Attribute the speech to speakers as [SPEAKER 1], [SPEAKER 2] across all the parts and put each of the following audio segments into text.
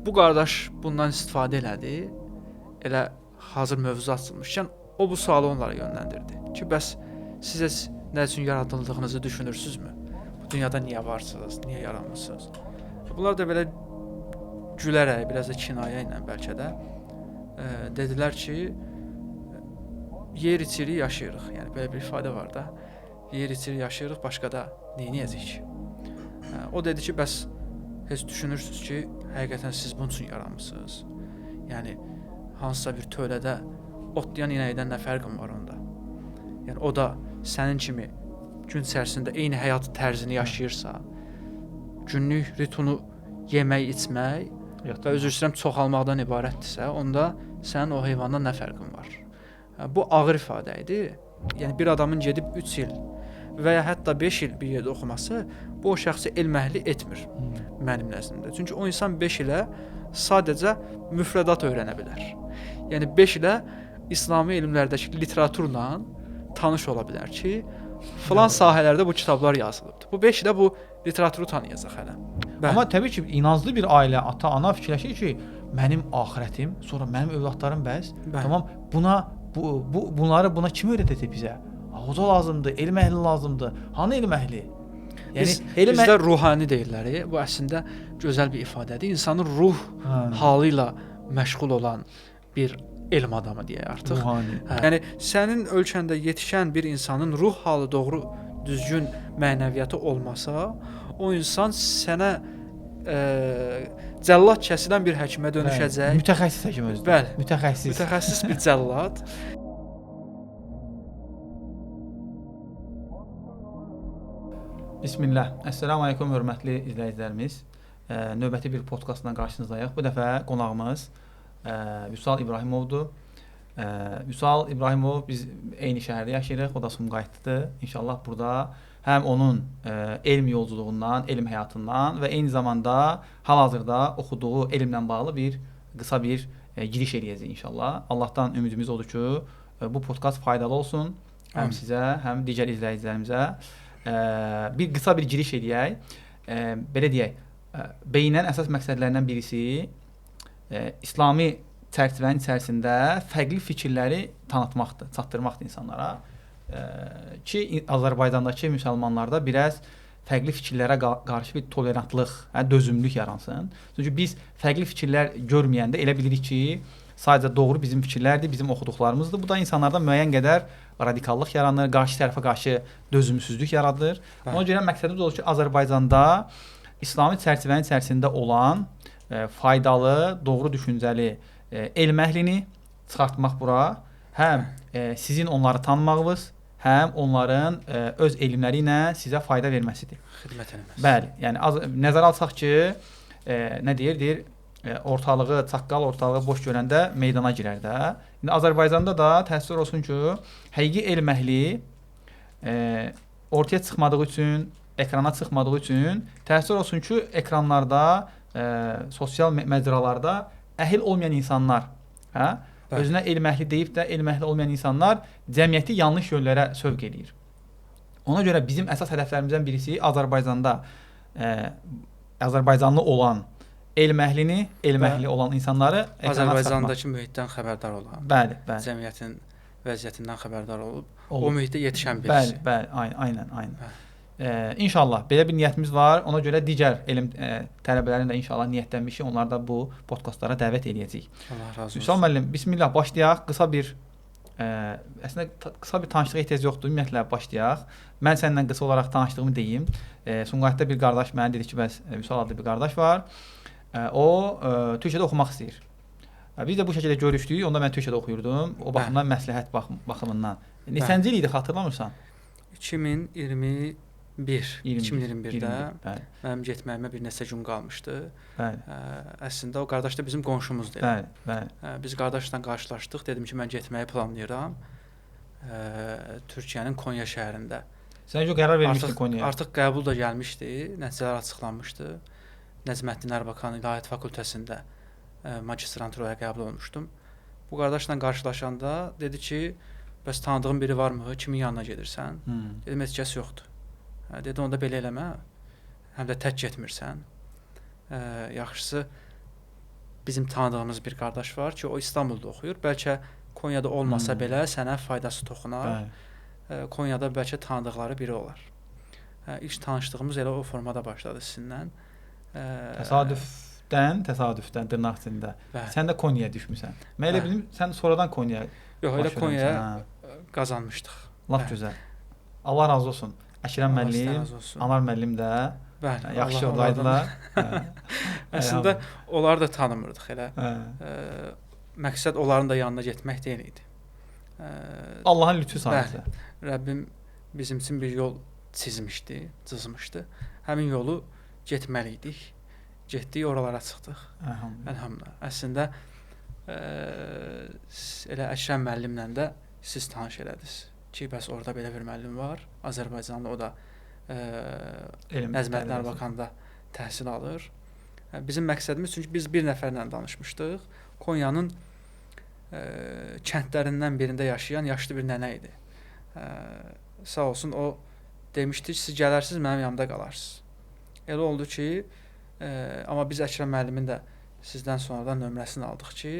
[SPEAKER 1] Bu qardaş bundan istifadə elədi. Elə hazır mövzu açılmışkən o bu sualı onlara yönləndirdi ki, bəs siz nə üçün yaradıldığınızı düşünürsünüzmü? Bu dünyada niyə varsınız, niyə yaranmısınız? Bunlar da belə gülərək, biraz da kinayə ilə bəlkə də dedilər ki, yer içirik, yaşayırıq. Yəni belə bir ifadə var da. Yer içirik, yaşayırıq, başqa da neyniyəcəyik? O dedi ki, bəs heç düşünürsünüz ki, həqiqətən siz bunun üçün yaranmısınız? Yəni hansısa bir tövlədə otlayan inəkdən nə fərqin var onda? Yəni o da sənin kimi gün içərisində eyni həyat tərzini yaşayırsa, günlük ritmunu yemək, içmək və üzr istəyirəm çoxalmaqdan ibarətdirsə, onda sənin o heyvandan nə fərqin var? Bu ağır ifadə idi. Yəni bir adamın gedib 3 il və ya hətta 5 il bir yerdə oxuması bu o şəxsi elm əhli etmir mənim nəzdimdə. Çünki o insan 5 ilə sadəcə müfrədat öyrənə bilər. Yəni 5 ilə İslami elmlərdəki literaturla tanış ola bilər ki, filan sahələrdə bu kitablar yazılıbdır. Bu 5 ilə bu literaturu tanıyacaq hələ.
[SPEAKER 2] Amma təbii ki, inanclı bir ailə, ata-ana fikirləşir ki, mənim axirətim, sonra mənim övladlarım bəs. Tamam, bunları buna kim öyrədəcək bizə? O da lazımdır, elm əhli lazımdır. Hanı elm əhli?
[SPEAKER 1] Yəni bizdə ruhani deyirlər. Bu əslində gözəl bir ifadədir. İnsanın ruh halı ilə məşğul olan bir elm adamı deyək artıq.
[SPEAKER 2] Ruhani.
[SPEAKER 1] Yəni sənin ölkəndə yetişən bir insanın ruh halı doğru, düzgün mənəviyyatı olmasa, o insan sənə cəllad kəsilən bir həkimə dönüşəcək.
[SPEAKER 2] Mütəxəssis həkim özü.
[SPEAKER 1] Bəli.
[SPEAKER 2] Mütəxəssis
[SPEAKER 1] bir cəllad.
[SPEAKER 2] Bismillah. Əssalamu alaykum hörmətli izləyicilərimiz. Növbəti bir podkastla qarşınızdayıq. Bu dəfə qonağımız Vüsal İbrahimovdur. Vüsal İbrahimov biz eyni şəhərdə yaşayırıq. O da Sumqayıtlıdır. İnşallah burada həm onun elm yolculuğundan, elm həyatından və eyni zamanda hal-hazırda oxuduğu elmlə bağlı qısa bir giriş eləyəcəyik inşallah. Allahdan ümidimiz odur ki, bu podkast faydalı olsun. Həm sizə, həm digər izləyicilərimizə. Bir qısa bir giriş edək. Belə deyək, beynin əsas məqsədlərindən birisi İslami çərçivənin içərisində fərqli fikirləri tanıtmaqdır, çatdırmaqdır insanlara. Ki Azərbaycandakı müsəlmanlarda biraz fərqli fikirlərə qarşı bir tolerantlıq, dözümlülük yaransın. Çünki biz fərqli fikirlər görməyəndə elə bilirik ki, sadəcə doğru bizim fikirlərdir, bizim oxuduqlarımızdır. Bu da insanlarda müəyyən qədər radikallıq yaranır, qarşı tərəfə qarşı dözümsüzlük yaradır. Ona görə məqsədimiz odur ki, Azərbaycanda İslami çərçivənin içərisində olan faydalı, doğru düşüncəli elm əhlini çıxartmaq bura. Həm sizin onları tanımağınız, həm onların öz elmləri ilə sizə fayda verməsidir.
[SPEAKER 1] Xidmət eləməsi.
[SPEAKER 2] Bəli, yəni nəzərə alsaq ki, nə deyir, ortalığı, çaqqal ortalığı boş görəndə meydana girər də. İndi Azərbaycanda da təəssüf olsun ki, həqiqi elm əhli ortaya çıxmadığı üçün, ekrana çıxmadığı üçün təəssüf olsun ki, ekranlarda, sosial məcralarda əhil olmayan insanlar, özünə elm əhli deyib də elm əhli olmayan insanlar cəmiyyəti yanlış yönlərə sövq edir. Ona görə bizim əsas hədəflərimizdən birisi Azərbaycanda Azərbaycanlı olan elm əhlini, elm əhli olan insanları
[SPEAKER 1] Azərbaycandakı mühitdən xəbərdar olan,
[SPEAKER 2] bəli.
[SPEAKER 1] Cəmiyyətin vəziyyətindən xəbərdar olub, o mühitdə yetişən birisi.
[SPEAKER 2] Bəli, aynən. İnşallah belə bir niyyətimiz var. Ona görə digər elm tələbələrini də inşallah niyyətlənmişik. Onları da bu podkastlara dəvət edəcəyik.
[SPEAKER 1] Allah razı olsun.
[SPEAKER 2] Vüsal müəllim, bismillah başlayaq. Əslində qısa bir tanışlığa ehtiyac yoxdur. Ümumiyyətlə başlayaq. Mən səninlə qısa olaraq tanışdığımı deyim. Sumqayıtda bir qardaş mənə dedi ki, bəs Vüsal adlı bir qardaş var. O Türkiyədə oxumaq istəyir. Biz də bu şəkildə görüşdük. Onda mən Türkiyədə oxuyurdum. O baxımdan məsləhət baxımından. Neçənci il idi xatırlamırsan?
[SPEAKER 1] 2021-də mənim getməyimə bir neçə gün qalmışdı. Əslində o qardaş da bizim qonşumuzdur. Biz qardaşla qarşılaşdıq. Dedim ki, mən getməyi planlayıram. Türkiyənin Konya şəhərində.
[SPEAKER 2] Sən yox qərar vermişdin Konyaya.
[SPEAKER 1] Artıq qəbul da gəlmişdi. Nəticələr açıqlanmışdı. Nəcməddin Ərbakan İlahiyyat Fakültəsində magistranturaya qəbul olmuşdum. Bu qardaşla qarşılaşanda dedi ki, bəs tanıdığın biri varmı? Kimin yanına gedirsən? Dedim, heç kəs yoxdur. Dedi, onda belə eləmə. Həm də tək getmirsən. Yaxşısı bizim tanıdığımız bir qardaş var ki, o İstanbulda oxuyur. Bəlkə Konyada olmasa belə sənə faydası toxunar.
[SPEAKER 2] Bəli.
[SPEAKER 1] Konyada bəlkə tanıdıqları biri olar. İlk tanışdığımız elə o formada başladı sizinlə.
[SPEAKER 2] Təsadüfdən dırnaq içində.
[SPEAKER 1] Bəli.
[SPEAKER 2] Sən də Konyaya düşmüsən. Mən elə bildim sən sonradan Konyaya.
[SPEAKER 1] Yox, elə Konyaya qazanmışdıq.
[SPEAKER 2] Lap gözəl. Allah razı olsun. Əkrəm müəllim, Anar müəllim də
[SPEAKER 1] bəli,
[SPEAKER 2] yaxşı olaydılar.
[SPEAKER 1] Əslində onları da tanımırdıq elə. Məqsəd onların da yanına getmək deyil idi.
[SPEAKER 2] Allahın lütfü sayəsində.
[SPEAKER 1] Rəbbim bizim üçün bir yol çizmişdi. Həmin yolu getməli idik. Getdik, oralara çıxdıq. Elhamdülillah. Əslində elə Əkrəm müəllimlə də siz tanış elədiniz ki, bəs orada belə bir müəllim var. Azərbaycanlı, o da Nəzməddin Ərbakanda təhsil alır. Bizim məqsədimiz, çünki biz bir nəfərlə danışmışdıq. Konyanın kəndlərindən birində yaşayan yaşlı bir nənə idi. Sağ olsun, o demişdi ki, siz gələrsiniz, mənim yanımda qalarsınız. Elə oldu ki, amma biz Əkrəm müəllimin də sizdən sonradan nömrəsini aldıq ki,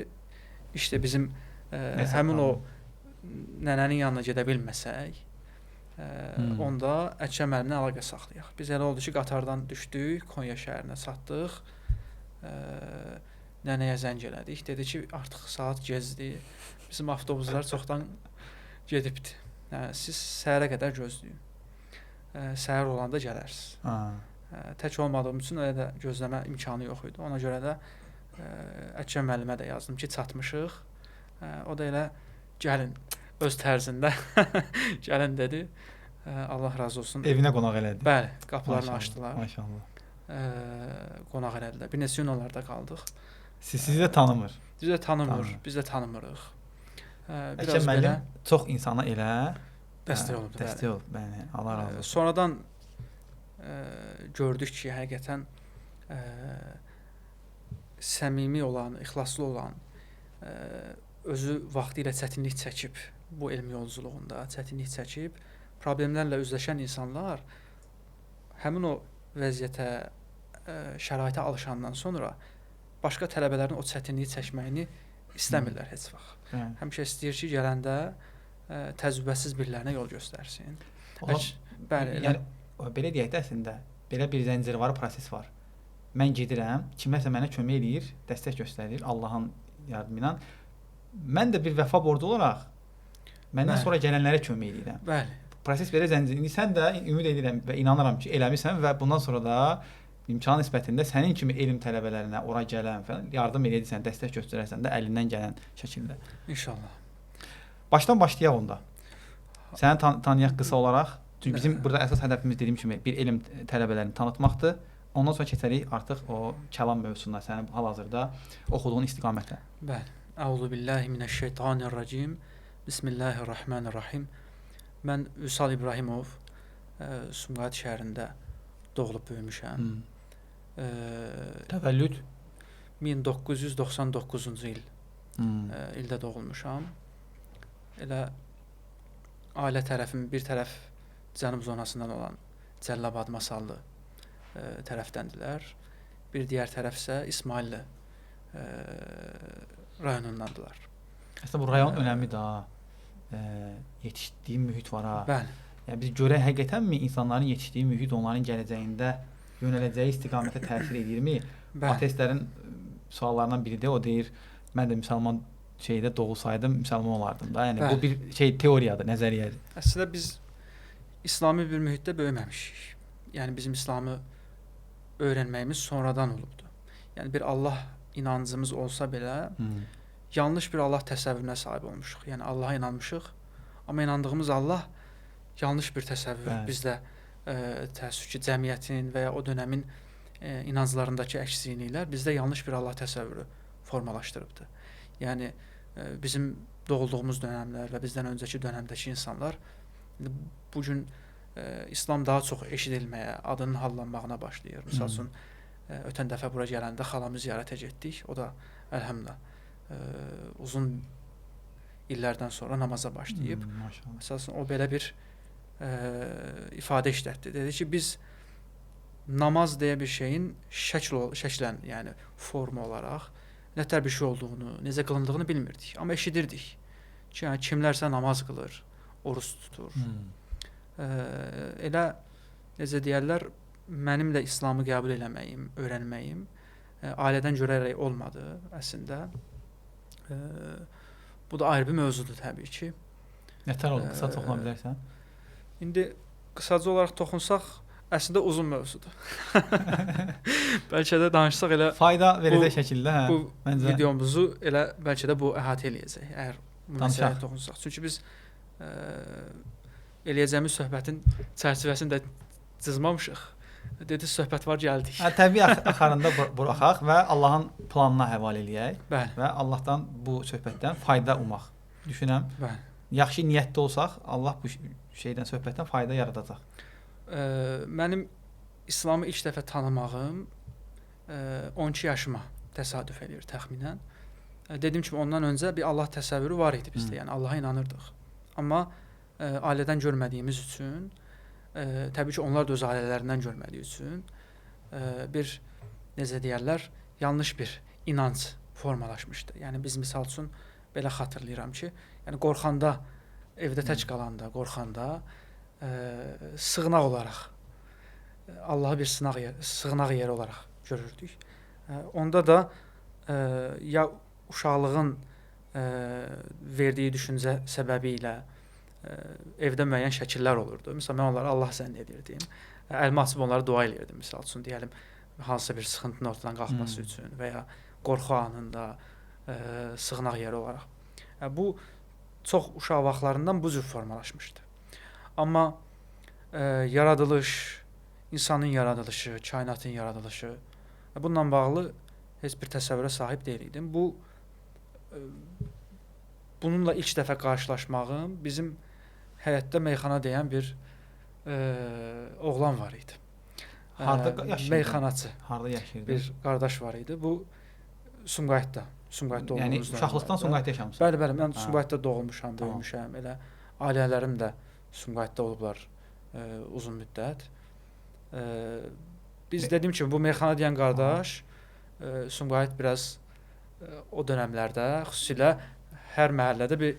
[SPEAKER 1] işte bizim həmin o nənənin yanına gedə bilməsək, onda Əkrəm müəllimlə əlaqə saxlayaq. Biz elə oldu ki, qatardan düşdük, Konya şəhərinə çatdıq, nənəyə zəng elədik. Dedi ki, artıq saat gecdir, bizim avtobuslar çoxdan gedibdir. Siz səhərə qədər gözləyin. Səhər olanda gələrsiniz. Tək olmadığım üçün elə də gözləmə imkanı yox idi. Ona görə də Əkrəm müəllimə də yazdım ki, çatmışıq. O da elə gəlin, öz tərzində gəlin dedi. Allah razı olsun.
[SPEAKER 2] Evinə qonaq elədi.
[SPEAKER 1] Bəli, qapılarını açdılar.
[SPEAKER 2] Maşallah.
[SPEAKER 1] Qonaq elədilər. Bir neçə gün onlarda qaldıq.
[SPEAKER 2] Sizi də tanımır.
[SPEAKER 1] Biz də tanımır, biz də tanımırıq.
[SPEAKER 2] Əkrəm müəllim çox insana elə
[SPEAKER 1] dəstək olub.
[SPEAKER 2] Dəstək olub, bəli. Allah razı olsun.
[SPEAKER 1] Sonradan gördük ki, həqiqətən səmimi olan, ixlaslı olan, özü vaxtı ilə çətinlik çəkib, bu elm yolculuğunda çətinlik çəkib, problemlərlə üzləşən insanlar həmin o vəziyyətə, şəraitə alışandan sonra başqa tələbələrin o çətinliyi çəkməyini istəmirlər heç vaxt. Həmişə istəyir ki, gələndə təcrübəsiz birilərinə yol göstərsin.
[SPEAKER 2] Bəli, yəni belə deyək də, əslində belə bir zəncirvarı proses var. Mən gedirəm, kiməsə mənə kömək eləyir, dəstək göstərir Allahın yardımı ilə. Mən də bir vəfa borcu olaraq məndən sonra gələnlərə kömək edirəm.
[SPEAKER 1] Bəli.
[SPEAKER 2] Proses belə zəncir. Sən də ümid edirəm və inanıram ki, eləmisən və bundan sonra da imkan nisbətində sənin kimi elm tələbələrinə ora gələn falan yardım edəcəksən, dəstək göstərərsən də əlindən gələn şəkildə.
[SPEAKER 1] İnşallah.
[SPEAKER 2] Başdan başlayaq onda. Səni tanıyaq qısa olaraq. Çünki bizim burada əsas hədəfimiz dediyim kimi bir elm tələbələrini tanıtmaqdır. Ondan sonra keçərik artıq o kəlam mövzusuna, sənin hal-hazırda oxuduğun istiqamətə.
[SPEAKER 1] Bəli. Əuzu billahi minəşşeytanirracim. Bismillahirrahmanirrahim. Mən Vüsal İbrahimov, Sumqayıt şəhərində doğulub böyümüşəm.
[SPEAKER 2] Təvəllüd
[SPEAKER 1] 1999-cu ildə doğulmuşam. Elə ailə tərəfim bir tərəf Cənub zonasından olan Cəllabad Masallı tərəfdəndilər. Bir digər tərəf isə İsmailli rayonundandılar.
[SPEAKER 2] Əslində bu rayon önəmlidir ha. Yetişdiyi mühit var ha.
[SPEAKER 1] Bəli.
[SPEAKER 2] Yəni biz görək həqiqətənmi insanların yetişdiyi mühit onların gələcəyində yönələcəyi istiqamətə təsir edirmi? Ateistlərin suallarından biri də o deyir, mən də müsəlman şeydə doğulsaydım müsəlman olardım da. Yəni bu bir şey teoriyadır, nəzəriyyədir.
[SPEAKER 1] Əslində biz İslami bir mühitdə böyüməmişik. Yəni bizim İslamı öyrənməyimiz sonradan olubdu. Yəni bir Allah inancımız olsa belə yanlış bir Allah təsəvvürünə sahib olmuşuq. Yəni Allaha inanmışıq, amma inandığımız Allah yanlış bir təsəvvür bizdə təəssüf ki, cəmiyyətin və ya o dönəmin inanclarındakı əksliklər bizdə yanlış bir Allah təsəvvürü formalaşdırıbdı. Yəni bizim doğulduğumuz dönəmlər və bizdən öncəki dönəmdəki insanlar bu gün İslam daha çox eşidilməyə, adının hallanmağına başlayır. Məsəl üçün ötən dəfə bura gələndə xalamı ziyarətə getdik. O da əlhəmdülillah uzun illərdən sonra namaza başlayıb. Məsəl üçün o belə bir ifadə işlətdi. Dedi ki, biz namaz deyə bir şeyin şəklən, yəni forma olaraq nətər bir şey olduğunu, necə qılındığını bilmirdik. Amma eşidirdik ki, yəni kimlərsə namaz qılır, oruç tutur. Elə necə deyərlər, mənim də İslamı qəbul eləməyim, öyrənməyim ailədən görərək olmadı əslində. Bu da ayrı bir mövzudur təbii ki.
[SPEAKER 2] Nətər oldu? Qısa toxuna bilərsən?
[SPEAKER 1] İndi qısaca olaraq toxunsaq, əslində uzun mövzudur. Bəlkə də danışsaq elə
[SPEAKER 2] fayda verəcək şəkildə, hə.
[SPEAKER 1] Bu
[SPEAKER 2] Məncə
[SPEAKER 1] videomuzu elə bəlkə də bu əhatə eləyəcək. Əgər bu məsələyə toxunsaq. Çünki biz eləyəcəyimiz söhbətin çərçivəsini də cızmamışıq. Dedi söhbət var, gəldik.
[SPEAKER 2] Təbii axarında buraxaq və Allahın planına həvalə eləyək.
[SPEAKER 1] Bəli.
[SPEAKER 2] Və Allahdan bu söhbətdən fayda umaq. Düşünəm.
[SPEAKER 1] Bəli.
[SPEAKER 2] Yaxşı niyyətli olsaq, Allah bu şeydən, söhbətdən fayda yaradacaq.
[SPEAKER 1] Mənim İslamı ilk dəfə tanımağım 12 yaşıma təsadüf eləyir təxminən. Dediyim kimi ondan öncə bir Allah təsəvvürü var idi bizdə, yəni Allaha inanırdıq. Amma ailədən görmədiyimiz üçün, təbii ki, onlar da öz ailələrindən görmədiyi üçün bir, necə deyərlər, yanlış bir inanc formalaşmışdı. Yəni biz misal üçün belə xatırlayıram ki, yəni qorxanda, evdə tək qalanda, qorxanda sığınaq olaraq, Allahı bir sığınaq yeri olaraq görürdük. Onda da ya uşaqlığın verdiyi düşüncə səbəbi ilə evdə müəyyən şəkillər olurdu. Məsələn, mən onlara Allah zənn edirdim. Əlimi açıb onlara dua edirdim, misal üçün, deyəlim, hansısa bir sıxıntının ortadan qalxması üçün və ya qorxu anında sığınaq yeri olaraq. Bu, çox uşaq vaxtlarından bu cür formalaşmışdı. Amma yaradılış, insanın yaradılışı, kainatın yaradılışı, bununla bağlı heç bir təsəvvürə sahib deyil idim. Bununla ilk dəfə qarşılaşmağım bizim həyətdə meyxana deyən bir oğlan var idi.
[SPEAKER 2] Harda yaşayırdı?
[SPEAKER 1] Meyxanaçı.
[SPEAKER 2] Harda yaşayırdı?
[SPEAKER 1] Bir qardaş var idi. Bu Sumqayıtda olduğumuzda.
[SPEAKER 2] Yəni uşaqlıqdan Sumqayıtda yaşamısınız?
[SPEAKER 1] Bəli, bəli, mən Sumqayıtda doğulmuşam, böyümüşəm. Elə ailələrim də Sumqayıtda olublar uzun müddət. Biz dediyim kimi bu meyxana deyən qardaş Sumqayıt biraz o dönəmlərdə xüsusilə hər məhəllədə bir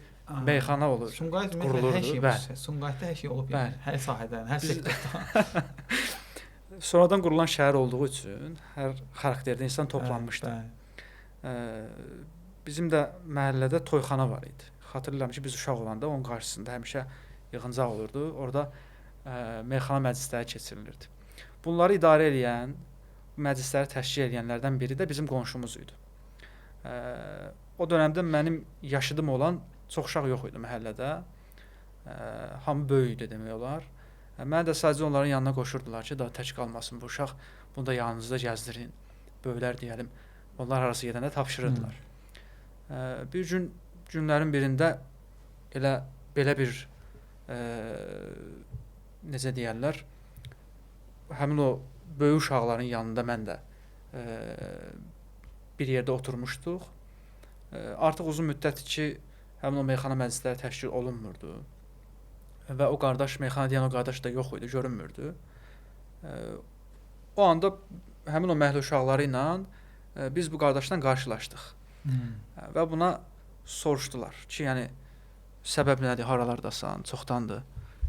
[SPEAKER 1] meyxana olur.
[SPEAKER 2] Sumqayıt
[SPEAKER 1] qurulurdu.
[SPEAKER 2] Hər şey var. Sumqayıtda hər şey olub yəni. Hər sahədən, hər sektorda.
[SPEAKER 1] Sonradan qurulan şəhər olduğu üçün hər xarakterdə insan toplanmışdı. Bizim də məhəllədə toyxana var idi. Xatırlayıram ki, biz uşaq olanda onun qarşısında həmişə yığıncaq olurdu. Orada meyxana məclisləri keçirilirdi. Bunları idarə edən, məclisləri təşkil edənlərdən biri də bizim qonşumuz idi. O dönəmdə mənim yaşıdım olan çox uşaq yox idi məhəllədə. Hamı böyük idi demək olar. Mən də sadəcə onların yanına qoşurdular ki, daha tək qalmasın bu uşaq. Bunu da yanınızda gəzdirin. Böyüklər deyəlim, onlar arası gedəndə tapşırırdılar. Bir günlərin birində elə belə bir necə deyərlər, həmin o böyük uşaqların yanında mən də bir yerdə oturmuşduq. Artıq uzun müddətdir ki, həmin o meyxana məclisləri təşkil olunmurdu. Və o qardaş, meyxana deyən o qardaş da yox idi, görünmürdü. O anda həmin o məhəllə uşaqları ilə biz bu qardaşla qarşılaşdıq. Və buna soruşdular ki, yəni səbəb nədir, haralardasan, çoxdandır,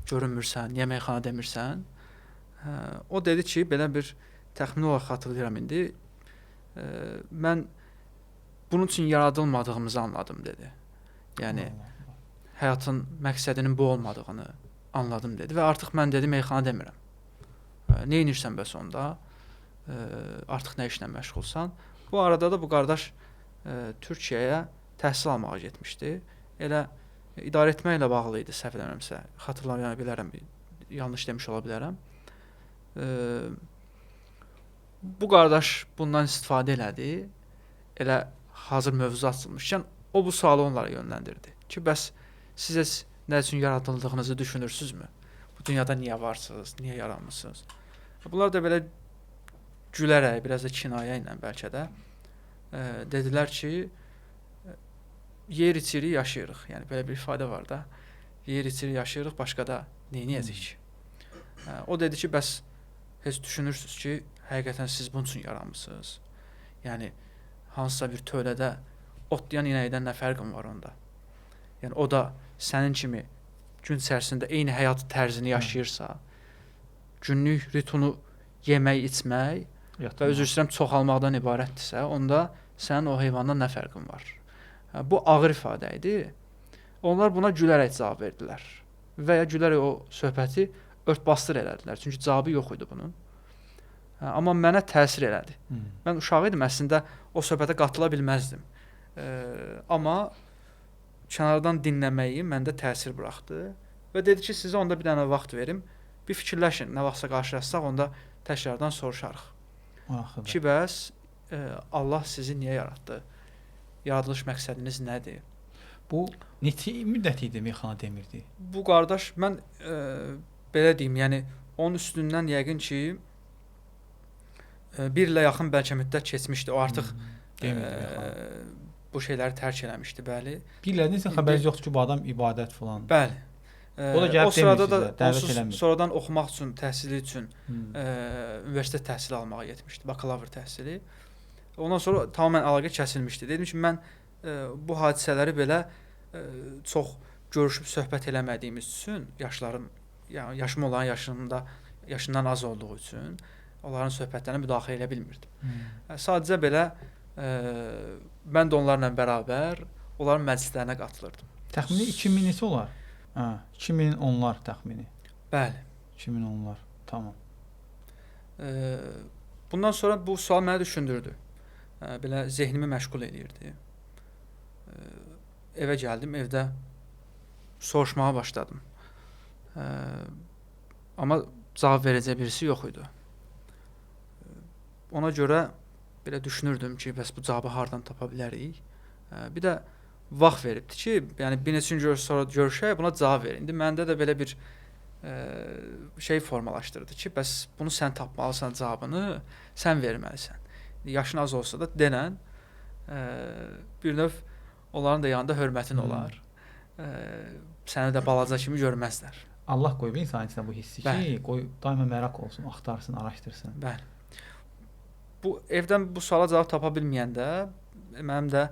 [SPEAKER 1] görünmürsən, niyə meyxana demirsən? O dedi ki, belə bir təxmini olaraq xatırlayıram indi, mən bunun üçün yaradılmadığımızı anladım, dedi. Yəni, həyatın məqsədinin bu olmadığını anladım, dedi. Və artıq mən, dedi, meyxana demirəm. Nə inirsən bəs onda? Artıq nə işlə məşğulsan? Bu arada da bu qardaş Türkiyəyə təhsil almağa getmişdi. Elə idarə etməklə bağlı idi, səhv eləmirəmsə. Xatırlaya bilərəm, yanlış demiş ola bilərəm. Bu qardaş bundan istifadə elədi. Elə hazır mövzu açılmışkən o bu sualı onlara yönləndirdi. Ki, bəs siz nə üçün yaradıldığınızı düşünürsünüzmü? Bu dünyada niyə varsınız, niyə yaranmısınız? Bunlar da belə gülərək, biraz da kinayə ilə bəlkə də dedilər ki, yer içirik, yaşayırıq. Yəni, belə bir ifadə var da. Yer içirik, yaşayırıq, başqa da neyniyəcəyik? O dedi ki, bəs heç düşünürsünüz ki, həqiqətən siz bunun üçün yaranmısınız? Yəni, hansısa bir tövlədə otlayan inəkdən nə fərqin var onda? Yəni o da sənin kimi gün içərisində eyni həyat tərzini yaşayırsa, günlük ritmunu yemək, içmək və üzr istəyirəm çoxalmaqdan ibarətdirsə, onda sənin o heyvandan nə fərqin var? Bu ağır ifadə idi. Onlar buna gülərək cavab verdilər və ya gülərək o söhbəti ört-basdır elədilər. Çünki cavabı yox idi bunun. Amma mənə təsir elədi. Mən uşaq idim, əslində o söhbətə qatıla bilməzdim. Amma kənardan dinləməyi məndə təsir buraxdı və dedi ki, sizə onda bir dənə vaxt verim. Bir fikirləşin, nə vaxtsa qarşılaşsaq onda təkrardan soruşarıq. Ki bəs Allah sizi niyə yaratdı? Yaradılış məqsədiniz nədir?
[SPEAKER 2] Bu neçə müddət idi Meyxana Demirdi?
[SPEAKER 1] Bu qardaş, mən belə deyim, yəni onun üstündən yəqin ki 1 ilə yaxın bəlkə müddət keçmişdi. O artıq bu şeyləri tərk eləmişdi, bəli.
[SPEAKER 2] Bilirsən, xəbəriniz yoxdur ki, bu adam ibadət falan.
[SPEAKER 1] Bəli.
[SPEAKER 2] O da gəlib
[SPEAKER 1] sırada da
[SPEAKER 2] dəvət eləmir.
[SPEAKER 1] Sonradan oxumaq üçün, təhsili üçün universitet təhsili almağa getmişdi, bakalavr təhsili. Ondan sonra tamamilə əlaqə kəsilmişdi. Dedim ki, mən bu hadisələri belə çox görüşüb söhbət eləmədiyimiz üçün, yəni yaşım olan yaşından az olduğu üçün onların söhbətlərinə müdaxilə edə bilmirdim. Sadəcə belə mən də onlarla bərabər onların məclislərinə qatılırdım.
[SPEAKER 2] Təxmini 2000 neçə olar? 2010'lar təxmini.
[SPEAKER 1] Bəli.
[SPEAKER 2] 2010'lar. Tamam.
[SPEAKER 1] Bundan sonra bu sual məni düşündürdü. Belə zehnimi məşğul edirdi. Evə gəldim, evdə soruşmağa başladım. Amma cavab verəcək birisi yox idi. Ona görə belə düşünürdüm ki, bəs bu cavabı hardan tapa bilərik? Bir də vaxt veribdi ki, yəni bir neçə gün sonra görüşək, buna cavab verin. İndi məndə də belə bir şey formalaşdırdı ki, bəs bunu sən tapmalısan cavabını, sən verməlisən. Yaşın az olsa da denən bir növ onların da yanında hörmətin olar. Səni də balaca kimi görməzlər.
[SPEAKER 2] Allah qoyub insan içində bu hissi ki, qoy daima merak olsun, axtarsın, araşdırsın.
[SPEAKER 1] Bəli. Bu evdən bu suala cavab tapa bilməyəndə mənim də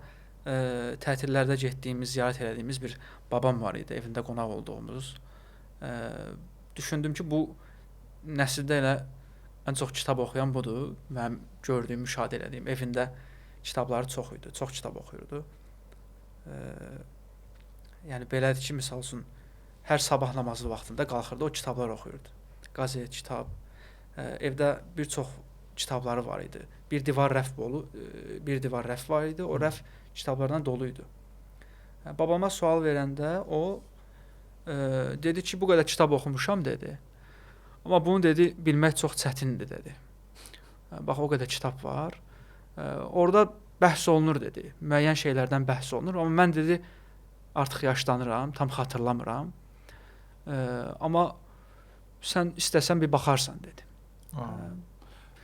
[SPEAKER 1] tətillərdə getdiyimiz, ziyarət elədiyimiz bir babam var idi, evində qonaq olduğumuz. Düşündüm ki, bu nəsildə elə ən çox kitab oxuyan budur. Mənim gördüyüm, müşahidə elədiyim. Evində kitabları çox idi, çox kitab oxuyurdu. Yəni belədir ki, misal üçün hər sabah namazı vaxtında qalxırdı, o kitablar oxuyurdu. Qazet, kitab. Evdə bir çox kitabları var idi. Bir divar rəf var idi. O rəf kitablardan dolu idi. Babama sual verəndə o dedi ki, bu qədər kitab oxumuşam dedi. Amma bunu dedi bilmək çox çətindir dedi. Bax o qədər kitab var. Orada bəhs olunur dedi. Müəyyən şeylərdən bəhs olunur. Amma mən dedi artıq yaşlanıram, tam xatırlamıram. Amma sən istəsən bir baxarsan dedi.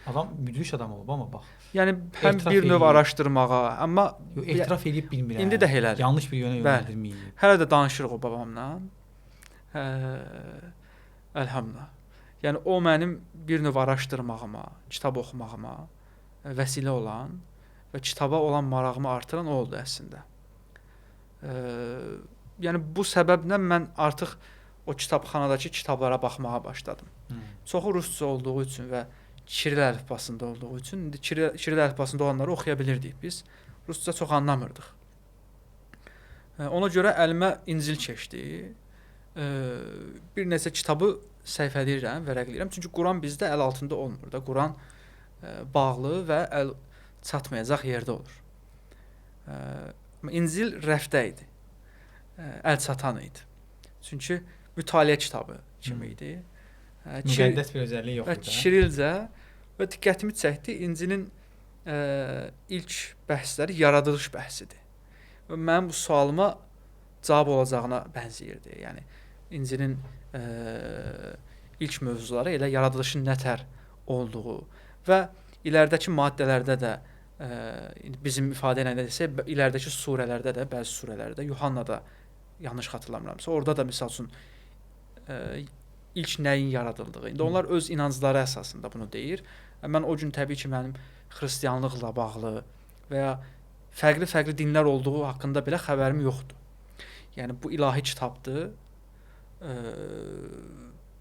[SPEAKER 2] Adam müdhiş adam olub amma bax.
[SPEAKER 1] Yəni həm bir növ araşdırmağa, amma
[SPEAKER 2] etiraf edib bilmirəm.
[SPEAKER 1] İndi də elədir.
[SPEAKER 2] Yanlış bir yönə yönləndirməyib.
[SPEAKER 1] Hələ də danışırıq o babamla. Əlhamdülillah. Yəni o mənim bir növ araşdırmağıma, kitab oxumağıma vəsilə olan və kitaba olan marağımı artıran o oldu əslində. Yəni bu səbəblə mən artıq o kitabxanadakı kitablara baxmağa başladım. Çoxu rusca olduğu üçün və Kiril əlifbasında olduğu üçün indi Kiril əlifbasında olanları oxuya bilirdik biz. Rusca çox anlamırdıq. Ona görə əlimə İncil keçdi. Bir neçə kitabı səhifələyirəm, vərəqləyirəm. Çünki Quran bizdə əl altında olmur da. Quran bağlı və əl çatmayacaq yerdə olur. İncil rəfdə idi. Əl çatan idi. Çünki mütaliə kitabı kimi idi.
[SPEAKER 2] Müqəddəs bir özəlliyi yox idi.
[SPEAKER 1] Kirilcə və diqqətimi çəkdi. İncilin ilk bəhsləri yaradılış bəhsidir. Və mənim bu sualıma cavab olacağına bənzəyirdi. Yəni İncilin ilk mövzuları elə yaradılışın nətər olduğu və iləridəki maddələrdə də bizim ifadə ilə desək, iləridəki surələrdə də, bəzi surələrdə, Yuhannada yanlış xatırlamıramsa, orada da misal üçün ilk nəyin yaradıldığı. İndi onlar öz inancları əsasında bunu deyir. Mən o gün təbii ki, mənim xristianlıqla bağlı və ya fərqli dinlər olduğu haqqında belə xəbərim yoxdur. Yəni bu ilahi kitabdır.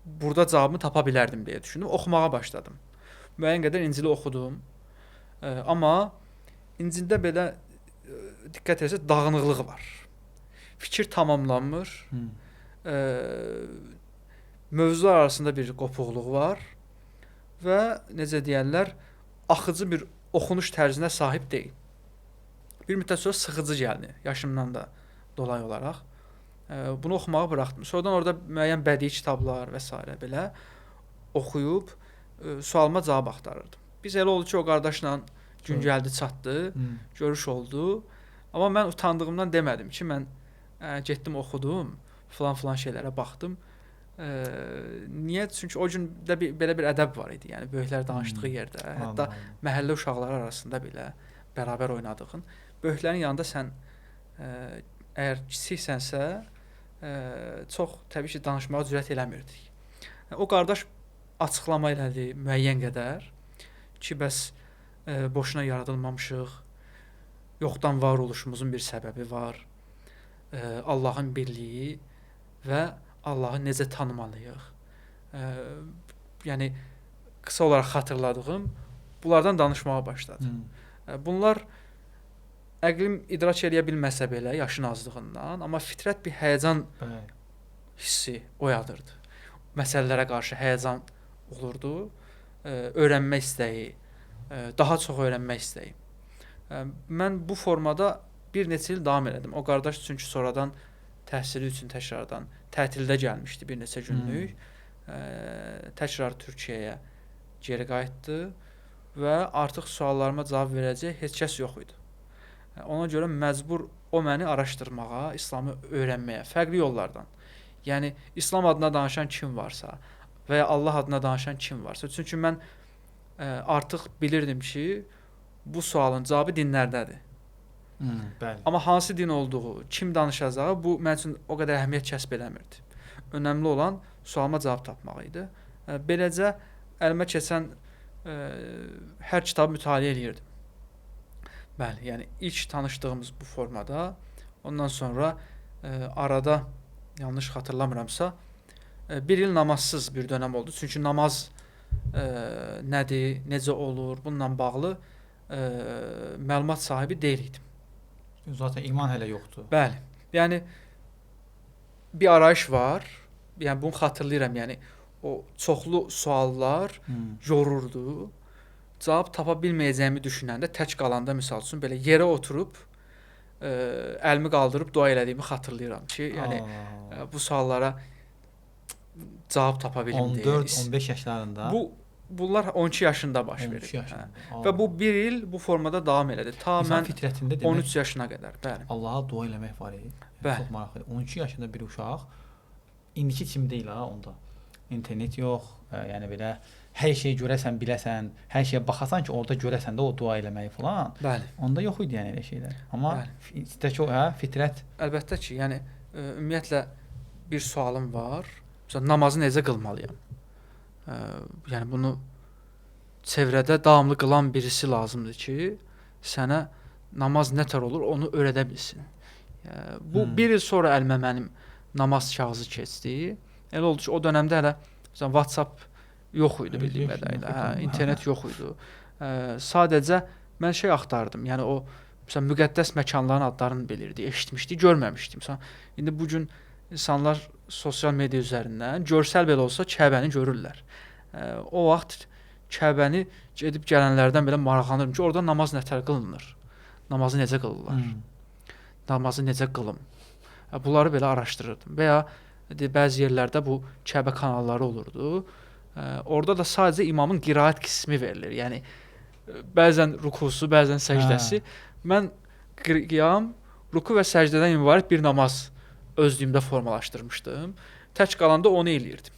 [SPEAKER 1] Burada cavabımı tapa bilərdim deyə düşündüm. Oxumağa başladım. Müəyyən qədər İncili oxudum. Amma İncildə belə diqqət etsəz dağınıqlıq var. Fikir tamamlanmır. Mövzular arasında bir qopuqluq var və necə deyirlər, axıcı bir oxunuş tərzinə sahib deyil. Bir müddət sonra sıxıcı gəldi, yaşımdan da dolayı olaraq. Bunu oxumağı buraxdım. Sonradan orada müəyyən bədii kitablar və s. belə oxuyub sualıma cavab axtarırdım. Biz elə oldu ki, o qardaşla gün gəldi, çatdı, görüş oldu. Amma mən utandığımdan demədim ki, mən getdim, oxudum, filan şeylərə baxdım. Niyə? Çünki o gün də belə bir ədəb var idi. Yəni böyüklər danışdığı yerdə, hətta məhəllə uşaqları arasında belə bərabər oynadığın, böyüklərin yanında sən əgər kiçiksənsə, çox təbii ki, danışmağa cürət eləmirdik. O qardaş açıqlama elədi müəyyən qədər ki, bəs boşuna yaradılmamışıq, yoxdan var oluşumuzun bir səbəbi var, Allahın birliyi və Allahı necə tanımalıyıq. Yəni, qısa olaraq xatırladığım, bunlardan danışmağa başladım. Bunlar əqlim idrak edə bilməsə belə yaşın azlığından, amma fitrət bir həyəcan hissi oyadırdı. Məsələlərə qarşı həyəcan olurdu, öyrənmək istəyi, daha çox öyrənmək istəyi. Mən bu formada bir neçə il davam elədim. O qardaş çünki sonradan təhsili üçün təkrardan tətildə gəlmişdi bir neçə günlük. Təkrar Türkiyəyə geri qayıtdı və artıq suallarıma cavab verəcək heç kəs yox idi. Ona görə məcbur o məni araşdırmağa, İslamı öyrənməyə, fərqli yollardan. Yəni, İslam adına danışan kim varsa və ya Allah adına danışan kim varsa. Çünki mən artıq bilirdim ki, bu sualın cavabı dinlərdədir.
[SPEAKER 2] Bəli.
[SPEAKER 1] Amma hansı din olduğu, kim danışacağı, bu mənim üçün o qədər əhəmiyyət kəsb eləmirdi. Önəmli olan sualıma cavab tapmaq idi. Beləcə, əlimə keçən hər kitabı mütaliə edirdim. Bəli, yəni ilk tanışdığımız bu formada, ondan sonra arada, yanlış xatırlamıramsa, bir il namazsız bir dönəm oldu. Çünki namaz nədir, necə olur, bununla bağlı məlumat sahibi deyil idim.
[SPEAKER 2] Zaten iman hələ yoxdur.
[SPEAKER 1] Bəli, yəni bir arayış var, yəni bunu xatırlayıram, yəni o çoxlu suallar yorurdu. Cavab tapa bilməyəcəyimi düşünəndə, tək qalanda misal üçün belə yerə oturub, əlimi qaldırıb dua elədiyimi xatırlayıram ki, yəni bu suallara cavab tapa bilim deyə.
[SPEAKER 2] 14-15 yaşlarında.
[SPEAKER 1] Bunlar 12 yaşında baş verir. Və bu bir il bu formada davam elədi. Ta mən
[SPEAKER 2] fitrətində demək
[SPEAKER 1] 13 yaşına qədər. Bəli.
[SPEAKER 2] Allaha dua eləmək var idi. Çox maraqlı. 12 yaşında bir uşaq, indiki kimi deyil ha onda. İnternet yox, yəni belə hər şeyi görəsən, biləsən, hər şeyə baxasan ki, orada görəsən də o dua eləməyi falan.
[SPEAKER 1] Bəli.
[SPEAKER 2] Onda yox idi yəni elə şeylər. Amma istəki o, fitrət.
[SPEAKER 1] Əlbəttə ki, yəni ümumiyyətlə bir sualım var. Məsələn, namazı necə qılmalıyam? Yəni bunu çevrədə davamlı qılan birisi lazımdır ki, sənə namaz nətər olur, onu öyrədə bilsin. Bu bir il sonra əlimə mənim namaz kağızı keçdi. Elə oldu ki, o dönəmdə hələ məsələn WhatsApp yox idi bildiyim qədərilə, internet yox idi. Sadəcə mən şey axtardım. Yəni o məsələn müqəddəs məkanların adlarını bilirdi, eşitmişdi, görməmişdim. Məsələn, indi bu gün insanlar sosial media üzərindən görsəl belə olsa Kəbəni görürlər. O vaxt Kəbəni gedib gələnlərdən belə maraqlanırım ki, orada namaz nətər qılınır? Namazı necə qılırlar? Namazı necə qılım? Bunları belə araşdırırdım. Və ya bəzi yerlərdə bu Kəbə kanalları olurdu. Orada da sadəcə imamın qiraət qismi verilir. Yəni bəzən rukusu, bəzən səcdəsi. Mən qiyam, ruku və səcdədən ibarət bir namaz özlüyümdə formalaşdırmışdım. Tək qalanda onu eləyirdim.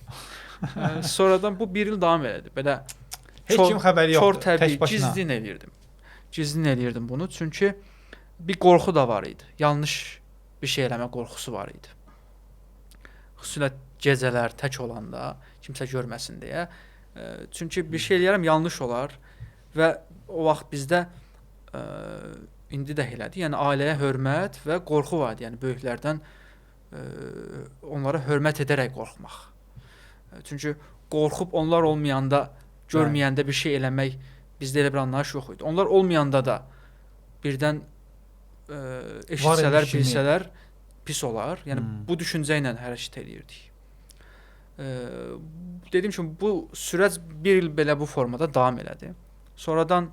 [SPEAKER 1] Sonradan bu bir il davam elədi. Belə
[SPEAKER 2] heç kim xəbəri yoxdur.
[SPEAKER 1] Tək başına. Gizlin eləyirdim bunu. Çünki bir qorxu da var idi. Yanlış bir şey eləmə qorxusu var idi. Xüsusilə gecələr tək olanda, kimsə görməsin deyə. Çünki bir şey eləyərəm yanlış olar və o vaxt bizdə indi də elədi. Yəni ailəyə hörmət və qorxu var idi. Yəni böyüklərdən onlara hörmət edərək qorxmaq. Çünki qorxub onlar olmayanda, görməyəndə bir şey eləmək bizdə elə bir anlayış yox idi. Onlar olmayanda da birdən eşitsələr, bilsələr pis olar. Yəni bu düşüncə ilə hərəkət edirdik. Dediyim kimi bu sürəc 1 il belə bu formada davam elədi. Sonradan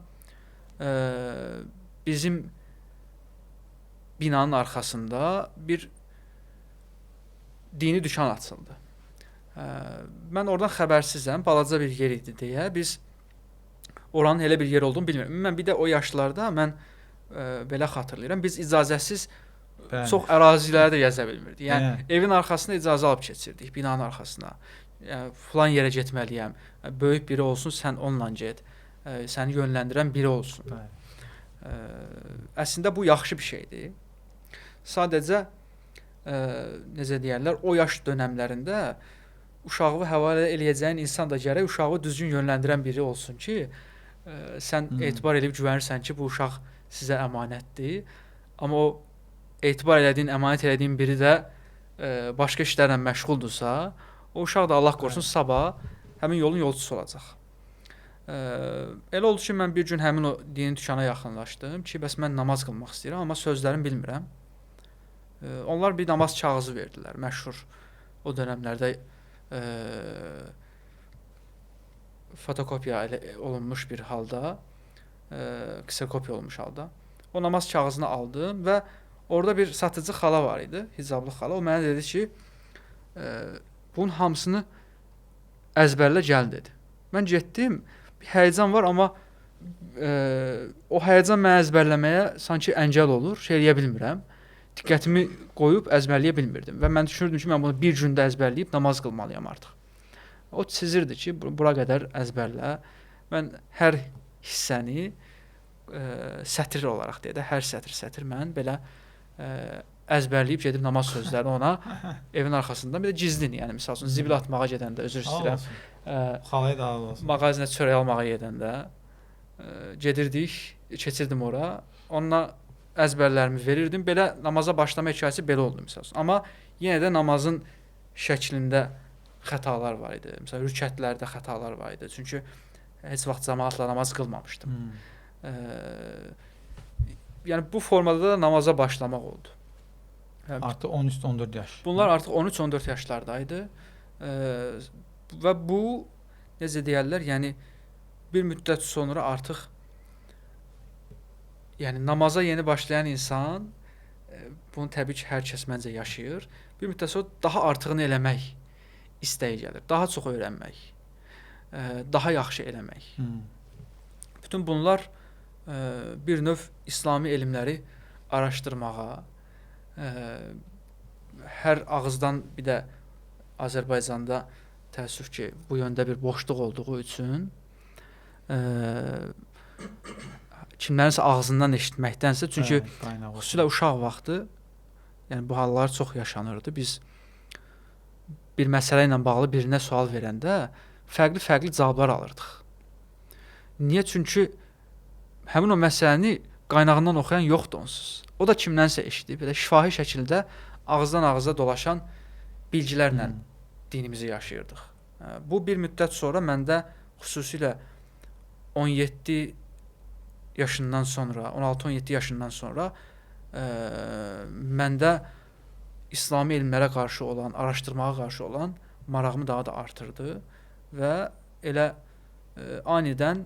[SPEAKER 1] bizim binanın arxasında bir dini dükan açıldı. Mən oradan xəbərsizəm, balaca bir yer idi deyə biz oranın elə bir yer olduğunu bilmirəm. Mən bir də o yaşlarda mən belə xatırlayıram, biz icazəsiz çox ərazilərə də gəzə bilmirdik. Yəni evin arxasına icazə alıb keçirdik, binanın arxasına. Yəni filan yerə getməliyəm. Böyük biri olsun, sən onunla get. Səni yönləndirən biri olsun. Əslində bu yaxşı bir şeydir. Sadəcə necə deyirlər, o yaş dönəmlərində uşağı həvalə eləyəcəyin insan da gərək uşağı düzgün yönləndirən biri olsun ki, sən etibar edib güvənirsən ki, bu uşaq sizə əmanətdir. Amma o etibar elədiyin, əmanət elədiyin biri də başqa işlərlə məşğuldursa, o uşaq da Allah qorusun sabah həmin yolun yolçusu olacaq. Elə oldu ki, mən bir gün həmin o dini dükana yaxınlaşdım ki, bəs mən namaz qılmaq istəyirəm, amma sözlərimi bilmirəm. Onlar bir namaz kağızı verdilər, məşhur o dönəmlərdə fotokopiya olunmuş bir halda, ksekopiya olmuş halda. O namaz kağızını aldım və orada bir satıcı xala var idi, hicablı xala. O mənə dedi ki, bunun hamısını əzbərlə gəl dedi. Mən getdim, bir həyəcan var, amma o həyəcan mənə əzbərləməyə sanki əngəl olur, şey eləyə bilmirəm. Diqqətimi qoyub əzbərləyə bilmirdim və mən düşünürdüm ki, mən bunu bir gündə əzbərləyib namaz qılmalıyam artıq. O çizirdi ki, bura qədər əzbərlə. Mən hər hissəni sətr olaraq deyə də, hər sətr mən belə əzbərləyib gedib namaz sözlərini ona evin arxasında, bir də gizlin, yəni misal üçün zibil atmağa gedəndə, özür istəyirəm.
[SPEAKER 2] Xalaya da olsun.
[SPEAKER 1] Mağazinə çörək almağa gedəndə gedirdik, keçirdim ora. Onunla əzbərlərimi verirdim. Belə namaza başlama hekayəsi belə oldu misal üçün. Amma yenə də namazın şəklində xətalar var idi. Məsələn, rükətlərdə xətalar var idi. Çünki heç vaxt cəmaatla namaz qılmamışdım. Yəni bu formada da namaza başlamaq oldu.
[SPEAKER 2] Artıq 13-14 yaş.
[SPEAKER 1] Bunlar artıq 13-14 yaşlardaydı. Və bu necə deyirlər, yəni bir müddət sonra artıq yəni namaza yeni başlayan insan bunu təbii ki, hər kəs məncə yaşayır. Bir müddət sonra daha artığını eləmək istəyi gəlir. Daha çox öyrənmək, daha yaxşı eləmək. Bütün bunlar bir növ İslami elmləri araşdırmağa, hər ağızdan bir də Azərbaycanda təəssüf ki, bu yöndə bir boşluq olduğu üçün kimlərinsə ağzından eşitməkdənsə, çünki xüsusilə uşaq vaxtı, yəni bu hallar çox yaşanırdı. Biz bir məsələ ilə bağlı birinə sual verəndə fərqli cavablar alırdıq. Niyə? Çünki həmin o məsələni qaynağından oxuyan yoxdur onsuz. O da kimdənsə eşidib, belə şifahi şəkildə ağızdan ağıza dolaşan bilgilərlə dinimizi yaşayırdıq. Bu bir müddət sonra məndə xüsusilə 17 yaşından sonra, 16-17 yaşından sonra məndə İslami elmlərə qarşı olan, araşdırmağa qarşı olan marağımı daha da artırdı və elə anidən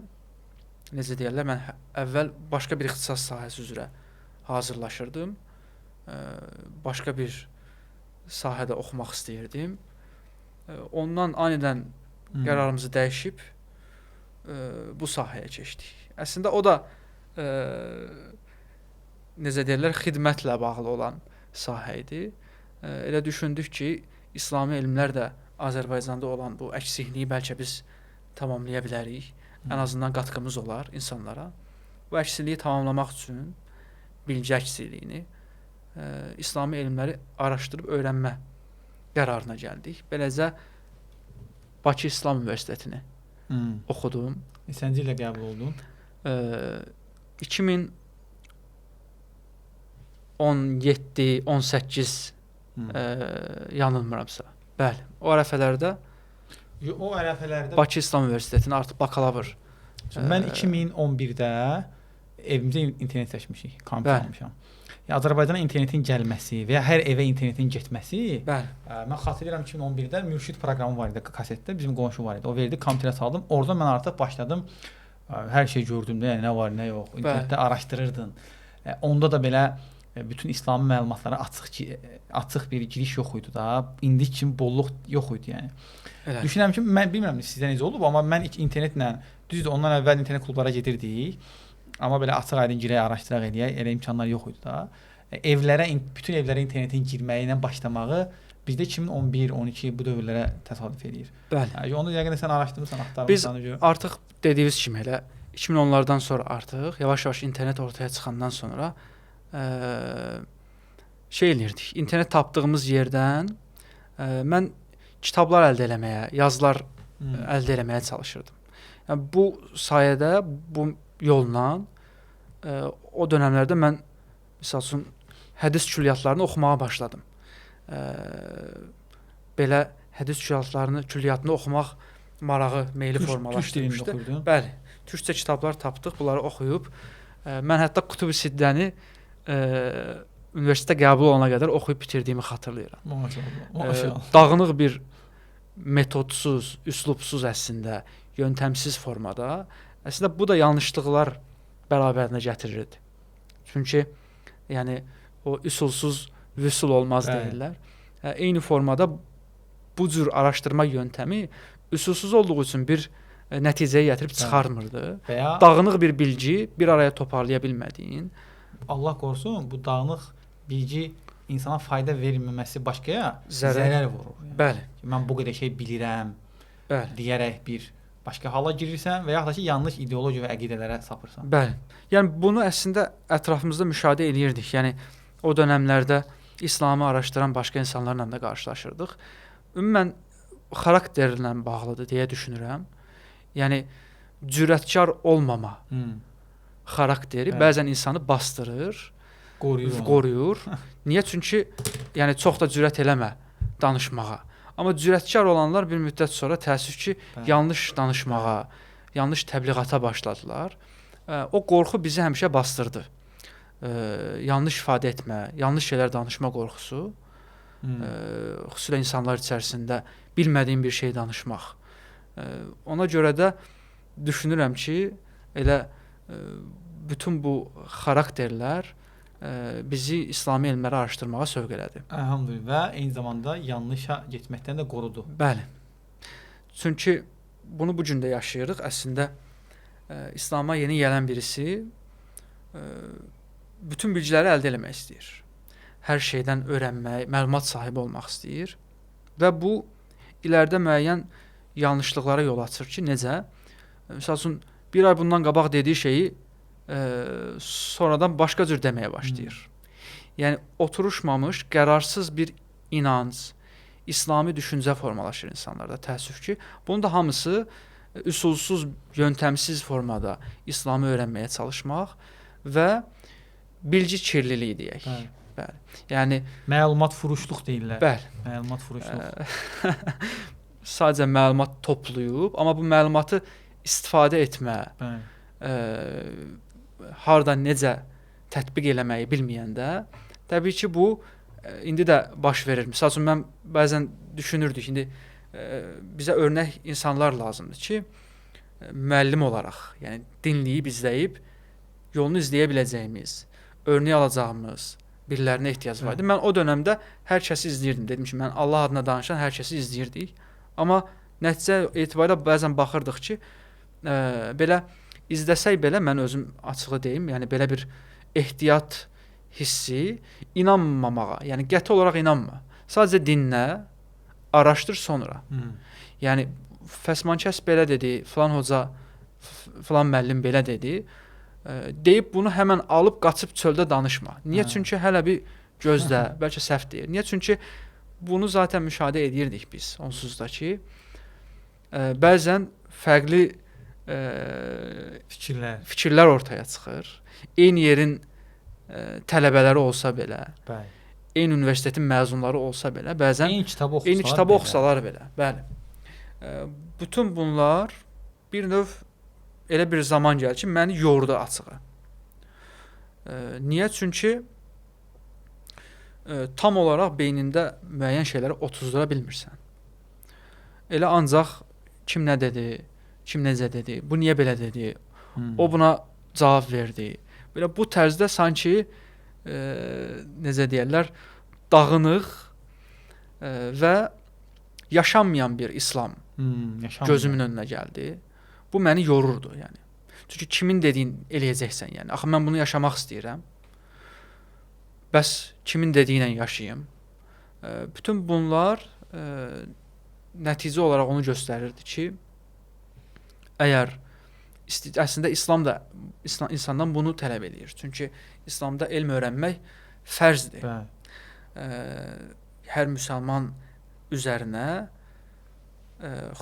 [SPEAKER 1] necə deyirlər, mən əvvəl başqa bir ixtisas sahəsi üzrə hazırlaşırdım. Başqa bir sahədə oxumaq istəyirdim. Ondan anidən qərarımızı dəyişib bu sahəyə keçdik. Əslində o da necə deyirlər, xidmətlə bağlı olan sahə idi. Elə düşündük ki, İslami elmlər də Azərbaycanda olan bu əksikliyi bəlkə biz tamamlaya bilərik. Ən azından qatqımız olar insanlara. Bu əksikliyi tamamlamaq üçün bilgi əksikliyini İslami elmləri araşdırıb öyrənmə qərarına gəldik. Beləcə Bakı İslam Universitetini oxudum.
[SPEAKER 2] Neçənci ilə qəbul oldun?
[SPEAKER 1] 2010 17, 18 yanılmıramsa. Bəli, o ərəfələrdə
[SPEAKER 2] O ərəfələrdə
[SPEAKER 1] Bakı İslam Universitetinin artıq bakalavr.
[SPEAKER 2] mən 2011-də evimizə internet çəkmişik, kompüter
[SPEAKER 1] Bəli.
[SPEAKER 2] almışam. Yəni Azərbaycana internetin gəlməsi və ya hər evə internetin getməsi,
[SPEAKER 1] Bəli.
[SPEAKER 2] mən xatırlayıram 2011-də Mürşid proqramı var idi kasetdə, bizim qonşu var idi. O verdi, kompüterə saldım. Orada mən artıq başladım hər şey gördüm də, yəni nə var, nə yox. İnternetdə araşdırırdın. Onda da belə bütün İslami məlumatlara açıq bir giriş yox idi da. İndi kimi bolluq yox idi yəni.
[SPEAKER 1] Elə.
[SPEAKER 2] Düşünürəm ki, mən bilmirəm sizdə necə olub, amma mən internetlə düzdür, ondan əvvəl internet klublara gedirdik. Amma belə açıq-aydın girək, araşdıraq eləyək, elə imkanlar yox idi da. Bütün evlərə internetin girməyi ilə başlamağı bizdə 2011, 12 bu dövrlərə təsadüf eləyir.
[SPEAKER 1] Bəli.
[SPEAKER 2] Yəni onu yəqin sən araşdırmısan, axtarmısan.
[SPEAKER 1] Biz artıq dediyiniz kimi elə 2010-lardan sonra artıq yavaş-yavaş internet ortaya çıxandan sonra şey eləyirdik. İnternet tapdığımız yerdən mən kitablar əldə etməyə, yazılar əldə etməyə çalışırdım. Yəni bu sayədə, bu yolla o dövrlərdə mən məsəl üçün hədis külliyatlarını oxumağa başladım. Belə hədis külliyatını oxumaq marağı, meyli formalaşdırmışdı.
[SPEAKER 2] Türk dilində oxurdun?
[SPEAKER 1] Bəli, türkçə kitablar tapdıq, bunları oxuyub mən hətta Qutub-i Siddəni universitetə qəbul olana qədər oxuyub bitirdiyimi xatırlayıram.
[SPEAKER 2] Maşallah.
[SPEAKER 1] Dağınıq bir metodsuz, üslubsuz əslində, yöntəmsiz formada. Əslində bu da yanlışlıqlar bərabərinə gətirirdi. Çünki yəni o üsulsuz vüsul olmaz deyirlər. Eyni formada bu cür araşdırma yöntəmi üsulsuz olduğu üçün bir nəticəyə gətirib çıxarmırdı.
[SPEAKER 2] Və ya
[SPEAKER 1] Dağınıq bir bilgi bir araya toparlaya bilmədiyin.
[SPEAKER 2] Allah qorusun, bu dağınıq bilgi insana fayda verməməsi başqaya
[SPEAKER 1] Zərər
[SPEAKER 2] vurur. Yəni.
[SPEAKER 1] Bəli.
[SPEAKER 2] Mən bu qədər şey bilirəm,
[SPEAKER 1] Bəli.
[SPEAKER 2] deyərək bir başqa hala girirsən və ya da ki, yanlış ideologiya və əqidələrə sapırsan.
[SPEAKER 1] Bəli. Yəni bunu əslində ətrafımızda müşahidə eləyirdik. Yəni o dövrlərdə İslamı araşdıran başqa insanlarla da qarşılaşırdıq. Ümumən xarakterlə bağlıdır deyə düşünürəm. Yəni cürətkar olmama xarakteri bəzən insanı bastırır, qoruyur. Niyə? Çünki yəni çox da cürət eləmə danışmağa. Amma cürətkar olanlar bir müddət sonra təəssüf ki, yanlış danışmağa, yanlış təbliğata başladılar. O qorxu bizi həmişə bastırdı. Yanlış ifadə etmə, yanlış şeylər danışma qorxusu, xüsusilə insanlar içərisində bilmədiyin bir şey danışmaq. Ona görə də düşünürəm ki, elə bütün bu xarakterlər bizi İslami elmləri araşdırmağa sövq elədi.
[SPEAKER 2] Elhamdülillah və eyni zamanda yanlışa getməkdən də qorudu.
[SPEAKER 1] Bəli. Çünki bunu bu gün də yaşayırıq. Əslində İslama yeni gələn birisi bütün bilgiləri əldə etmək istəyir. Hər şeydən öyrənmək, məlumat sahibi olmaq istəyir və bu ilərdə müəyyən yanlışlıqlara yol açır ki, necə? Məsəl üçün bir ay bundan qabaq dediyi şeyi sonradan başqa cür deməyə başlayır. Yəni oturuşmamış, qərarsız bir inanc, İslami düşüncə formalaşır insanlarda. Təəssüf ki, bunun da hamısı üsulsuz, yöntəmsiz formada İslamı öyrənməyə çalışmaq və bilgi kirliliyi deyək. Bəli. Yəni
[SPEAKER 2] məlumat furuşluq deyirlər.
[SPEAKER 1] Bəli.
[SPEAKER 2] Məlumat furuşluq.
[SPEAKER 1] Sadəcə məlumat toplayıb, amma bu məlumatı istifadə etmə, harda necə tətbiq eləməyi bilməyəndə, təbii ki, bu indi də baş verir. Məsəl üçün mən bəzən düşünürdük, indi bizə örnək insanlar lazımdır ki, müəllim olaraq, yəni dinləyib, izləyib, yolunu izləyə biləcəyimiz, örnək alacağımız birilərinə ehtiyac var idi. Mən o dövrdə hər kəsi izləyirdim. Dedim ki, mən Allah adına danışan hər kəsi izləyirdik. Amma nəticə etibarilə bəzən baxırdıq ki, belə izləsək belə, mən özüm açığı deyim, yəni belə bir ehtiyat hissi, inanmamağa, yəni qəti olaraq inanma. Sadəcə dinlə, araşdır sonra. Yəni Fəsmankəs belə dedi, filan hoca, filan müəllim belə dedi. Deyib bunu həmən alıb qaçıb çöldə danışma. Niyə? Çünki hələ bir gözlə, bəlkə səhv deyir. Niyə? Çünki bunu zaten müşahidə edirdik biz onsuz da ki, bəzən fərqli fikirlər ortaya çıxır. Eyni yerin tələbələri olsa belə,
[SPEAKER 2] Bəli.
[SPEAKER 1] eyni universitetin məzunları olsa belə, bəzən
[SPEAKER 2] Eyni kitabı
[SPEAKER 1] oxusalar belə. Bəli. Bütün bunlar bir növ elə bir zaman gəlir ki, məni yordu açığı. Niyə? Çünki tam olaraq beynində müəyyən şeyləri otuzdura bilmirsən. Elə ancaq kim nə dedi, kim necə dedi, bu niyə belə dedi, o buna cavab verdi. Belə bu tərzdə sanki necə deyirlər, dağınıq və yaşanmayan bir İslam gözümün önünə gəldi. Bu məni yorurdu, yəni. Çünki kimin dediyin eləyəcəksən, yəni. Axı mən bunu yaşamaq istəyirəm. Bəs kimin dediyi ilə yaşayım? Bütün bunlar nəticə olaraq onu göstərirdi ki, əgər əslində İslam da insandan bunu tələb edir. Çünki İslamda elm öyrənmək fərzdir. Hər müsəlman üzərinə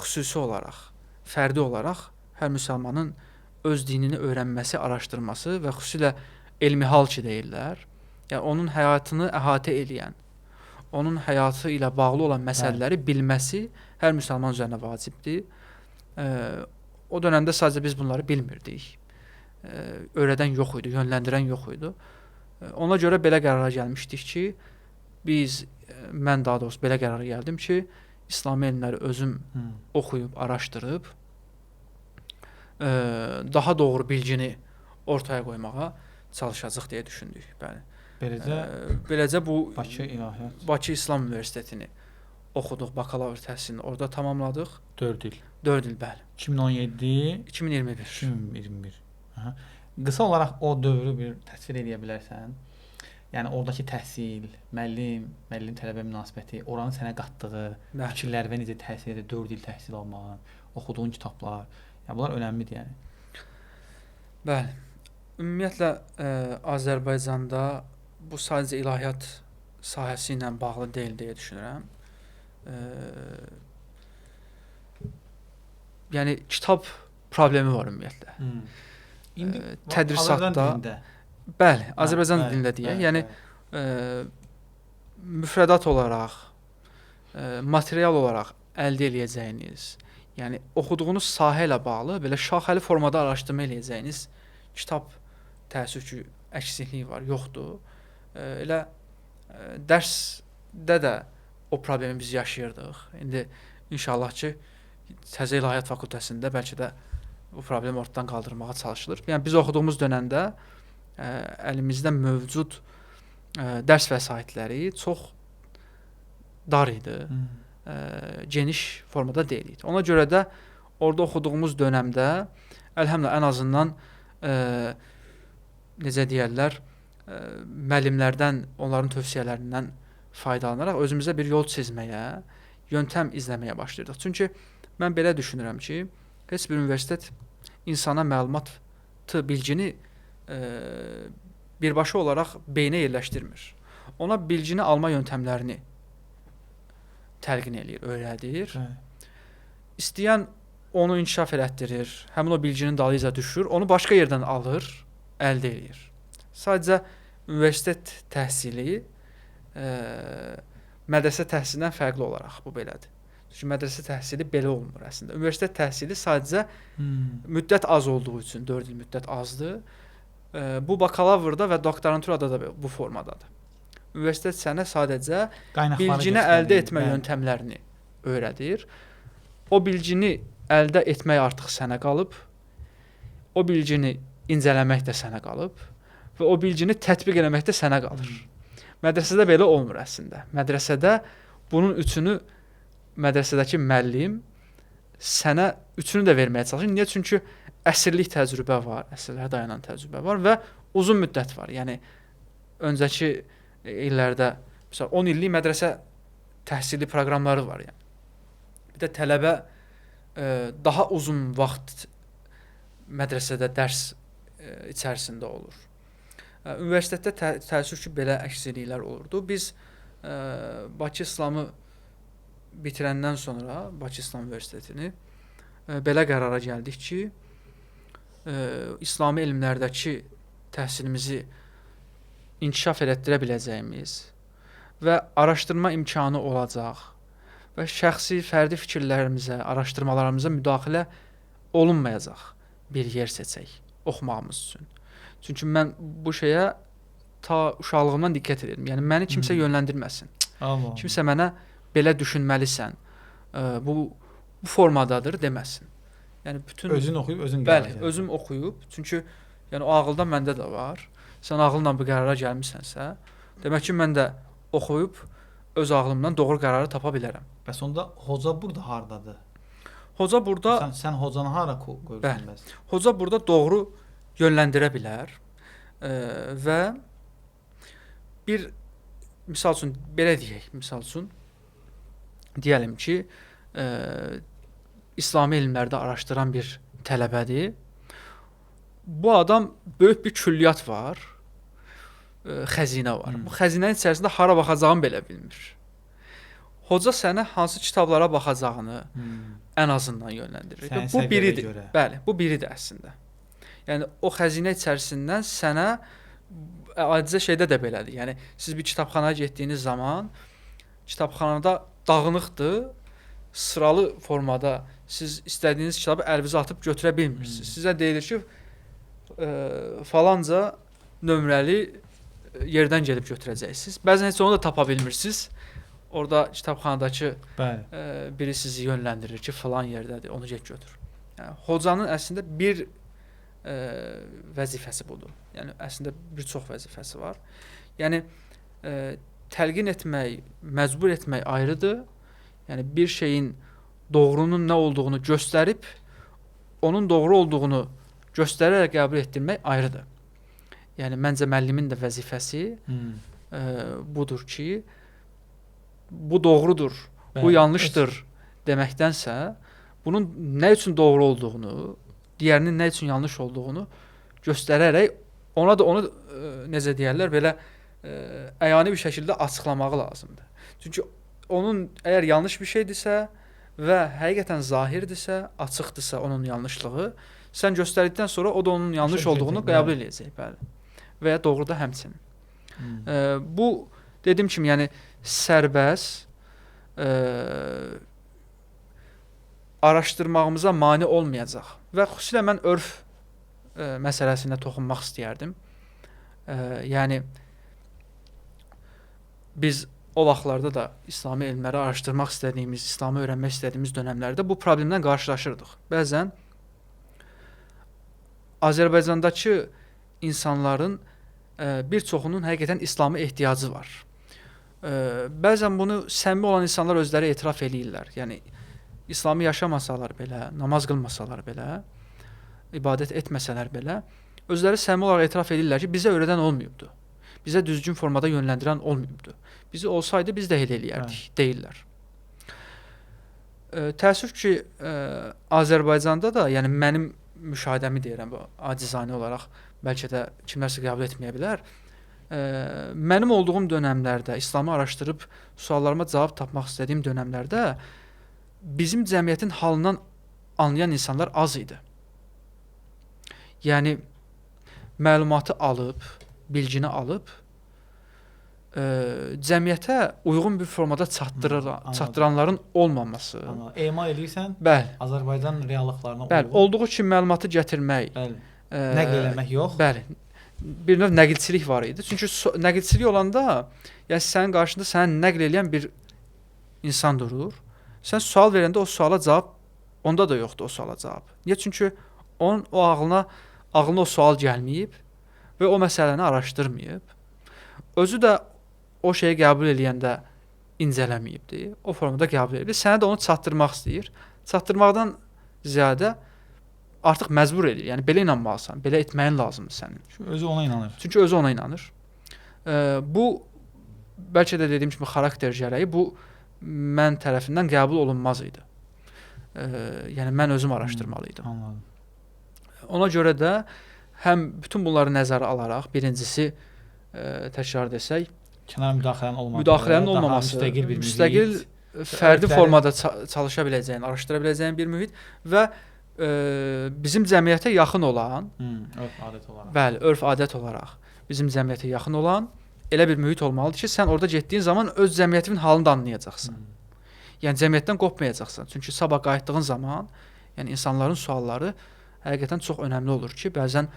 [SPEAKER 1] xüsusi olaraq, fərdi olaraq hər müsəlmanın öz dinini öyrənməsi, araşdırması və xüsusilə elmi hal ki deyirlər, yəni onun həyatını əhatə edən, onun həyatı ilə bağlı olan məsələləri bilməsi hər müsəlman üzərinə vacibdir. O dönəmdə sadəcə biz bunları bilmirdik. Öyrədən yox idi, yönləndirən yox idi. Ona görə belə qərara gəlmişdik ki, mən daha doğrusu belə qərara gəldim ki, İslami elmləri özüm oxuyub, araşdırıb, daha doğru bilgini ortaya qoymağa çalışacaq deyə düşündük. Bəli. Beləcə bu Bakı İslam Universitetini oxuduq, bakalavr təhsilini orada tamamladıq.
[SPEAKER 2] 4 il.
[SPEAKER 1] 4 il, bəli.
[SPEAKER 2] 2017,
[SPEAKER 1] 2021.
[SPEAKER 2] 2021. Aha. Qısa olaraq o dövrü bir təsvir edə bilərsən? Yəni oradakı təhsil, müəllim-tələbə münasibəti, oranın sənə qatdığı fikirlərə necə təsir edir? 4 il təhsil almaq, oxuduğun kitablar, yəni bunlar önəmlidir yəni.
[SPEAKER 1] Bəli. Ümumiyyətlə Azərbaycanda bu sadəcə ilahiyyat sahəsi ilə bağlı deyil deyə düşünürəm. Yəni kitab problemi var ümumiyyətlə.
[SPEAKER 2] İndi
[SPEAKER 1] tədrisatda, bəli, Azərbaycan dilində deyək. Yəni müfrədat olaraq, material olaraq əldə edəcəyiniz, yəni oxuduğunuz sahə ilə bağlı belə şaxəli formada araşdırma edəcəyiniz kitab təəssüf ki, əksikliyi var, yoxdur. Elə dərsdə də o problemi biz yaşayırdıq. İndi inşallah ki, Təzə İlahiyyat Fakültəsində bəlkə də bu problemi ortadan qaldırmağa çalışılır. Yəni biz oxuduğumuz dönəmdə əlimizdə mövcud dərs vəsaitləri çox dar idi. Geniş formada deyil idi. Ona görə də orada oxuduğumuz dönəmdə əlhəmdülillah ən azından necə deyirlər, müəllimlərdən, onların tövsiyələrindən faydalanaraq özümüzə bir yol çizməyə, yöntəm izləməyə başlayırdıq. Çünki mən belə düşünürəm ki, heç bir universitet insana məlumatı, bilgini birbaşa olaraq beynə yerləşdirmir. Ona bilgini alma yöntəmlərini təlqin eləyir, öyrədir. İstəyən onu inkişaf elətdirir, həmin o bilginin dalıyca düşür, onu başqa yerdən alır, əldə eləyir. Sadəcə universitet təhsili mədrəsə təhsilindən fərqli olaraq bu belədir. Çünki mədrəsə təhsili belə olmur əslində. Universitet təhsili sadəcə müddət az olduğu üçün 4 il müddət azdır. Bu bakalavrda və doktoranturada da bu formadadır. Universitet sənə sadəcə bilgini əldə etmə yöntəmlərini öyrədir. O bilgini əldə etmək artıq sənə qalıb. O bilgini incələmək də sənə qalıb və o bilgini tətbiq eləmək də sənə qalır. Mədrəsədə belə olmur əslində. Mədrəsədə bunun üçünü mədrəsədəki müəllim sənə üçünü də verməyə çalışır. Niyə? Çünki əsrlik təcrübə var, əsrlərə dayanan təcrübə var və uzun müddət var. Yəni öncəki illərdə məsələn 10 illik mədrəsə təhsili proqramları var yəni. Bir də tələbə daha uzun vaxt mədrəsədə dərs içərisində olur. Universitetdə təəssüf ki, belə əksikliklər olurdu. Biz Bakı İslamı bitirəndən sonra Bakı İslam Universitetini belə qərara gəldik ki, İslami elmlərdəki təhsilimizi inkişaf elətdirə biləcəyimiz və araşdırma imkanı olacaq və şəxsi, fərdi fikirlərimizə, araşdırmalarımıza müdaxilə olunmayacaq bir yer seçək oxumağımız üçün. Çünki mən bu şeyə ta uşaqlığımdan diqqət edirdim. Yəni məni kimsə yönləndirməsin.
[SPEAKER 2] Allah.
[SPEAKER 1] Kimsə mənə belə düşünməlisən, bu formadadır deməsin. Yəni bütün
[SPEAKER 2] Özün oxuyub özün
[SPEAKER 1] bəli,
[SPEAKER 2] qərar
[SPEAKER 1] özüm oxuyub. Çünki yəni o ağılda məndə də var. Sən ağılla bu qərara gəlmisənsə, demək ki mən də oxuyub öz ağlımdan doğru qərarı tapa bilərəm.
[SPEAKER 2] Bəs onda hoca burada hardadır?
[SPEAKER 1] Hoca burada
[SPEAKER 2] sən hocanı hara qoyursan bəs?
[SPEAKER 1] Hoca burada doğru yönləndirə bilər və bir misal üçün belə deyək, misal üçün deyəlim ki, İslami elmlərdə araşdıran bir tələbədir. Bu adam böyük bir külliyyat var, xəzinə var. Bu xəzinənin içərisində hara baxacağını belə bilmir. Hoca sənə hansı kitablara baxacağını ən azından yönləndirir. Bu biridir. Bəli, bu biridir əslində. Yəni o xəzinə içərisindən sənə adicə şeydə də belədir. Yəni siz bir kitabxanaya getdiyiniz zaman kitabxanada dağınıqdır, sıralı formada siz istədiyiniz kitabı əlinizə atıb götürə bilmirsiniz. Sizə deyilir ki, falanca nömrəli yerdən gedib götürəcəksiniz. Bəzən heç onu da tapa bilmirsiniz. Orada kitabxanadakı biri sizi yönləndirir ki, falan yerdədir, onu get götür. Yəni hocanın əslində bir vəzifəsi budur. Yəni əslində bir çox vəzifəsi var. Yəni təlqin etmək, məcbur etmək ayrıdır. Yəni bir şeyin doğrunun nə olduğunu göstərib onun doğru olduğunu göstərərək qəbul etdirmək ayrıdır. Yəni məncə müəllimin də vəzifəsi budur ki, bu doğrudur, bu yanlışdır deməkdənsə, bunun nə üçün doğru olduğunu, digərinin nə üçün yanlış olduğunu göstərərək ona da onu necə deyərlər, belə əyani bir şəkildə açıqlamağı lazımdır. Çünki onun əgər yanlış bir şeydirsə və həqiqətən zahirdirsə, açıqdırsa onun yanlışlığı, sən göstərdikdən sonra o da onun yanlış olduğunu qəbul edəcək, bəli. Və ya doğru da həmçinin. Bu dediyim kimi, yəni sərbəst araşdırmağımıza mane olmayacaq və xüsusilə mən örf məsələsinə toxunmaq istəyərdim. Yəni biz o vaxtlarda da İslami elmləri araşdırmaq istədiyimiz, İslamı öyrənmək istədiyimiz dönəmlərdə bu problemlə qarşılaşırdıq. Bəzən Azərbaycandakı insanların bir çoxunun həqiqətən İslami ehtiyacı var. Bəzən bunu səmimi olan insanlar özləri etiraf eləyirlər. Yəni İslamı yaşamasalar belə, namaz qılmasalar belə, ibadət etməsələr belə, özləri səmimi olaraq etiraf edirlər ki, bizə öyrədən olmayıbdı. Bizə düzgün formada yönləndirən olmayıbdı. Bizi olsaydı biz də elə eləyərdik, deyirlər. Təəssüf ki, Azərbaycanda da, yəni mənim müşahidəmi deyirəm, acizanə olaraq, bəlkə də kimlərsə qəbul etməyə bilər. Mənim olduğum dönəmlərdə, İslamı araşdırıb suallarıma cavab tapmaq istədiyim dönəmlərdə bizim cəmiyyətin halından anlayan insanlar az idi. Yəni məlumatı alıb, bilgini alıb cəmiyyətə uyğun bir formada çatdıranların olmaması.
[SPEAKER 2] Emal edirsən, Azərbaycan reallıqlarına
[SPEAKER 1] uyğun. Olduğu kimi məlumatı gətirmək,
[SPEAKER 2] nəql eləmək yox.
[SPEAKER 1] Bəli. Bir növ nəqilçilik var idi. Çünki nəqilçilik olanda, yəni sənin qarşında səni nəql edən bir insan durur. Sən sual verəndə o suala cavab, onda da yoxdur o suala cavab. Niyə? Çünki onun o ağlına o sual gəlməyib və o məsələni araşdırmayıb. Özü də o şeyi qəbul eləyəndə incələməyibdi. O formada qəbul edir. Sənə də onu çatdırmaq istəyir. Çatdırmaqdan ziyadə artıq məcbur edir. Yəni belə inanmalısan, belə etməyin lazımdır sənin.
[SPEAKER 2] Çünki özü ona inanır.
[SPEAKER 1] Çünki özü ona inanır. Bu bəlkə də dediyim kimi xarakter gərəyi bu mən tərəfindən qəbul olunmaz idi. Yəni mən özüm araşdırmalıydım.
[SPEAKER 2] Anladım.
[SPEAKER 1] Ona görə də həm bütün bunları nəzərə alaraq, birincisi təkrar desək,
[SPEAKER 2] kənar müdaxilənin olmaması,
[SPEAKER 1] müstəqil fərdi formada çalışa biləcəyin, araşdıra biləcəyin bir mühit və bizim cəmiyyətə yaxın olan,
[SPEAKER 2] örf adət olaraq.
[SPEAKER 1] Bəli, örf adət olaraq bizim cəmiyyətə yaxın olan elə bir mühit olmalıdır ki, sən orada getdiyin zaman öz cəmiyyətinin halını da anlayacaqsan. Yəni cəmiyyətdən qopmayacaqsan. Çünki sabah qayıtdığın zaman, yəni insanların sualları həqiqətən çox önəmli olur ki, bəzən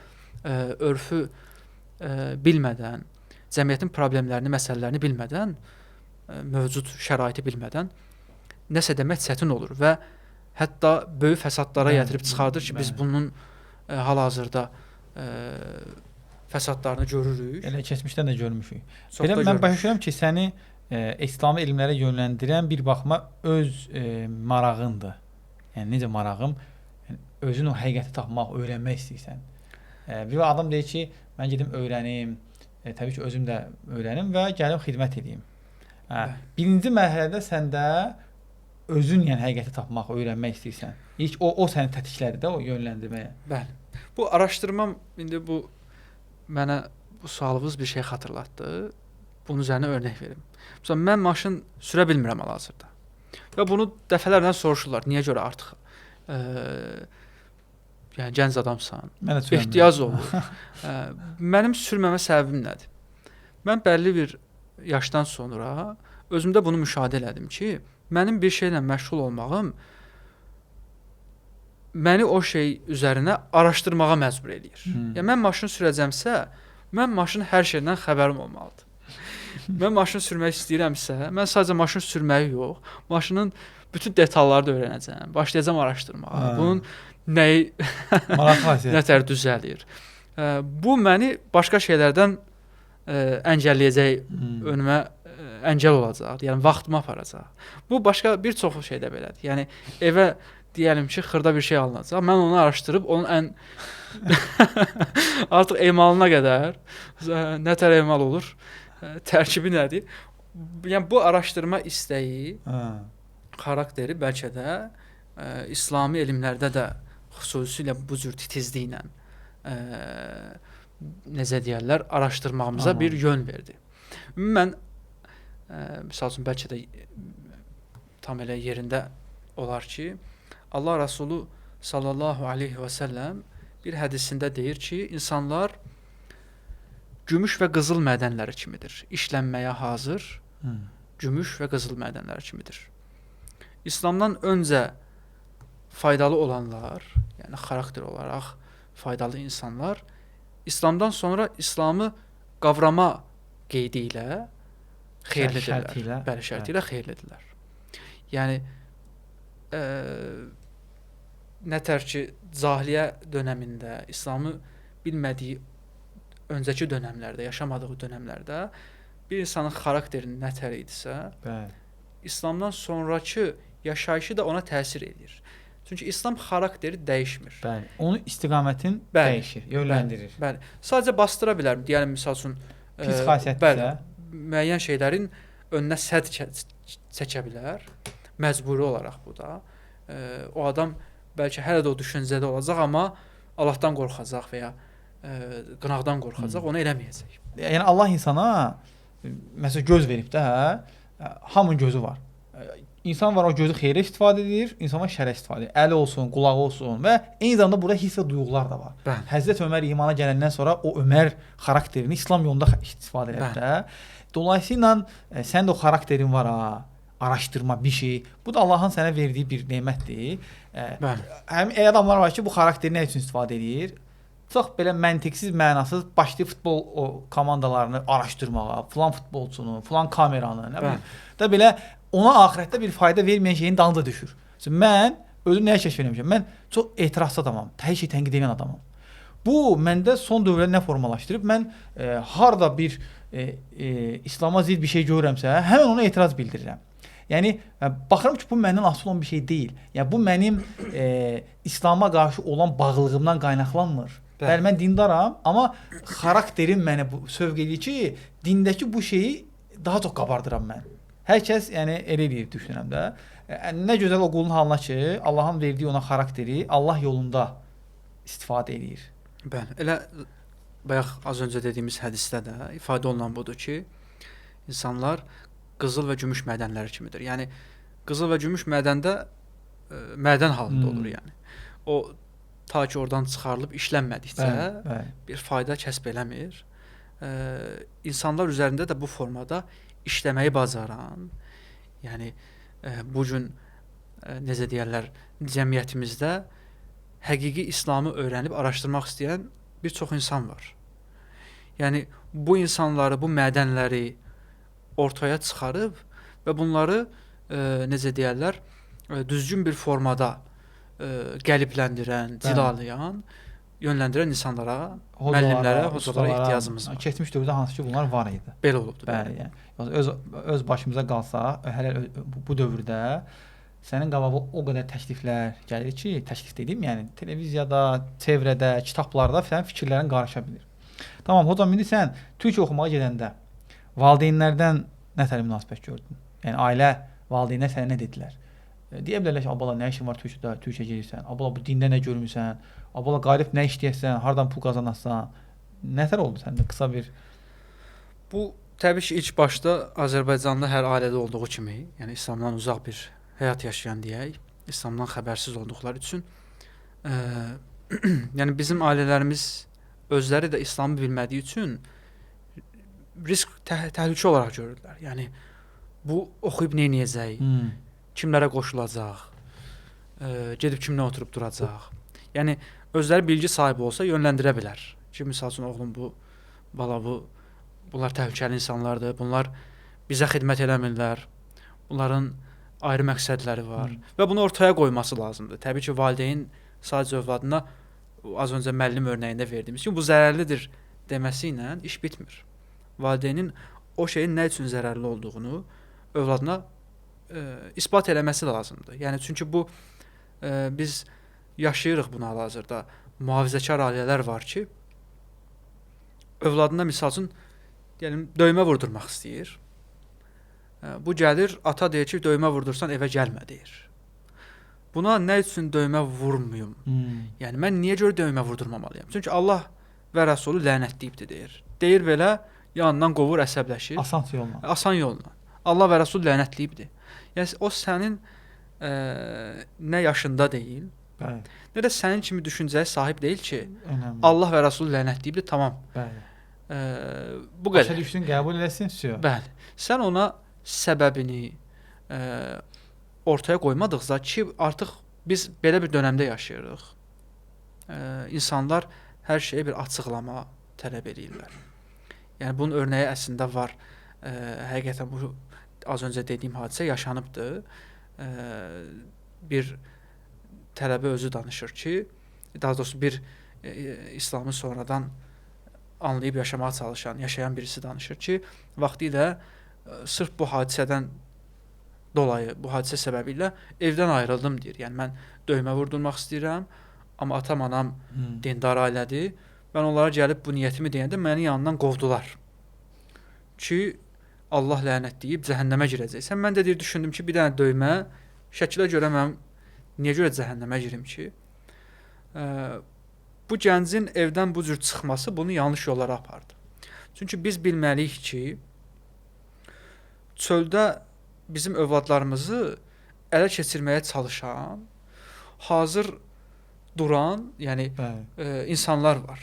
[SPEAKER 1] örfü bilmədən, cəmiyyətin problemlərini, məsələlərini bilmədən, mövcud şəraiti bilmədən nəsə demək çətin olur və hətta böyük fəsadlara gətirib çıxardır ki, biz bunun hal-hazırda fəsadlarını görürük.
[SPEAKER 2] Elə keçmişdən də görmüşük.
[SPEAKER 1] Çox
[SPEAKER 2] Belə
[SPEAKER 1] da
[SPEAKER 2] mən
[SPEAKER 1] görmüşük.
[SPEAKER 2] başa düşürəm ki, səni İslami elmlərə yönləndirən bir baxma öz marağındır. Yəni necə marağım? Yəni, özün o həqiqəti tapmaq, öyrənmək istəyirsən. Bir adam deyir ki, mən gedim öyrənim, təbii ki, özüm də öyrənim və gəlim xidmət edeyim. Birinci mərhələdə səndə özün yəni həqiqəti tapmaq, öyrənmək istəyirsən. İlk o səni tətiklədi də o yönləndirməyə.
[SPEAKER 1] Bəli. Bu araşdırmam indi bu mənə bu sualınız bir şey xatırlatdı. Bunun üzərinə örnək verim. Məsələn, mən maşın sürə bilmirəm hal-hazırda. Və bunu dəfələrlə soruşurlar. Niyə görə artıq yəni gənc adamsan, ehtiyac olur. Mənim sürməmə səbəbim nədir? Mən bəlli bir yaşdan sonra özümdə bunu müşahidə elədim ki, mənim bir şeylə məşğul olmağım məni o şey üzərinə araşdırmağa məcbur eləyir. Yəni mən maşın sürəcəmsə, mən maşının hər şeydən xəbərim olmalıdır. Mən maşın sürmək istəyirəmsə, mən sadəcə maşın sürməyi yox, maşının bütün detalları da öyrənəcəm, başlayacağam araşdırmağa. Bunun nəyi nətər düzəlir. Bu məni başqa şeylərdən əngəlləyəcək, önümə əngəl olacaq, yəni vaxtımı aparacaq. Bu başqa bir çox şeydə belədir. Yəni evə deyəlim ki, xırda bir şey alınacaq. Mən onu araşdırıb onun ən artıq emalına qədər nətər emal olur, tərkibi nədir? Yəni bu araşdırma istəyi, xarakteri bəlkə də İslami elmlərdə də xüsusilə bu cür titizliklə necə deyərlər, araşdırmağımıza bir yön verdi. Mən misal üçün bəlkə də tam elə yerində olar ki, Allah Rəsulü sallallahu aleyhi və səlləm bir hədisində deyir ki, insanlar gümüş və qızıl mədənləri kimidir. İşlənməyə hazır gümüş və qızıl mədənləri kimidir. İslamdan öncə faydalı olanlar, yəni xarakter olaraq faydalı insanlar, İslamdan sonra İslamı qavrama qeydi ilə xeyirlidirlər. Bəli, şərti ilə xeyirlidirlər. Yəni nətər ki, cahiliyyə dönəmində, İslamı bilmədiyi öncəki dönəmlərdə, yaşamadığı dönəmlərdə bir insanın xarakterinin nətər idisə, İslamdan sonrakı yaşayışı da ona təsir edir. Çünki İslam xarakteri dəyişmir.
[SPEAKER 2] Bəli. Onun istiqamətin dəyişir, yönləndirir.
[SPEAKER 1] Bəli. Sadəcə bastıra bilər. Deyəlim misal üçün
[SPEAKER 2] pis xasiyyətdirsə,
[SPEAKER 1] müəyyən şeylərin önünə sədd çəkə bilər. Məcburi olaraq bu da. O adam bəlkə hələ də o düşüncədə olacaq, amma Allahdan qorxacaq və ya qınaqdan qorxacaq, onu eləməyəcək.
[SPEAKER 2] Yəni Allah insana məsələn göz verib də, hamının gözü var. İnsan var, o gözü xeyrə istifadə edir, insan var şərə istifadə edir. Əli olsun, qulağı olsun və eyni zamanda burada hiss və duyğular da var. Həzrət Ömər imana gələndən sonra o Ömər xarakterini İslam yolunda istifadə edir də. Dolayısıyla sənin də o xarakterin var ha, araşdırma bir şey. Bu da Allahın sənə verdiyi bir nemətdir. Həm adamlar var ki, bu xarakteri nə üçün istifadə edir? Çox belə məntiqsiz, mənasız başlayıb futbol komandalarını araşdırmağa, filan futbolçunu, filan kameranı, nə bilim. Da belə ona axirətdə bir fayda verməyən şeyin dalınca düşür. Mən özüm nəyə kəşf etmişəm? Mən çox etirazlı adamam, hər şeyi tənqid edən adamam. Bu məndə son dövrdə nə formalaşdırıb? Mən harda bir İslama zidd bir şey görürəmsə, həmin ona etiraz bildirirəm. Yəni baxıram ki, bu məndən asılı olan bir şey deyil. Yəni bu mənim İslama qarşı olan bağlılığımdan qaynaqlanmır. Bəli, mən dindaram, amma xarakterim mənə sövq edir ki, dindəki bu şeyi daha çox qabardıram mən. Hər kəs yəni elə eləyir düşünürəm də. Nə gözəl o qulun halına ki, Allahın verdiyi ona xarakteri Allah yolunda istifadə edir.
[SPEAKER 1] Bəli, elə bayaq az öncə dediyimiz hədisdə də ifadə olunan budur ki, insanlar qızıl və gümüş mədənləri kimidir. Yəni qızıl və gümüş mədəndə mədən halında olur yəni. O ta ki oradan çıxarılıb işlənmədikcə bir fayda kəsb eləmir insanlar üzərində də bu formada işləməyi bacaran, yəni bu gün necə deyirlər, cəmiyyətimizdə həqiqi İslamı öyrənib araşdırmaq istəyən bir çox insan var. Yəni bu insanları, bu mədənləri ortaya çıxarıb və bunları necə deyirlər, düzgün bir formada qəlibləndirən, cilalayan, yönləndirən insanlara, müəllimlərə, hocalara ehtiyacımız var.
[SPEAKER 2] Keçmiş dövrdə hansı ki bunlar var idi.
[SPEAKER 1] Belə olubdu.
[SPEAKER 2] Bəli, yəni öz başımıza qalsa, hələ bu dövrdə sənin qabağa o qədər təkliflər gəlir ki, təklif dedim, yəni televiziyada, çevrədə, kitablarda filan fikirlərin qarışa bilir. Tamam, hocam, indi sən Türkçə oxumağa gedəndə valideynlərdən nə tər münasibət gördün? Yəni ailə, valideynlər sənə nə dedilər? Deyə bilərlər ki, abala nə işin var Türkçədə, Türkçə gedirsən? Abala bu dində nə görmüsən? Abala qayıdıb nə işləyəsən? Hardan pul qazanasan? Nə tər oldu səndə qısa bir?
[SPEAKER 1] Bu təbii ki, ilk başda Azərbaycanda hər ailədə olduğu kimi, yəni İslamdan uzaq bir həyat yaşayan deyək, İslamdan xəbərsiz olduqları üçün, yəni bizim ailələrimiz özləri də İslamı bilmədiyi üçün risk, təhlükə olaraq görürlər. Yəni bu oxuyub nə edəcək? Kimlərə qoşulacaq? Gedib kimlə oturub duracaq? Yəni özləri bilgi sahibi olsa yönləndirə bilər. Ki, misal üçün, oğlum bunlar təhlükəli insanlardır. Bunlar bizə xidmət eləmirlər. Bunların ayrı məqsədləri var və bunu ortaya qoyması lazımdır. Təbii ki, valideyn sadəcə övladına az öncə müəllim örnəyində verdiyimiz kimi bu zərərlidir deməsi ilə iş bitmir. Valideynin o şeyin nə üçün zərərli olduğunu övladına isbat eləməsi lazımdır. Yəni çünki bu biz yaşayırıq buna hal-hazırda. Mühafizəkar ailələr var ki, övladına misal üçün döymə vurdurmaq istəyir. Bu gəlir, ata deyir ki, döymə vurdursan evə gəlmə deyir. Buna nə üçün döymə vurmuyum? Yəni mən niyə görə döymə vurdurmamalıyam? Çünki Allah və Rəsulu lənətləyibdir deyir. Deyir belə, yanından qovur, əsəbləşir. Asan yolla. Allah və Rəsul lənətləyibdir. Yəni o sənin nə yaşında deyil, nə də sənin kimi düşüncəyə sahib deyil ki, Allah və Rəsul lənətləyibdir, tamam. Bu qədər.
[SPEAKER 2] Başa düşdün, qəbul eləsin, söz.
[SPEAKER 1] Bəli. Sən ona səbəbini ortaya qoymadıqsa ki, artıq biz belə bir dönəmdə yaşayırıq. İnsanlar hər şeyə bir açıqlama tələb edirlər. Yəni bunun örnəyi əslində var. Həqiqətən bu az öncə dediyim hadisə yaşanıbdır. Bir tələbə özü danışır ki, daha doğrusu bir İslamı sonradan anlayıb yaşamağa çalışan, yaşayan birisi danışır ki, vaxtilə sırf bu hadisədən dolayı, bu hadisə səbəbilə evdən ayrıldım deyir. Yəni mən döymə vurdurmaq istəyirəm, amma atam, anam dindar ailədir. Mən onlara gəlib bu niyyətimi deyəndə məni yanından qovdular. Ki Allah lənətləyib cəhənnəmə girəcəksən. Mən də deyir, düşündüm ki, bir dənə döymə şəkilə görə mən niyə görə cəhənnəmə girim ki? Bu gəncin evdən bu cür çıxması bunu yanlış yollara apardı. Çünki biz bilməliyik ki, çöldə bizim övladlarımızı ələ keçirməyə çalışan, hazır duran, yəni insanlar var.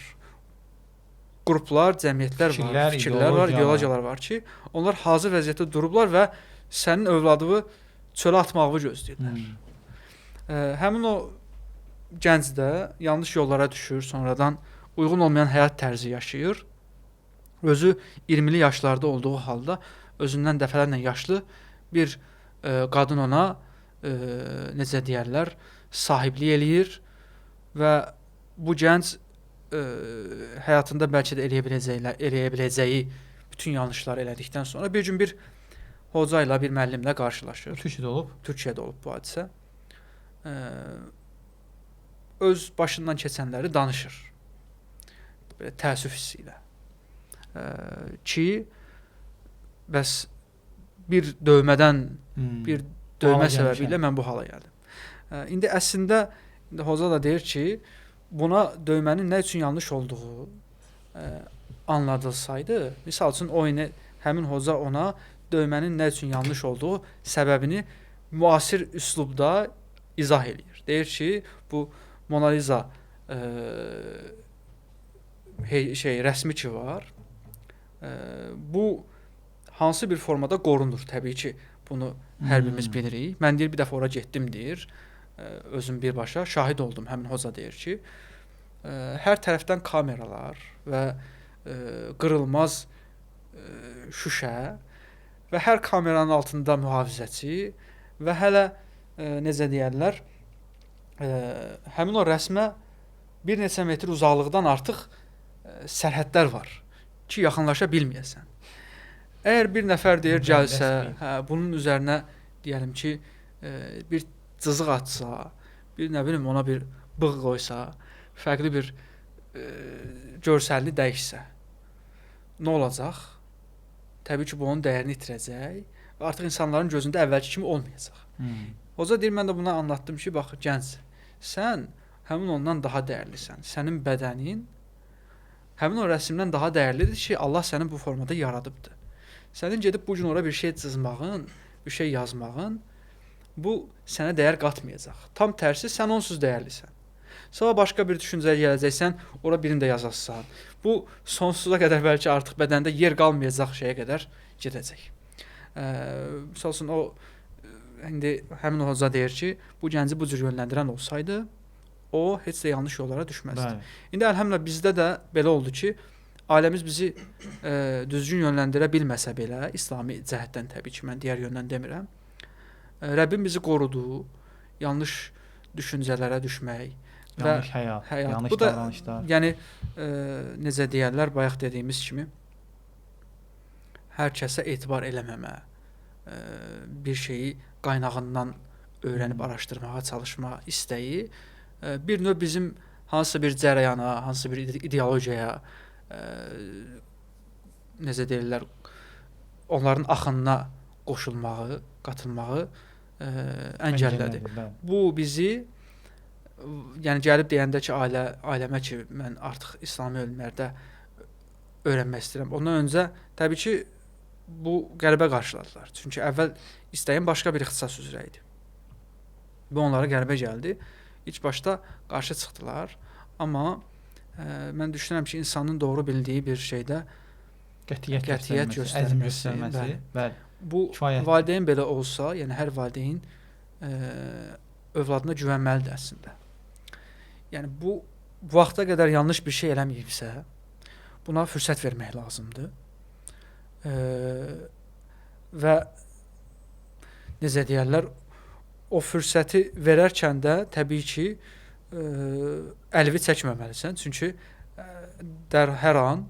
[SPEAKER 1] Qruplar, cəmiyyətlər var, fikirlər var, ideologiyalar var ki, onlar hazır vəziyyətdə durublar və sənin övladını çölə atmağı gözləyirlər. Həmin o gənc də yanlış yollara düşür, sonradan uyğun olmayan həyat tərzi yaşayır. Özü 20'li yaşlarda olduğu halda özündən dəfələrlə yaşlı bir qadın ona necə deyərlər, sahiblik eləyir və bu gənc həyatında bəlkə də eləyə biləcəyi bütün yanlışları elədikdən sonra bir gün bir hoca ilə, bir müəllimlə qarşılaşır. Türkiyədə olub bu hadisə. Öz başından keçənləri danışır. Belə təəssüf hissi ilə. Ki bəs bir dövmədən, bir dövmə səbəbilə mən bu hala gəldim. İndi əslində hoca da deyir ki, buna döymənin nə üçün yanlış olduğu anladılsaydı, misal üçün həmin hoca ona döymənin nə üçün yanlış olduğu səbəbini müasir üslubda izah eləyir. Deyir ki, bu Mona Lisa rəsmi ki var, Bu hansı bir formada qorunur? Təbii ki, bunu hər birimiz bilirik. Mən deyir bir dəfə ora getdim deyir. Özüm birbaşa şahid oldum. Həmin hoca deyir ki, hər tərəfdən kameralar və qırılmaz şüşə və hər kameranın altında mühafizəçi və hələ necə deyərlər, həmin o rəsmə bir neçə metr uzaqlıqdan artıq sərhədlər var ki, yaxınlaşa bilməyəsən. Əgər bir nəfər deyir gəlsə, bunun üzərinə deyəlim ki, bir cızıq atsa, bir nə bilim ona bir bığ qoysa, fərqli bir görsəlini dəyişsə, nə olacaq? Təbii ki, bu onun dəyərini itirəcək və artıq insanların gözündə əvvəlki kimi olmayacaq. Hoca deyir, mən də buna anlattım ki, bax, gənc, sən həmin ondan daha dəyərlisən. Sənin bədənin həmin o rəsmdən daha dəyərlidir ki, Allah səni bu formada yaradıbdır. Sənin gedib bu gün ora bir şey cızmağın, bir şey yazmağın, bu sənə dəyər qatmayacaq. Tam tərsi, sən onsuz dəyərlisən. Sonra başqa bir düşüncəyə gələcəksən, ora birini də yazarsan. Bu sonsuza qədər bəlkə artıq bədəndə yer qalmayacaq şeyə qədər gedəcək. Məsəl üçün o indi həmin o hoca deyir ki, bu gənci bu cür yönləndirən olsaydı, o heç də yanlış yollara düşməzdi. İndi əlhəmdülillah bizdə də belə oldu ki, ailəmiz bizi düzgün yönləndirə bilməsə belə, İslami cəhətdən təbii ki, mən digər yöndən demirəm. Rəbbim bizi qorudu, yanlış düşüncələrə düşmək,
[SPEAKER 2] yanlış həyat, yanlış
[SPEAKER 1] bu da,
[SPEAKER 2] davranışlar.
[SPEAKER 1] Yəni necə deyərlər, bayaq dediyimiz kimi hər kəsə etibar eləməmə, bir şeyi qaynağından öyrənib araşdırmağa çalışma istəyi bir növ bizim hansısa bir cərəyana, hansısa bir ideologiyaya, necə deyirlər, onların axınına qoşulmağı, qatılmağı əngəllədir. Bu bizi, yəni gəlib deyəndə ki, ailəmə ki, mən artıq İslami elmlərdə öyrənmək istəyirəm. Ondan öncə təbii ki, bu qəribə qarşıladılar. Çünki əvvəl istəyim başqa bir ixtisas üzrə idi. Bu onlara qəribə gəldi. İlk başda qarşı çıxdılar. Amma mən düşünürəm ki, insanın doğru bildiyi bir şeydə qətiyyət göstərməsi. Bu valideyn belə olsa, yəni hər valideyn övladına güvənməlidir əslində. Yəni bu vaxta qədər yanlış bir şey eləməyibsə, buna fürsət vermək lazımdır. Və necə deyərlər, o fürsəti verərkən də təbii ki, əlvi çəkməməlisən. Çünki hər an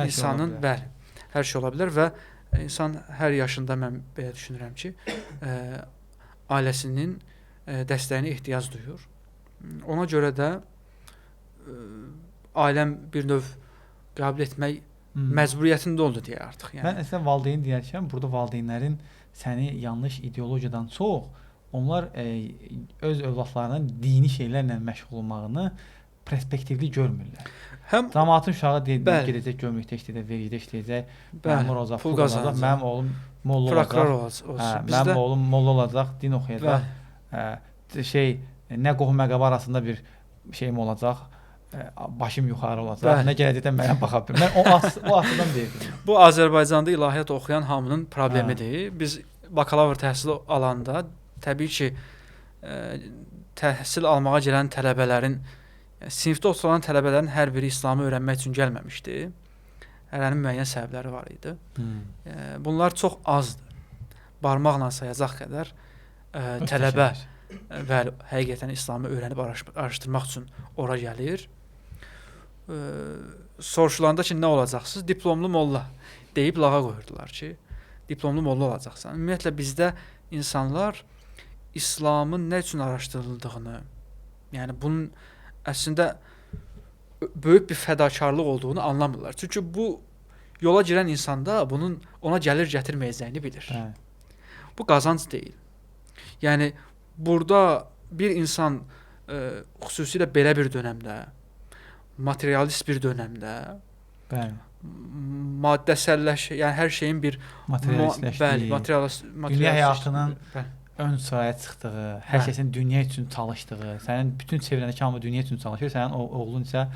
[SPEAKER 1] insanın hər şey ola bilər və insan hər yaşında, mən belə düşünürəm ki, ailəsinin dəstəyinə ehtiyac duyur. Ona görə də ailəm bir növ qəbul etmək məcburiyyətində oldu deyə artıq. Yəni.
[SPEAKER 2] Mən əslində valideyn deyərkən, burada valideynlərin səni yanlış ideologiyadan çox, onlar öz övladlarının dini şeylərlə məşğul olmağını perspektivli görmürlər. Həm cəmaatın uşağı gedəcək gömrükdə işləyəcək, vergidə işləyəcək, məmur olacaq, pul qazanacaq, mənim oğlum molla olacaq, mənim oğlum molla olacaq, din oxuyacaq, nə qohum-əqrəba arasında bir şeyim olacaq, başım yuxarı olacaq, nə gələcəkdən mənə baxa bilir. Mən o açıdan deyirdim.
[SPEAKER 1] Bu Azərbaycanda ilahiyyat oxuyan hamının problemidir. Biz bakalavr təhsili alanda təbii ki, təhsil almağa gələn tələbələrin, sinifdə oturan tələbələrin hər biri İslamı öyrənmək üçün gəlməmişdi. Hərənin müəyyən səbəbləri var idi. Bunlar çox azdır. Barmaqla sayacaq qədər tələbə bəli, həqiqətən İslamı öyrənib araşdırmaq üçün ora gəlir. Soruşulanda ki, nə olacaqsınız? Diplomlu molla deyib lağa qoyurdular ki, diplomlu molla olacaqsan. Ümumiyyətlə, bizdə insanlar İslamın nə üçün araşdırıldığını, yəni bunun əslində böyük bir fədakarlıq olduğunu anlamırlar. Çünki bu yola girən insanda bunun ona gəlir gətirməyəcəyini bilir. Bu qazanc deyil. Yəni, burada bir insan xüsusilə belə bir dönəmdə, materialist bir dönəmdə, maddəsəlləşə, yəni hər şeyin bir
[SPEAKER 2] materialistləşdiyi, dünya həyatının ön sıraya çıxdığı, hər kəsin dünya üçün çalışdığı, sənin bütün çevrəndəki hamı dünya üçün çalışır, sənin oğlun isə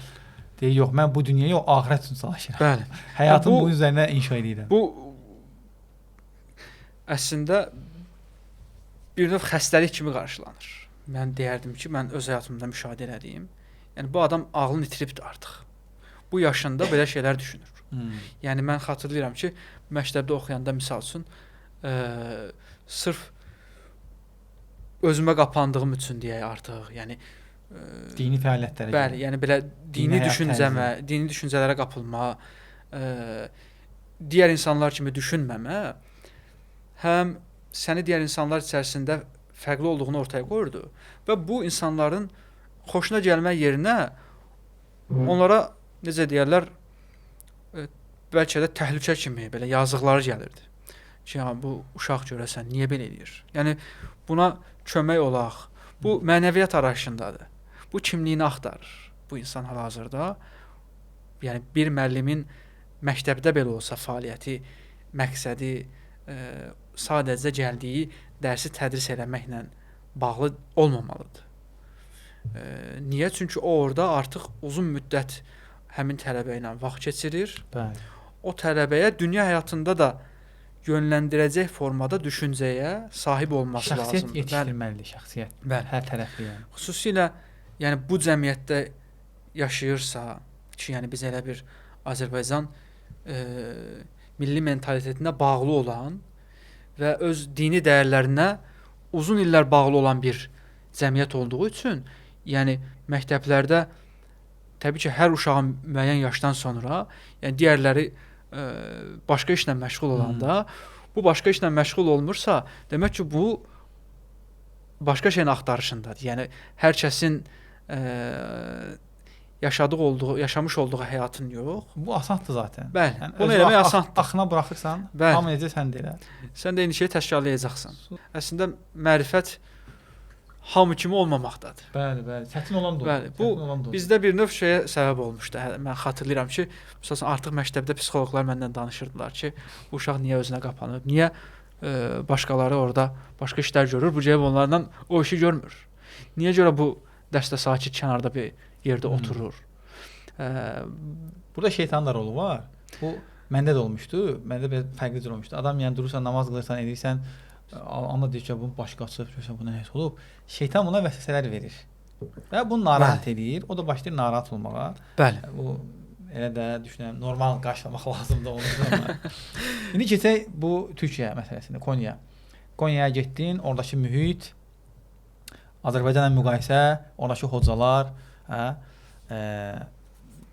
[SPEAKER 2] Deyir, yox, mən bu dünyaya yox, axirət üçün çalışıram.
[SPEAKER 1] Bəli.
[SPEAKER 2] Həyatım
[SPEAKER 1] Bu-
[SPEAKER 2] bunun üzərinə inşa edirəm.
[SPEAKER 1] Bu əslində bir növ xəstəlik kimi qarşılanır. Mən deyərdim ki, mən öz həyatımda müşahidə etdiyim, yəni bu adam ağlını itiribdir artıq. Bu yaşında belə şeylər düşünür. Yəni mən xatırlayıram ki, məktəbdə oxuyanda misal üçün sırf özümə qapandığım üçün deyək artıq, yəni
[SPEAKER 2] Dini fəaliyyətlərə.
[SPEAKER 1] bəli, yəni belə dini
[SPEAKER 2] həyat
[SPEAKER 1] düşüncəmə, dini düşüncələrə qapılma, digər insanlar kimi düşünməmə, həm səni digər insanlar içərisində fərqli olduğunu ortaya qoyurdu və bu insanların xoşuna gəlmək yerinə onlara necə deyirlər, bəlkə də təhlükə kimi belə yazıqları gəlirdi. Ki, ya, bu uşaq görəsən niyə belə edir? Yəni buna kömək olaq. Bu mənəviyyat arayışındadır. Bu kimliyini axtarır. Bu insan hal-hazırda, yəni bir müəllimin məktəbdə belə olsa fəaliyyəti, məqsədi sadəcə gəldiyi dərsi tədris eləməklə bağlı olmamalıdır. Niyə? Çünki o orada artıq uzun müddət həmin tələbə ilə vaxt keçirir.
[SPEAKER 2] Bəli.
[SPEAKER 1] O tələbəyə dünya həyatında da yönləndirəcək formada düşüncəyə sahib olması
[SPEAKER 2] Şəxsiyyət
[SPEAKER 1] lazımdır.
[SPEAKER 2] yetişdirməlidir, şəxsiyyət.
[SPEAKER 1] Bəli.
[SPEAKER 2] Hər tərəfli yəni.
[SPEAKER 1] Xüsusilə yəni bu cəmiyyətdə yaşayırsa ki, yəni biz elə bir Azərbaycan milli mentalitetinə bağlı olan və öz dini dəyərlərinə uzun illər bağlı olan bir cəmiyyət olduğu üçün, yəni məktəblərdə təbii ki, hər uşağın müəyyən yaşdan sonra, yəni digərləri başqa işlə məşğul olanda, bu başqa işlə məşğul olmursa, demək ki, bu başqa şeyin axtarışındadır. Yəni hər kəsin yaşamış olduğu həyatın yox.
[SPEAKER 2] Bu asandır zaten.
[SPEAKER 1] Bəli,
[SPEAKER 2] Yəni,
[SPEAKER 1] bunu
[SPEAKER 2] özü
[SPEAKER 1] eləmək asandır.
[SPEAKER 2] Axına buraxırsan,
[SPEAKER 1] Bəli.
[SPEAKER 2] hamı necə sən də elə.
[SPEAKER 1] Sən də eyni şeyi təkrarlayacaqsan. Əslində mərifət hamı kimi olmamaqdadır.
[SPEAKER 2] Bəli, bəli. Çətin olan da olur.
[SPEAKER 1] Bəli, bu bizdə bir növ şeyə səbəb olmuşdu. Mən xatırlayıram ki, məsələn artıq məktəbdə psixoloqlar məndən danışırdılar ki, bu uşaq niyə özünə qapanıb, niyə başqaları orada başqa işlər görür, bu cəb onlardan o işi görmür. Niyə görə bu dərsdə sakit kənarda bir yerdə oturur?
[SPEAKER 2] Burada şeytanın da rolu var. Bu məndə də olmuşdu. Məndə belə fərqli cür olmuşdu. Adam yəni durursan, namaz qılırsan, edirsən, amma deyir ki, bunun başqası, görürsən buna nə olub? Şeytan buna vəsvəsələr verir. Və bunu narahat edir. O da başlayır narahat olmağa.
[SPEAKER 1] Bəli.
[SPEAKER 2] Bu elə də düşünürəm, normal qarşılamaq lazımdır onu. İndi keçək bu Türkiyə məsələsində, Konya. Konyaya getdin, oradakı mühit, Azərbaycanla müqayisə, oradakı hocalar,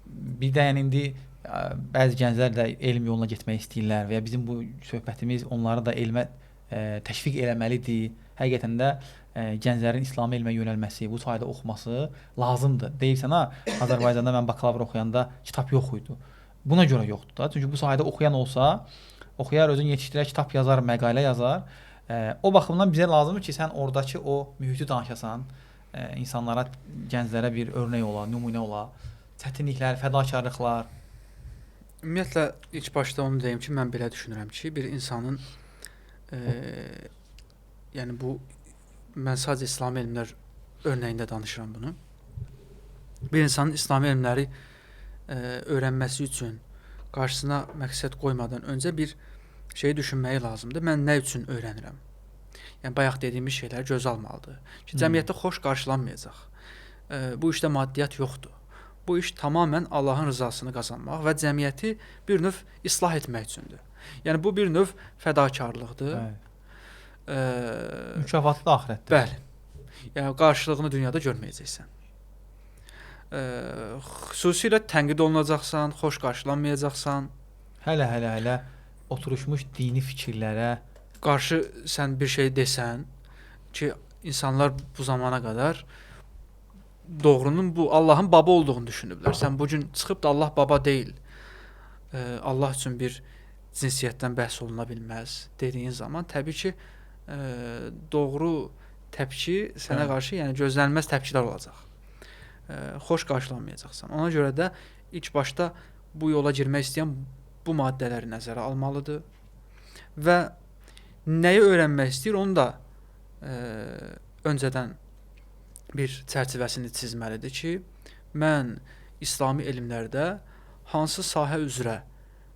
[SPEAKER 2] bir də yəni indi bəzi gənclər də elm yoluna getmək istəyirlər və ya bizim bu söhbətimiz onları da elmə təşviq eləməlidir. Həqiqətən də gənclərin İslami elmə yönəlməsi, bu sahədə oxuması lazımdır. Deyirsən ha, Azərbaycanda mən bakalavr oxuyanda kitab yox idi. Buna görə yoxdur da. Çünki bu sahədə oxuyan olsa, oxuyar, özünü yetişdirər, kitab yazar, məqalə yazar. O baxımdan bizə lazımdır ki, sən oradakı o mühiti danışasan, insanlara, gənclərə bir örnək ola, nümunə ola, çətinliklər, fədakarlıqlar.
[SPEAKER 1] Ümumiyyətlə ilk başda onu deyim ki, mən belə düşünürəm ki, bir insanın yəni bu mən sadəcə İslami elmlər örnəyində danışıram bunu. Bir insanın İslami elmləri öyrənməsi üçün qarşısına məqsəd qoymadan öncə bir şey düşünməyi lazımdır. Mən nə üçün öyrənirəm? Yəni bayaq dediyimiz şeylər göz almalıdır. Ki cəmiyyətdə xoş qarşılanmayacaq. Bu işdə maddiyyat yoxdur. Bu iş tamamilə Allahın rızasını qazanmaq və cəmiyyəti bir növ islah etmək üçündür. Yəni bu bir növ fədakarlıqdır.
[SPEAKER 2] Mükafatlı axirətdir.
[SPEAKER 1] Bəli. Yəni qarşılığını dünyada görməyəcəksən. Xüsusilə tənqid olunacaqsan, xoş qarşılanmayacaqsan.
[SPEAKER 2] Hələ oturuşmuş dini fikirlərə
[SPEAKER 1] qarşı sən bir şey desən ki, insanlar bu zamana qədər doğrunun bu Allahın baba olduğunu düşünüblər. Sən bu gün çıxıb da Allah baba deyil. Allah üçün bir cinsiyyətdən bəhs oluna bilməz dediyin zaman təbii ki, doğru təpki sənə qarşı, yəni gözlənilməz təpkilər olacaq. Xoş qarşılanmayacaqsan. Ona görə də ilk başda bu yola girmək istəyən bu maddələri nəzərə almalıdır və nəyi öyrənmək istəyir, onu da öncədən bir çərçivəsini çizməlidir ki, mən İslami elmlərdə hansı sahə üzrə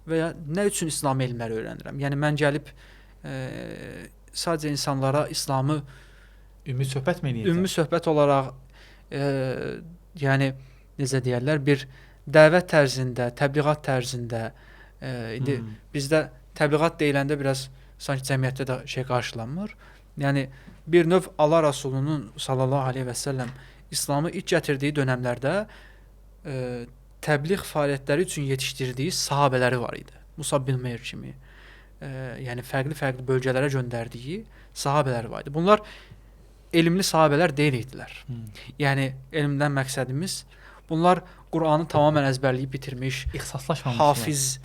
[SPEAKER 1] və ya nə üçün İslami elmləri öyrənirəm? Yəni mən gəlib sadəcə insanlara İslamı
[SPEAKER 2] Ümumi söhbət mi eləyəcəm?
[SPEAKER 1] ümumi söhbət olaraq yəni necə deyirlər, bir dəvət tərzində, təbliğat tərzində indi bizdə təbliğat deyiləndə biraz sanki cəmiyyətdə də şey qarşılanmır. Yəni bir növ Allah Rasulunun sallallahu əleyhi və səlləm İslamı ilk gətirdiyi dövrlərdə təbliğ fəaliyyətləri üçün yetişdirdiyi sahabeləri var idi. Musab bin Umeyr kimi, yəni fərqli bölgələrə göndərdiyi sahabelər var idi. Bunlar elmli sahabelər deyil idilər. Yəni elmdən məqsədimiz bunlar Qur'anı tamamilə əzbərləyib bitirmiş,
[SPEAKER 2] ixtisaslaşmamışlar.
[SPEAKER 1] hafiz,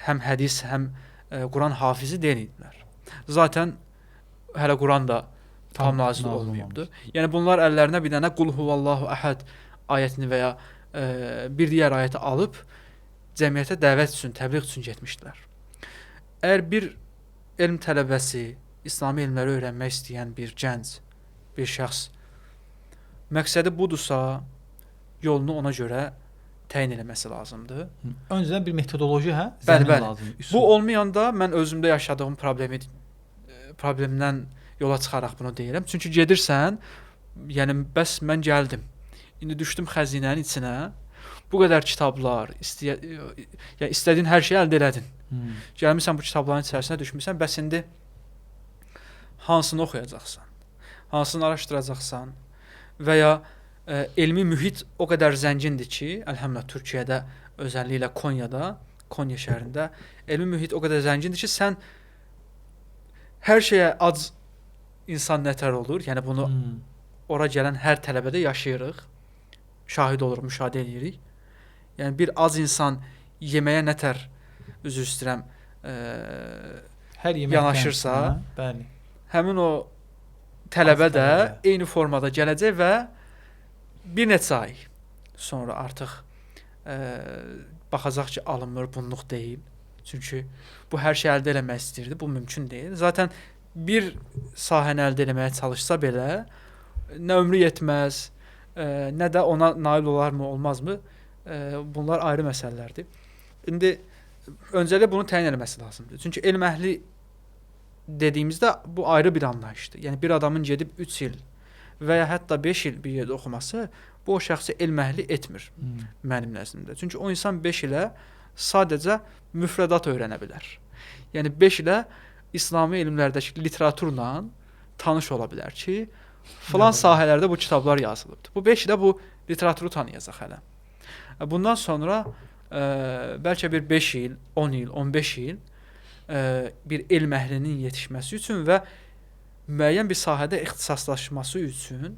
[SPEAKER 1] həm hədis, həm Qur'an hafizi deyil idilər. Zaten hələ Qur'an da tam nazil olmayıbdı. Yəni bunlar əllərinə bir dənə Qul huvallahu əhəd ayətini və ya bir digər ayəti alıb cəmiyyətə dəvət üçün, təbliğ üçün getmişdilər. Əgər bir elm tələbəsi, İslami elmləri öyrənmək istəyən bir gənc, bir şəxs məqsədi budursa, yolunu ona görə təyin etməsi lazımdır.
[SPEAKER 2] Öncədən bir metodoloji,
[SPEAKER 1] Bəli.
[SPEAKER 2] lazımdır.
[SPEAKER 1] Bu olmayanda mən özümdə yaşadığım problemdən yola çıxaraq bunu deyirəm. Çünki gedirsən, yəni bəs mən gəldim. İndi düşdüm xəzinənin içinə. Bu qədər kitablar, yəni istədiyin hər şeyi əldə elədin. Gəlmisən bu kitabların içərisinə düşmüsən, bəs indi hansını oxuyacaqsan? Hansını araşdıracaqsan? Və ya elmi mühit o qədər zəngindir ki, əlhəmdülillah Türkiyədə, özəlliklə Konyada, Konya şəhərində elmi mühit o qədər zəngindir ki, sən hər şeyə ac insan nətər olur. Yəni bunu ora gələn hər tələbədə yaşayırıq. Şahid oluruq, müşahidə edirik. Yəni bir az insan yeməyə nətər üzr istəyirəm
[SPEAKER 2] hər
[SPEAKER 1] yanaşırsa,
[SPEAKER 2] bəli.
[SPEAKER 1] Həmin o tələbə də eyni formada gələcək və bir neçə ay sonra artıq baxacaq ki, alınmır, bunluq deyil. Çünki bu hər şey əldə eləmək istəyirdi, bu mümkün deyil. Zaten bir sahəni əldə eləməyə çalışsa belə nə ömrü yetməz, nə də ona nail olarmı, olmazmı? Bunlar ayrı məsələlərdir. İndi öncəliklə bunu təyin etməsi lazımdır. Çünki elm əhli dediyimizdə bu ayrı bir anlayışdır. Yəni bir adamın gedib 3 il və ya hətta 5 il bir yerdə oxuması bu o şəxsi elm əhli etmir mənim nəzdimdə. Çünki o insan 5 ilə sadəcə müfrədat öyrənə bilər. Yəni 5 ilə İslami elmlərdəki literaturla tanış ola bilər ki, filan sahələrdə bu kitablar yazılıbdır. Bu 5 ilə bu literaturu tanıyacaq hələ. Bundan sonra bəlkə bir 5 il, 10 il, 15 il bir elm əhlinin yetişməsi üçün və müəyyən bir sahədə ixtisaslaşması üçün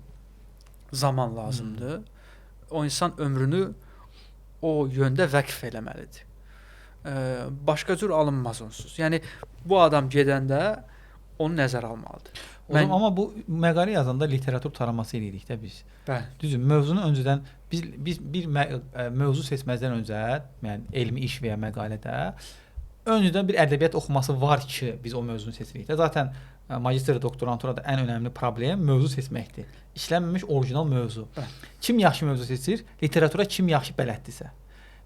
[SPEAKER 1] zaman lazımdır. O insan ömrünü o yöndə vəqf eləməlidir. Başqa cür alınmaz onsuz. Yəni bu adam gedəndə onu nəzərə almalıdır.
[SPEAKER 2] Amma bu məqalə yazanda literatur taraması eləyirik də biz.
[SPEAKER 1] Bəli.
[SPEAKER 2] Düzdür, mövzunu öncədən biz bir mövzu seçməzdən öncə, yəni elmi iş və ya məqalədə öncədən bir ədəbiyyat oxuması var ki, biz o mövzunu seçirik də. Zaten magistr doktoranturada ən önəmli problem mövzu seçməkdir. İşlənməmiş orijinal mövzu. Kim yaxşı mövzu seçir? Literatura kim yaxşı bələddirsə.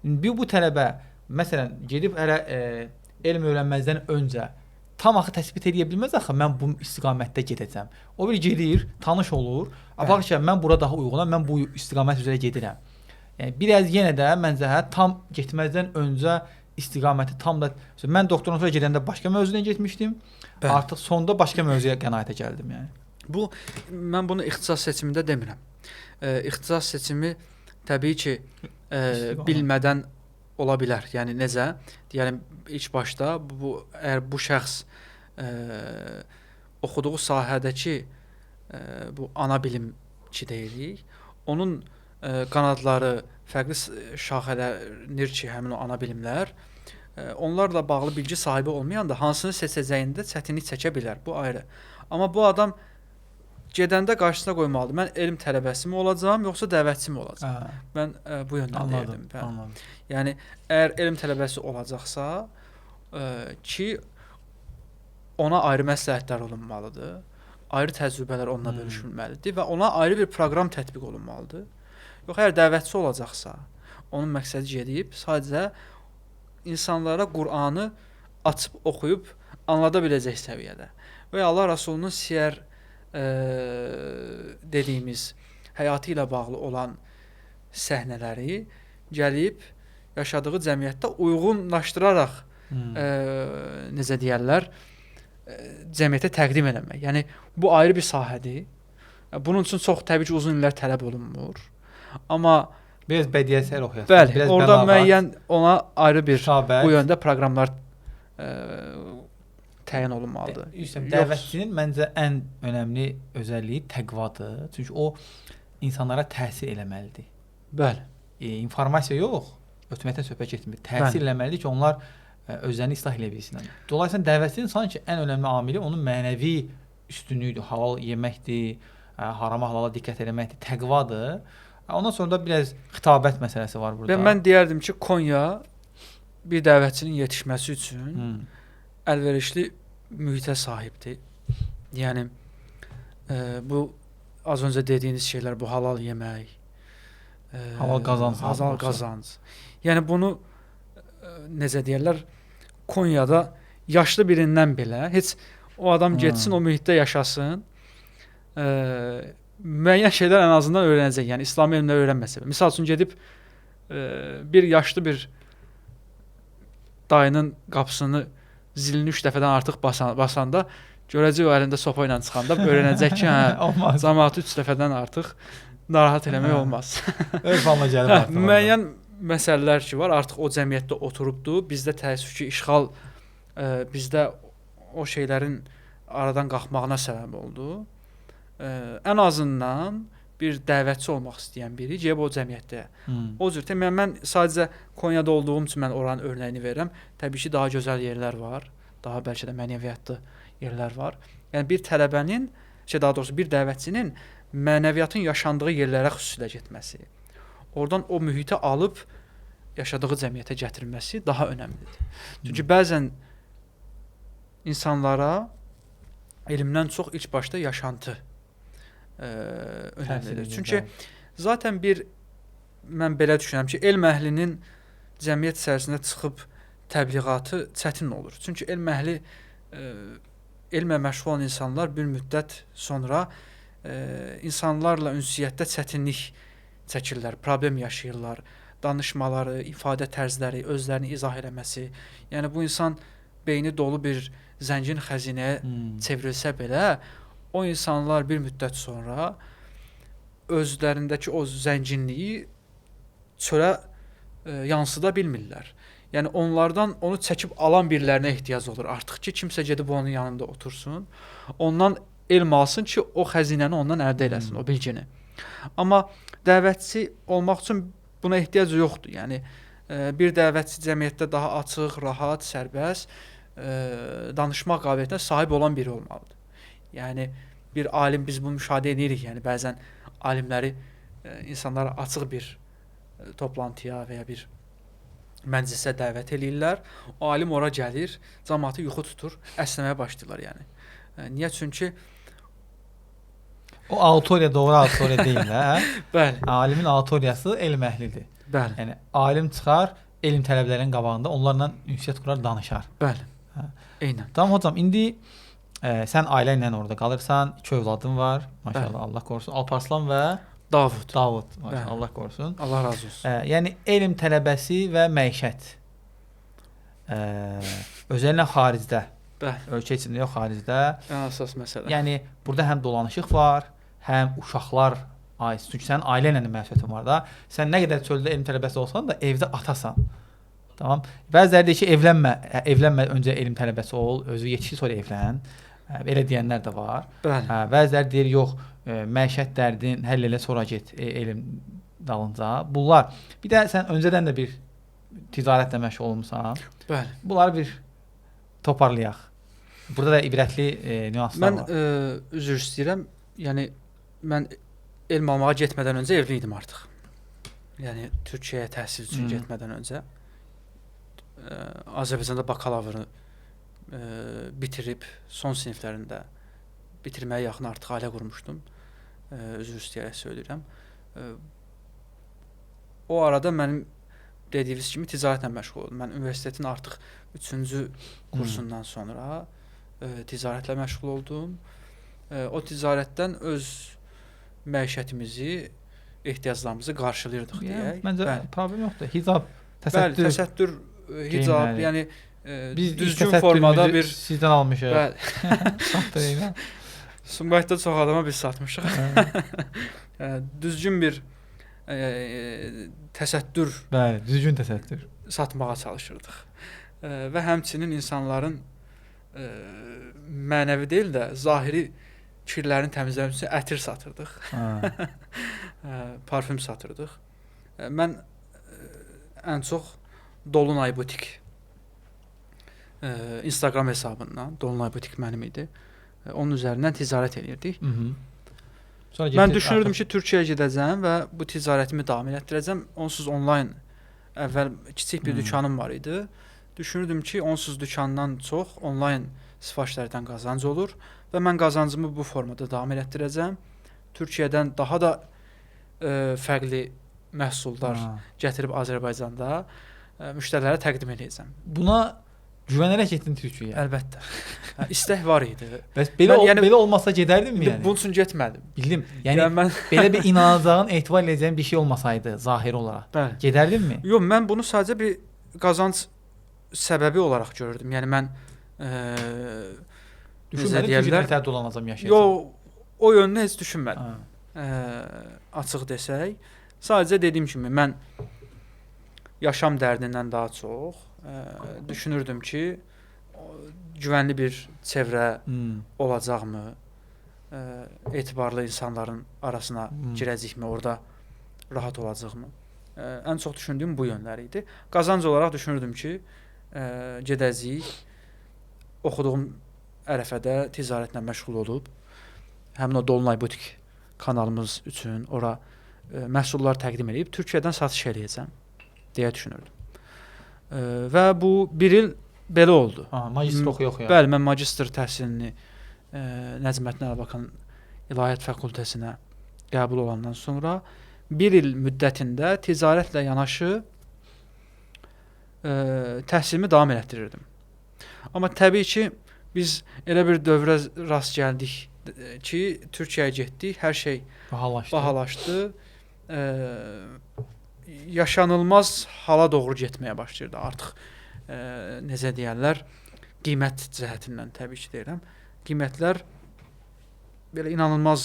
[SPEAKER 2] Bu tələbə məsələn gedib hələ elm öyrənməzdən öncə tam axı təsbit edə bilməz axı mən bu istiqamətdə gedəcəm. O bir gedir, tanış olur. Baxır ki, mən bura daha uyğunam, mən bu istiqamət üzrə gedirəm. Yəni biraz yenə də məncə tam getməzdən öncə istiqaməti tam da mən doktorantura gedəndə başqa mövzuya getmişdim. Bəli. Artıq sonda başqa mövzuya qənaətə gəldim yəni.
[SPEAKER 1] Mən bunu ixtisas seçimində demirəm. İxtisas seçimi təbii ki, bilmədən ola bilər. Yəni necə? Yəni ilk başda əgər bu şəxs oxuduğu sahədəki bu ana bilimçi deyirik, onun qanadları fərqli şaxələnir ki, həmin o ana bilimlər onlarla bağlı bilgi sahibi olmayanda hansını seçəcəyində çətinlik çəkə bilər. Bu ayrı. Amma bu adam gedəndə qarşısına qoymalıdır. Mən elm tələbəsi mi olacağam, yoxsa dəvətçi mi olacağam? Mən bu yöndən deyirdim.
[SPEAKER 2] Anladım.
[SPEAKER 1] Yəni əgər elm tələbəsi olacaqsa ki ona ayrı məsləhətlər olunmalıdır. Ayrı təcrübələr onunla bölüşülməlidir və ona ayrı bir proqram tətbiq olunmalıdır. Yox, əgər dəvətçi olacaqsa, onun məqsədi gedib sadəcə insanlara Qur'anı açıb oxuyub anlada biləcək səviyyədə. Və Allah Rəsulunun siyər dediyimiz həyatı ilə bağlı olan səhnələri gəlib yaşadığı cəmiyyətdə uyğunlaşdıraraq necə deyərlər, cəmiyyətə təqdim etmək. Yəni bu ayrı bir sahədir. Bunun üçün çox təbii ki, uzun illər tələb olunmur. Amma
[SPEAKER 2] biraz bədii əsər oxuyasın.
[SPEAKER 1] Bəli,
[SPEAKER 2] biraz
[SPEAKER 1] orada
[SPEAKER 2] bəlagat,
[SPEAKER 1] müəyyən ona ayrı bir
[SPEAKER 2] şabət,
[SPEAKER 1] bu yöndə proqramlar təyin olunmalıdır.
[SPEAKER 2] Dəvətçinin məncə ən önəmli özəlliyi təqvadır. Çünki o insanlara təsir eləməlidir.
[SPEAKER 1] Bəli.
[SPEAKER 2] İnformasiya yox, ötməkdən söhbət getmir. Təsir eləməlidir ki, onlar özlərini islah edə bilsinlər. Dolayısıyla dəvətçinin sanki ən önəmli amili onun mənəvi üstünlüyüdür. Halal yeməkdir, harama halala diqqət etməkdir, təqvadır. Ondan sonra da biraz xitabət məsələsi var burada.
[SPEAKER 1] Və mən deyərdim ki, Konya bir dəvətçinin yetişməsi üçün əlverişli mühitə sahibdir. Yəni bu az öncə dediyiniz şeylər, bu halal yemək,
[SPEAKER 2] halal
[SPEAKER 1] qazanc. Yəni bunu necə deyirlər, Konyada yaşlı birindən belə heç o adam getsin, o mühitdə yaşasın, müəyyən şeylər ən azından öyrənəcək. Yəni İslami elmlər öyrənməsə. Misal üçün gedib bir yaşlı bir dayının qapısını zilini 3 dəfədən artıq basanda görəcək o əlində sopa ilə çıxanda öyrənəcək ki, cəmaatı 3 dəfədən artıq narahat eləmək olmaz.
[SPEAKER 2] Örf halına gəlib artıq.
[SPEAKER 1] Müəyyən məsələlər ki var, artıq o cəmiyyətdə oturubdu. Bizdə təəssüf ki, işğal bizdə o şeylərin aradan qalxmağına səbəb oldu. Ən azından bir dəvətçi olmaq istəyən biri gəlib o cəmiyyətdə. O cür mən sadəcə Konyada olduğum üçün mən oranın örnəyini verirəm. Təbii ki, daha gözəl yerlər var, daha bəlkə də mənəviyyatlı yerlər var. Yəni bir tələbənin, daha doğrusu bir dəvətçinin mənəviyyatın yaşandığı yerlərə xüsusilə getməsi, oradan o mühitə alıb yaşadığı cəmiyyətə gətirilməsi daha önəmlidir. Çünki bəzən insanlara elmdən çox ilk başda yaşantı önəmlidir. Çünki zaten mən belə düşünürəm ki, elm əhlinin cəmiyyət içərisində çıxıb təbliğatı çətin olur. Çünki elm əhli, elmlə məşğul olan insanlar bir müddət sonra insanlarla ünsiyyətdə çətinlik çəkirlər, problem yaşayırlar. Danışmaları, ifadə tərzləri, özlərini izah eləməsi. Yəni bu insan beyni dolu bir zəngin xəzinəyə çevrilsə belə, o insanlar bir müddət sonra özlərindəki o zənginliyi çölə yansıda bilmirlər. Yəni onlardan onu çəkib alan birilərinə ehtiyac olur artıq ki, kimsə gedib onun yanında otursun, ondan elm alsın ki, o xəzinəni ondan əldə eləsin, o bilgini. Amma dəvətçi olmaq üçün buna ehtiyac yoxdur. Yəni bir dəvətçi cəmiyyətdə daha açıq, rahat, sərbəst danışmaq qabiliyyətinə sahib olan biri olmalıdır. Yəni bir alim, biz bunu müşahidə edirik. Yəni bəzən alimləri insanlara açıq bir toplantıya və ya bir məclisə dəvət eləyirlər. O alim ora gəlir, cəmaatı yuxu tutur, əsnəməyə başlayırlar yəni. Niyə? Çünki
[SPEAKER 2] o auditoriya doğru auditoriya deyil də.
[SPEAKER 1] Bəli.
[SPEAKER 2] Alimin auditoriyası elm əhlidir.
[SPEAKER 1] Bəli.
[SPEAKER 2] Yəni alim çıxar elm tələbələrinin qabağında onlarla ünsiyyət qurar, danışar.
[SPEAKER 1] Bəli. Eynən.
[SPEAKER 2] Tamam hocam, indi sən ailə ilə orada qalırsan, 2 övladın var, maşallah. Bəli. Allah qorusun. Alparslan və
[SPEAKER 1] Davud,
[SPEAKER 2] maşallah, Allah qorusun.
[SPEAKER 1] Allah razı olsun.
[SPEAKER 2] Yəni elm tələbəsi və məişət. Özəllə xaricdə.
[SPEAKER 1] Bəli.
[SPEAKER 2] Ölkə içində yox, xaricdə.
[SPEAKER 1] Ən əsas məsələ.
[SPEAKER 2] Yəni burada həm dolanışıq var, həm uşaqlar aid. Çünki sənin ailə ilə münasibətin var da. Sən nə qədər çöldə elm tələbəsi olsan da evdə atasan. Tamam. Bəziləri deyir ki, evlənmə öncə elm tələbəsi ol, özü yetişir sonra evlən. Belə deyənlər də var.
[SPEAKER 1] Bəli.
[SPEAKER 2] Bəziləri deyir yox, məişət dərdin həll elə sonra get elm dalınca. Bunlar. Bir də sən öncədən də bir ticarətlə məşğul olmusan.
[SPEAKER 1] Bəli.
[SPEAKER 2] Bunları bir toparlayaq. Burada da ibrətli nüanslar var.
[SPEAKER 1] Mən üzr istəyirəm. Yəni mən elm almağa getmədən öncə evli idim artıq. Yəni Türkiyəyə təhsil üçün getmədən öncə Azərbaycanda bakalavr bitirib son siniflərində bitirməyə yaxın artıq ailə qurmuşdum. Üzr istəyərək söyləyirəm. O arada mənim dediyiniz kimi ticarətlə məşğul oldum. Mən universitetin artıq 3-cü kursundan sonra ticarətlə məşğul oldum. O ticarətdən öz məişətimizi, ehtiyaclarımızı qarşılayırdıq deyək.
[SPEAKER 2] Məncə problem yoxdur. Hicab, təsəttür.
[SPEAKER 1] Bəli, təsəttür, hicab, yəni
[SPEAKER 2] biz
[SPEAKER 1] düzgün formada bir
[SPEAKER 2] sizdən almışıq.
[SPEAKER 1] Bəli.
[SPEAKER 2] Satdırıyla.
[SPEAKER 1] Sumqayıtda çox adama biz satmışıq. Düzgün bir təsəttür,
[SPEAKER 2] bəli, düzgün təsəttür
[SPEAKER 1] satmağa çalışırdıq. Və həmçinin insanların mənəvi deyil də zahiri kirlərini təmizləmək üçün ətir satırdıq. Parfüm satırdıq. Mən ən çox Dolunay Butik Instagram hesabından, Dolunay Butik mənim idi. Onun üzərindən ticarət edirdik. Mən düşünürdüm ki, Türkiyəyə gedəcəm və bu ticarətimi davam etdirəcəm. Onsuz onlayn əvvəl kiçik bir dükanım var idi. Düşünürdüm ki, onsuz dükandan çox onlayn sifarişlərdən qazanc olur və mən qazancımı bu formada davam etdirəcəm. Türkiyədən daha da fərqli məhsullar gətirib Azərbaycanda müştərilərə təqdim edəcəm.
[SPEAKER 2] Buna güvənərək getdin Türkiyəyə?
[SPEAKER 1] Əlbəttə. İstək var idi.
[SPEAKER 2] Bəs belə olmasa gedərdinmi yəni?
[SPEAKER 1] Bunun üçün getmədim.
[SPEAKER 2] Bildim. Yəni mən belə bir inanacağın, etibar edəcəyin bir şey olmasaydı zahiri olaraq,
[SPEAKER 1] bəli,
[SPEAKER 2] gedərdinmi?
[SPEAKER 1] Yox, mən bunu sadəcə bir qazanc səbəbi olaraq gördüm. Yəni mən
[SPEAKER 2] düşünmədim ki, nətər dolanacam, yaşayacam.
[SPEAKER 1] Yox, o yönünü heç düşünmədim. Açıq desək, sadəcə dediyim kimi mən yaşam dərdindən daha çox düşünürdüm ki, güvənli bir çevrə olacaqmı, etibarlı insanların arasına girəcəkmi, orada rahat olacaqmı? Ən çox düşündüyüm bu yönləri idi. Qazanc olaraq düşünürdüm ki, gedəcəyik, oxuduğum ərəfədə ticarətlə məşğul olub, həmin o Dolunay Butik kanalımız üçün ora məhsullar təqdim edib Türkiyədən satış edəcəm deyə düşünürdüm. Və bu bir il belə oldu.
[SPEAKER 2] Magistr oxuyuq ya.
[SPEAKER 1] Bəli, mən magistr təhsilini Nəcməddin Ərbaqan İlahiyyat Fakültəsinə qəbul olandan sonra bir il müddətində ticarətlə yanaşı təhsilimi davam etdirirdim. Amma təbii ki, biz elə bir dövrə rast gəldik ki, Türkiyəyə getdik, hər şey bahalaşdı. Yaşanılmaz hala doğru getməyə başlayırdı artıq. Necə deyərlər, qiymət cəhətindən təbii ki deyirəm. Qiymətlər belə inanılmaz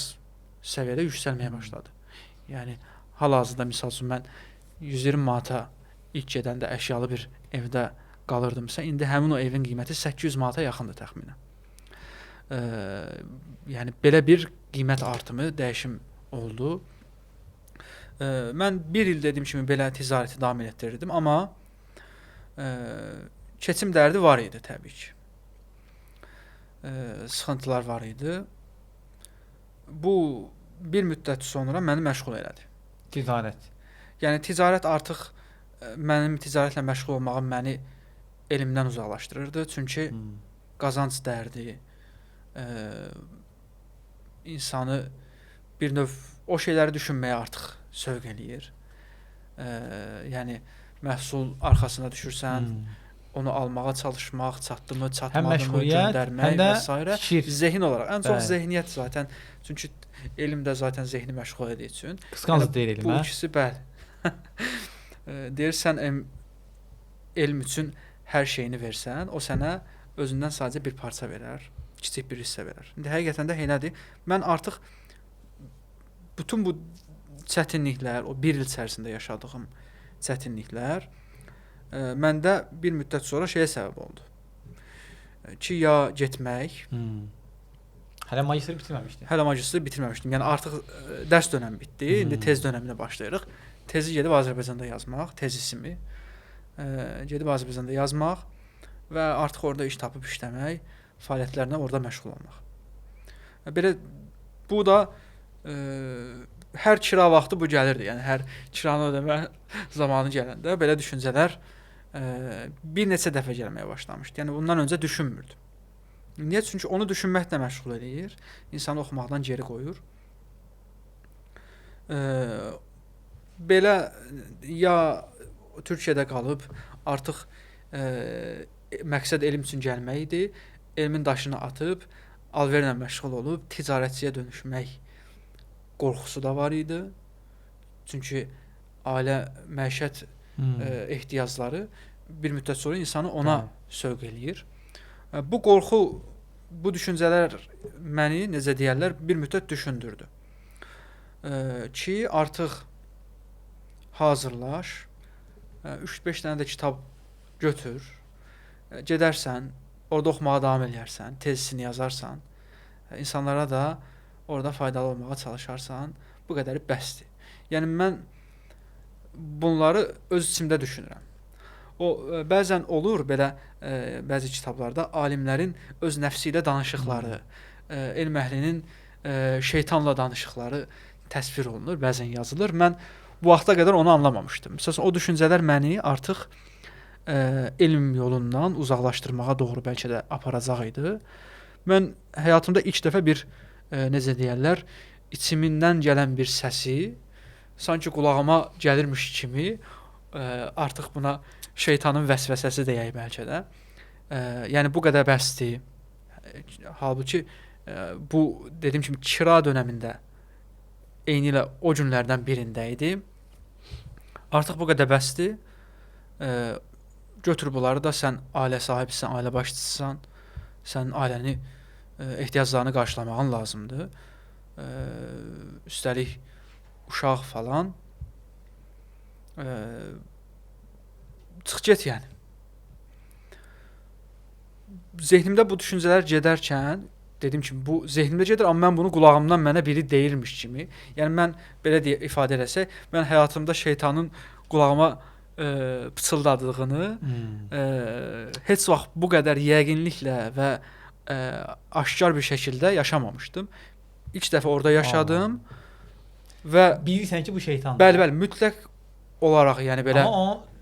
[SPEAKER 1] səviyyədə yüksəlməyə başladı. Yəni hal-hazırda misal üçün mən 120 manata ilk gedəndə əşyalı bir evdə qalırdımsa, indi həmin o evin qiyməti 800 manata yaxındır təxminən. Yəni belə bir qiymət artımı, dəyişim oldu. Mən bir il dediyim kimi belə ticarəti davam etdirirdim, amma keçim dərdi var idi təbii ki. Sıxıntılar var idi. Bu bir müddət sonra məni məşğul elədi.
[SPEAKER 2] Ticarət.
[SPEAKER 1] Yəni ticarət artıq mənim ticarətlə məşğul olmağım məni elmdən uzaqlaşdırırdı. Çünki qazanc dərdi insanı bir növ o şeyləri düşünməyə artıq sövq eləyir. Yəni məhsul arxasına düşürsən, onu almağa çalışmaq, çatdımı, çatmadımı göndərmək və s. Zehin olaraq. Ən çox zehniyyət zaten. Çünki elm də zaten zehni məşğul etdiyi üçün.
[SPEAKER 2] Qısqanclıq deyil elm,
[SPEAKER 1] bu ikisi bəli. Deyirsən elm üçün hər şeyini versən, o sənə özündən sadəcə bir parça verər, kiçik bir hissə verər. İndi həqiqətən də elədir. Mən artıq bütün bu çətinliklər, o bir il içərisində yaşadığım çətinliklər məndə bir müddət sonra şeyə səbəb oldu. Ki, ya getmək.
[SPEAKER 2] Hələ magistri bitirməmişdin.
[SPEAKER 1] Hələ magistri bitirməmişdim. Yəni artıq dərs dönəmi bitdi. İndi tez dönəminə başlayırıq. Tezi gedib Azərbaycanda yazmaq, tezisimi gedib Azərbaycanda yazmaq və artıq orada iş tapıb işləmək, fəaliyyətlərinə orada məşğul olmaq. Belə bu da hər kira vaxtı bu gəlirdi. Yəni hər kiranı ödəmə zamanı gələndə belə düşüncələr bir neçə dəfə gəlməyə başlamışdı. Yəni bundan öncə düşünmürdüm. Niyə? Çünki onu düşünməklə məşğul eləyir. İnsanı oxumaqdan geri qoyur. Belə ya Türkiyədə qalıb artıq məqsəd elm üçün gəlmək idi. Elmin daşını atıb alverlə məşğul olub ticarətçiyə dönüşmək qorxusu da var idi. Çünki ailə məişət ehtiyacları bir müddət sonra insanı ona sövq eləyir. Bu qorxu, bu düşüncələr məni necə deyirlər, bir müddət düşündürdü. Ki artıq hazırlaş, 3-5 dənə də kitab götür, gedərsən, orada oxumağa davam edərsən, tezisini yazarsan, insanlara da orada faydalı olmağa çalışarsan, bu qədəri bəsdir. Yəni mən bunları öz içimdə düşünürəm. O bəzən olur belə bəzi kitablarda alimlərin öz nəfsi ilə danışıqları, elm əhlinin şeytanla danışıqları təsvir olunur, bəzən yazılır. Mən bu vaxta qədər onu anlamamışdım. Məsələn, o düşüncələr məni artıq elm yolundan uzaqlaşdırmağa doğru bəlkə də aparacaq idi. Mən həyatımda ilk dəfə bir necə deyirlər, içimdən gələn bir səsi sanki qulağıma gəlirmiş kimi artıq buna şeytanın vəsvəsəsi deyək bəlkə də. Yəni bu qədər bəsdir. Halbuki bu dediyim kimi kira dövründə eynilə o günlərdən birində idi. Artıq bu qədər bəsdir. Götür bunları da sən ailə sahibisən, ailə başçısısan. Sən ailəni ehtiyaclarını qarşılamağın lazımdır. Üstəlik uşaq falan. Çıx get yəni. Zehnimdə bu düşüncələr gedərkən dedim ki, bu zehnimdə gedir, amma mən bunu qulağımdan mənə biri deyirmiş kimi. Yəni mən belə deyə ifadə eləsək, mən həyatımda şeytanın qulağıma pıçıldadığını heç vaxt bu qədər yəqinliklə və aşkar bir şəkildə yaşamamışdım. İlk dəfə orada yaşadım və
[SPEAKER 2] bilirsən ki, bu şeytandır.
[SPEAKER 1] Bəli, mütləq olaraq, yəni belə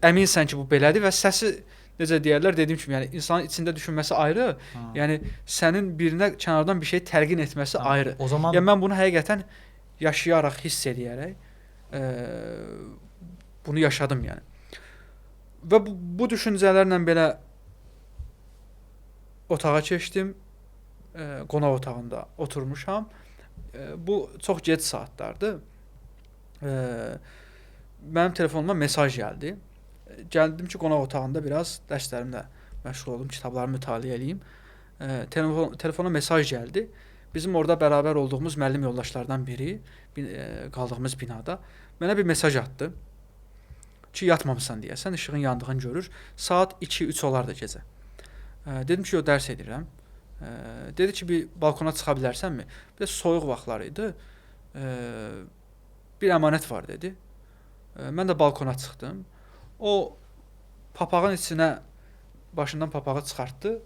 [SPEAKER 1] əminsən ki, bu belədir və səsi necə deyirlər, dediyim kimi, yəni insanın içində düşünməsi ayrı, yəni sənin birinə kənardan bir şey təlqin etməsi ayrı.
[SPEAKER 2] O zaman
[SPEAKER 1] yəni mən bunu həqiqətən yaşayaraq, hiss edərək bunu yaşadım yəni. Və bu düşüncələrlə belə otağa keçdim. Qonaq otağında oturmuşam. Bu çox gec saatlardır. Mənim telefonuma mesaj gəldi. Gəldim ki, qonaq otağında biraz dərslərimlə məşğul olum, kitablarımı mütaliə edeyim. Telefona mesaj gəldi. Bizim orada bərabər olduğumuz müəllim yoldaşlardan biri, qaldığımız binada mənə bir mesaj atdı. Ki, yatmamısan deyəsən, işığın yandığını görür. Saat 2-3 olar da gecə. Dedim ki, dərs edirəm. Dedi ki, bir balkona çıxa bilərsənmi? Bir də soyuq vaxtlar idi. Bir əmanət var dedi. Mən də balkona çıxdım. O papağın içinə başından papağı çıxartdı.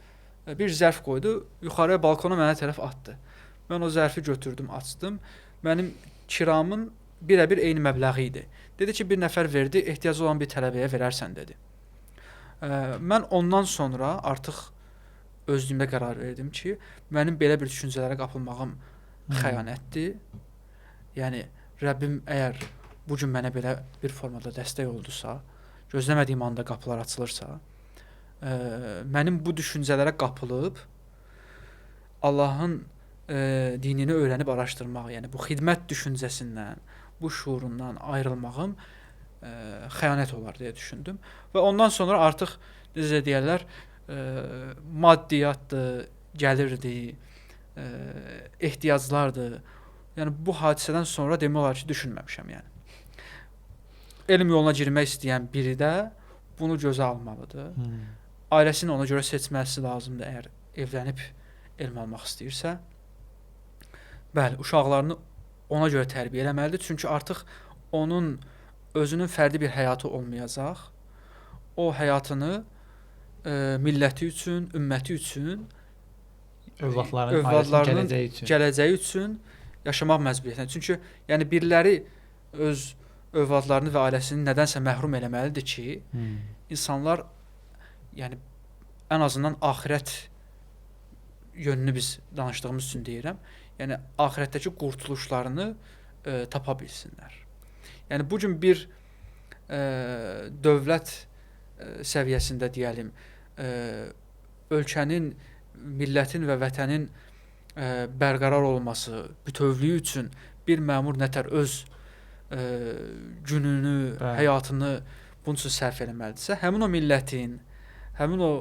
[SPEAKER 1] Bir zərf qoydu. Yuxarıya balkona mənə tərəf atdı. Mən o zərfi götürdüm, açdım. Mənim kiramın birəbir eyni məbləği idi. Dedi ki, bir nəfər verdi, ehtiyacı olan bir tələbəyə verərsən dedi. Mən ondan sonra artıq özlüyümdə qərar verdim ki, mənim belə bir düşüncələrə qapılmağım xəyanətdir. Yəni Rəbbim əgər bu gün mənə belə bir formada dəstək oldusa, gözləmədiyim anda qapılar açılırsa, mənim bu düşüncələrə qapılıb Allahın dinini öyrənib araşdırmaq, yəni bu xidmət düşüncəsindən, bu şuurundan ayrılmağım xəyanət olar deyə düşündüm. Və ondan sonra artıq necə deyirlər, maddiyyatdır, gəlirdir, ehtiyaclardır. Yəni bu hadisədən sonra demək olar ki, düşünməmişəm yəni. Elm yoluna girmək istəyən biri də bunu gözə almalıdır. Ailəsini ona görə seçməsi lazımdır əgər evlənib elm almaq istəyirsə. Bəli, uşaqlarını ona görə tərbiyə eləməlidir. Çünki artıq onun özünün fərdi bir həyatı olmayacaq. O həyatını milləti üçün, ümməti üçün, övladlarının gələcəyi üçün yaşamaq məcburiyyətində. Çünki yəni biriləri öz övladlarını və ailəsini nədənsə məhrum eləməlidir ki, insanlar yəni ən azından axirət yönünü biz danışdığımız üçün deyirəm. Yəni axirətdəki qurtuluşlarını tapa bilsinlər. Yəni bu gün bir dövlət səviyyəsində deyəlim, ölkənin, millətin və vətənin bərqərar olması, bütövlüyü üçün bir məmur nətər öz gününü, həyatını bunun üçün sərf eləməlidirsə, həmin o millətin, həmin o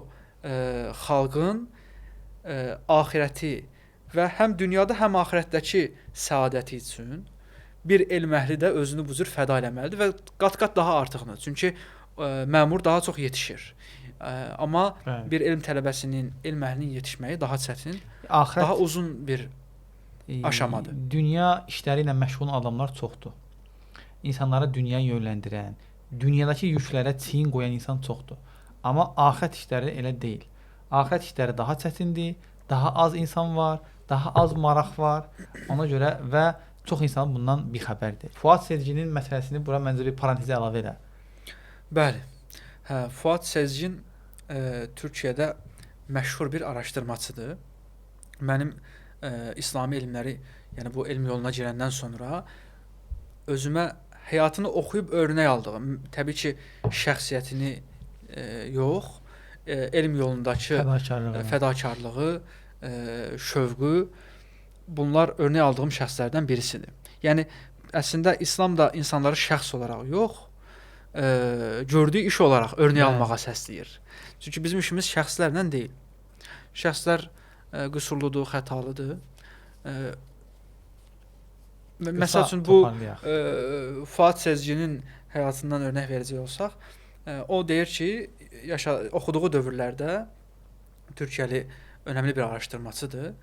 [SPEAKER 1] xalqın axirəti və həm dünyada, həm axirətdəki səadəti üçün bir elm əhli də özünü bu cür fəda eləməlidir və qat-qat daha artıqını. Çünki məmur daha çox yetişir. Amma bir elm tələbəsinin, elm əhlinin yetişməyi daha çətin, daha uzun bir aşamadır.
[SPEAKER 2] Dünya işləri ilə məşğul olan adamlar çoxdur. İnsanları dünyaya yönləndirən, dünyadakı yüklərə çiyin qoyan insan çoxdur. Amma axirət işləri elə deyil. Axirət işləri daha çətindir, daha az insan var, daha az maraq var. Ona görə və çox insan bundan bixəbərdir. Fuad Sezginin məsələsini bura məncə bir parantezə əlavə elə.
[SPEAKER 1] Bəli. Fuad Sezgin Türkiyədə məşhur bir araşdırmaçıdır. Mənim İslami elmləri, yəni bu elm yoluna girəndən sonra özümə həyatını oxuyub örnək aldığım, təbii ki, şəxsiyyətini yox, elm yolundakı fədakarlığı, şövqü, bunlar örnək aldığım şəxslərdən birisidir. Yəni əslində İslam da insanları şəxs olaraq yox, gördüyü iş olaraq örnək almağa səsləyir. Çünki bizim işimiz şəxslərlə deyil. Şəxslər qüsurludur, xətalıdır. Məsəl üçün bu Fuad Sezginin həyatından örnək verəcək olsaq, o deyir ki, oxuduğu dövrlərdə Türkiyəli önəmli bir araşdırmaçıdır.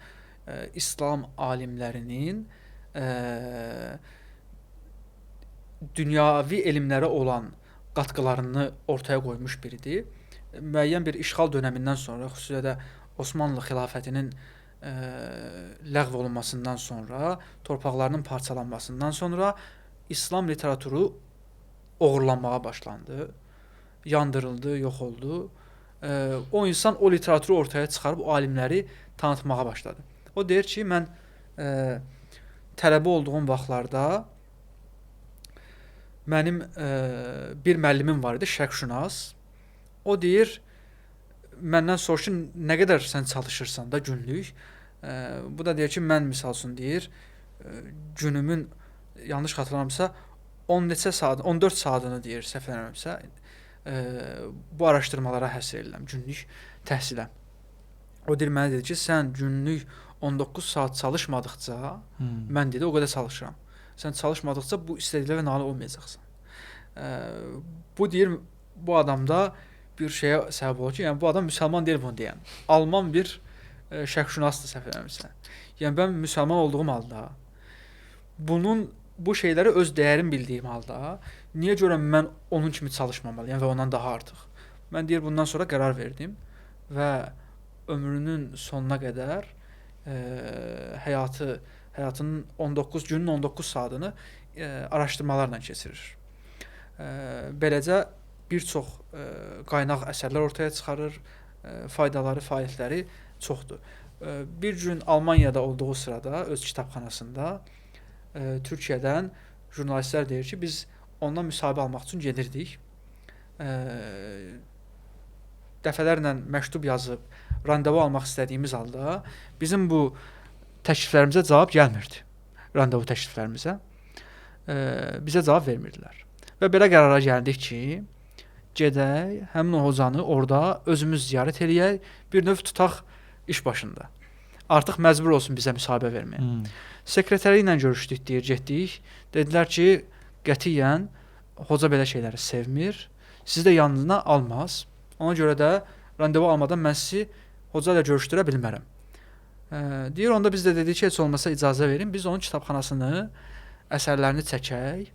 [SPEAKER 1] İslam alimlərinin dünyavi elmlərə olan qatqılarını ortaya qoymuş biridir. Müəyyən bir işğal dönəmindən sonra, xüsusilə də Osmanlı xilafətinin ləğv olunmasından sonra, torpaqlarının parçalanmasından sonra İslam literaturu oğurlanmağa başlandı, yandırıldı, yox oldu. O insan o literaturu ortaya çıxarıb o alimləri tanıtmağa başladı. O deyir ki, mən tələbə olduğum vaxtlarda mənim bir müəllimim var idi, şərqşünas. O deyir, məndən soruşur, nə qədər sən çalışırsan da günlük. Bu da deyir ki, mən misal üçün deyir, günümün, yanlış xatırlamırsa, 14 saatını deyir, səhv eləmirəmsə, bu araşdırmalara həsr edirəm, günlük təhsilə. O deyir, mənə dedi ki, sən günlük 19 saat çalışmadıqca, mən dedi, o qədər çalışıram. Sən çalışmadıqca bu istədiklərə nail olmayacaqsan. Bu deyir, bu adamda bir şeyə səbəb olur ki, yəni bu adam müsəlman deyil bunu deyən. Alman bir şərqşünasdır, səhv eləmirsə. Yəni mən müsəlman olduğum halda, bu şeyləri öz dəyərim bildiyim halda, niyə görə mən onun kimi çalışmamalıyam və ondan daha artıq? Mən deyir, bundan sonra qərar verdim və ömrünün sonuna qədər həyatının 19 günün 19 saatını araşdırmalarla keçirir. Beləcə bir çox qaynaq əsərlər ortaya çıxarır, faydaları, fəaliyyətləri çoxdur. Bir gün Almaniyada olduğu sırada öz kitabxanasında Türkiyədən jurnalistlər deyir ki, biz ondan müsahibə almaq üçün gedirdik. Dəfələrlə məktub yazıb, randevu almaq istədiyimiz halda bizim bu təkliflərimizə cavab gəlmirdi. Randevu təkliflərimizə. Bizə cavab vermirdilər. Və belə qərara gəldik ki, gedək, həmin o hocanı orada özümüz ziyarət eləyək, bir növ tutaq iş başında. Artıq məcbur olsun bizə müsahibə verməyə. Sekretəri ilə görüşdük, deyir, getdik. Dedilər ki, qətiyyən hoca belə şeyləri sevmir, sizi də yanına almaz. Ona görə də randevu almadan mən sizi hoca ilə görüşdürə bilmərəm. Deyir, onda biz də dedik ki, heç olmasa icazə verin, biz onun kitabxanasını, əsərlərini çəkək,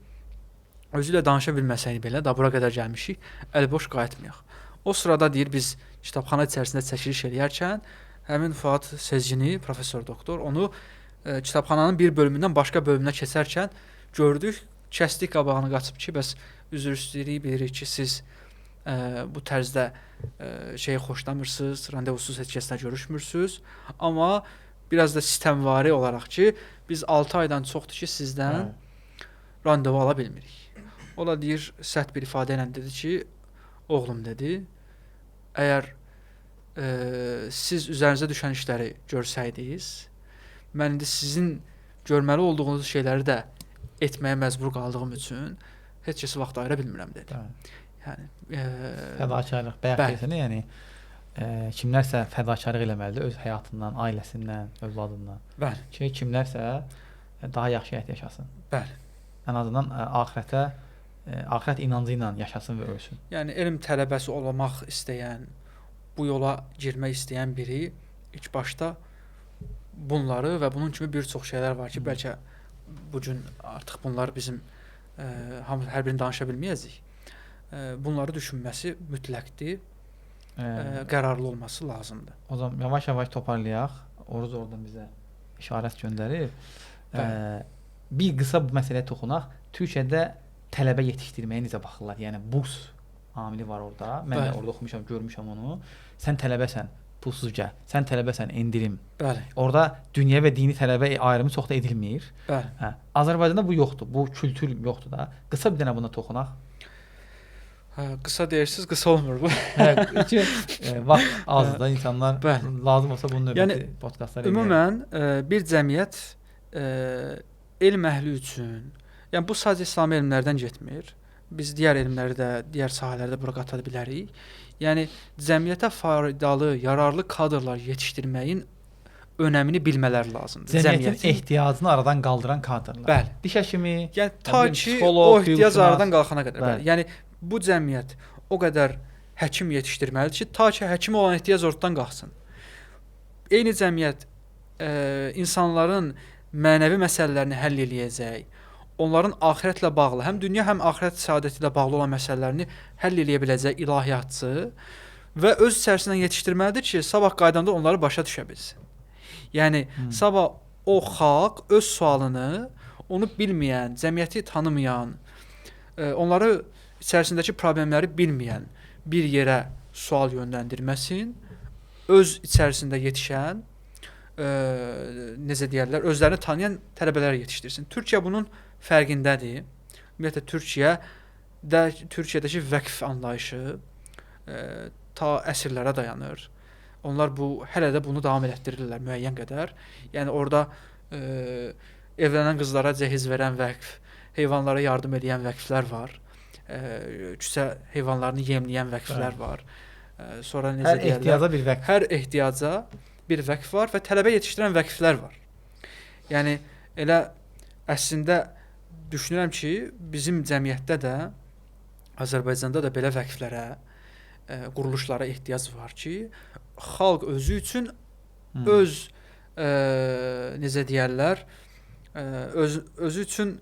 [SPEAKER 1] özü ilə danışa bilməsək belə, da bura qədər gəlmişik, əliboş qayıtmayaq. O sırada deyir, biz kitabxana içərisində çəkiliş eləyərkən, həmin Fuad Sezgini, professor doktor, onu kitabxananın bir bölümündən başqa bölümünə keçərkən gördük, kəsdik qabağını qaçıb ki, bəs üzr istəyirik, bilirik ki, siz bu tərzdə şeyi xoşlamırsınız, randevusuz heç kəslə görüşmürsünüz, amma biraz da sistemvari olaraq ki, biz 6 aydan çoxdur ki, sizdən randevu ala bilmirik. Ola deyir, sərt bir ifadə ilə dedi ki, oğlum dedi, əgər siz üzərinizə düşən işləri görsəydiniz, mən indi sizin görməli olduğunuz şeyləri də etməyə məcbur qaldığım üçün heç kəsə vaxt ayıra bilmirəm dedi. Yəni
[SPEAKER 2] fədakarlıq bayaq
[SPEAKER 1] bəli.
[SPEAKER 2] deyirsən, yəni kimlərsə fədakarlıq eləməlidir öz həyatından, ailəsindən, övladından.
[SPEAKER 1] Bəli.
[SPEAKER 2] Ki kimlərsə daha yaxşı həyat yaşasın.
[SPEAKER 1] Bəli.
[SPEAKER 2] Ən azından axirət inancı ilə yaşasın və ölsün.
[SPEAKER 1] Yəni elm tələbəsi olmaq istəyən, bu yola girmək istəyən biri ilk başda bunları və bunun kimi bir çox şeylər var ki, bəlkə bu gün artıq bunlar bizim hər birini danışa bilməyəcəyik. Bunları düşünməsi mütləqdir. Qərarlı olması lazımdır.
[SPEAKER 2] O zaman yavaş-yavaş toparlayaq. Oruz oradan bizə işarət göndərir. Bir qısa bu məsələyə toxunaq. Türkiyədə tələbə yetişdirməyə necə baxırlar? Yəni burs amili var orada. Mən də orada oxumuşam, görmüşəm onu. Sən tələbəsən, pulsuz gəl. Sən tələbəsən, endirim.
[SPEAKER 1] Bəli.
[SPEAKER 2] Orada dünya və dini tələbə ayrımı çox da edilmir.
[SPEAKER 1] Bəli.
[SPEAKER 2] Azərbaycanda bu yoxdur. Bu kültür yoxdur da. Qısa bir dənə buna toxunaq.
[SPEAKER 1] Qısa deyirsiniz, qısa olmur bu.
[SPEAKER 2] Vaxt azdır da, insanlar lazım olsa bunun növbəti podkastlar eləyər.
[SPEAKER 1] Ümumən bir cəmiyyət elm əhli üçün, yəni bu sadəcə İslami elmlərdən getmir. Biz digər elmləri də, digər sahələrdə bura qata bilərik. Yəni cəmiyyətə faydalı, yararlı kadrlar yetişdirməyin önəmini bilmələri lazımdır.
[SPEAKER 2] Cəmiyyətin ehtiyacını aradan qaldıran kadrlar.
[SPEAKER 1] Bəli.
[SPEAKER 2] Diş həkimi,
[SPEAKER 1] yəni ta ki o ehtiyac aradan qalxana qədər. Bəli. Yəni bu cəmiyyət o qədər həkim yetişdirməlidir ki, ta ki həkimə olan ehtiyac ortadan qalxsın. Eyni cəmiyyət insanların mənəvi məsələlərini həll eləyəcək, onların axirətlə bağlı, həm dünya, həm axirət səadəti ilə bağlı olan məsələlərini həll eləyə biləcək ilahiyyatçı və öz içərisindən yetişdirməlidir ki, sabah qaydanda onları başa düşə bilsin. Yəni sabah o xalq öz sualını, onu bilməyən, cəmiyyəti tanımayan, onları içərisindəki problemləri bilməyən bir yerə sual yönləndirməsin, öz içərisində yetişən, necə deyərlər, özlərini tanıyan tələbələr yetişdirsin. Türkiyə bunun fərqindədir. Ümumiyyətlə Türkiyədəki vəqf anlayışı ta əsrlərə dayanır. Onlar hələ də bunu davam etdirirlər müəyyən qədər. Yəni orada evlənən qızlara cəhiz verən vəqf, heyvanlara yardım edən vəqflər var. Küçə heyvanlarını yemləyən vəqflər var. Sonra necə deyirlər?
[SPEAKER 2] Hər ehtiyaca bir vəqf.
[SPEAKER 1] Hər ehtiyaca bir vəqf var və tələbə yetişdirən vəqflər var. Yəni elə əslində düşünürəm ki, bizim cəmiyyətdə də, Azərbaycanda da belə vəqflərə, quruluşlara ehtiyac var ki, xalq özü üçün öz necə deyərlər, özü üçün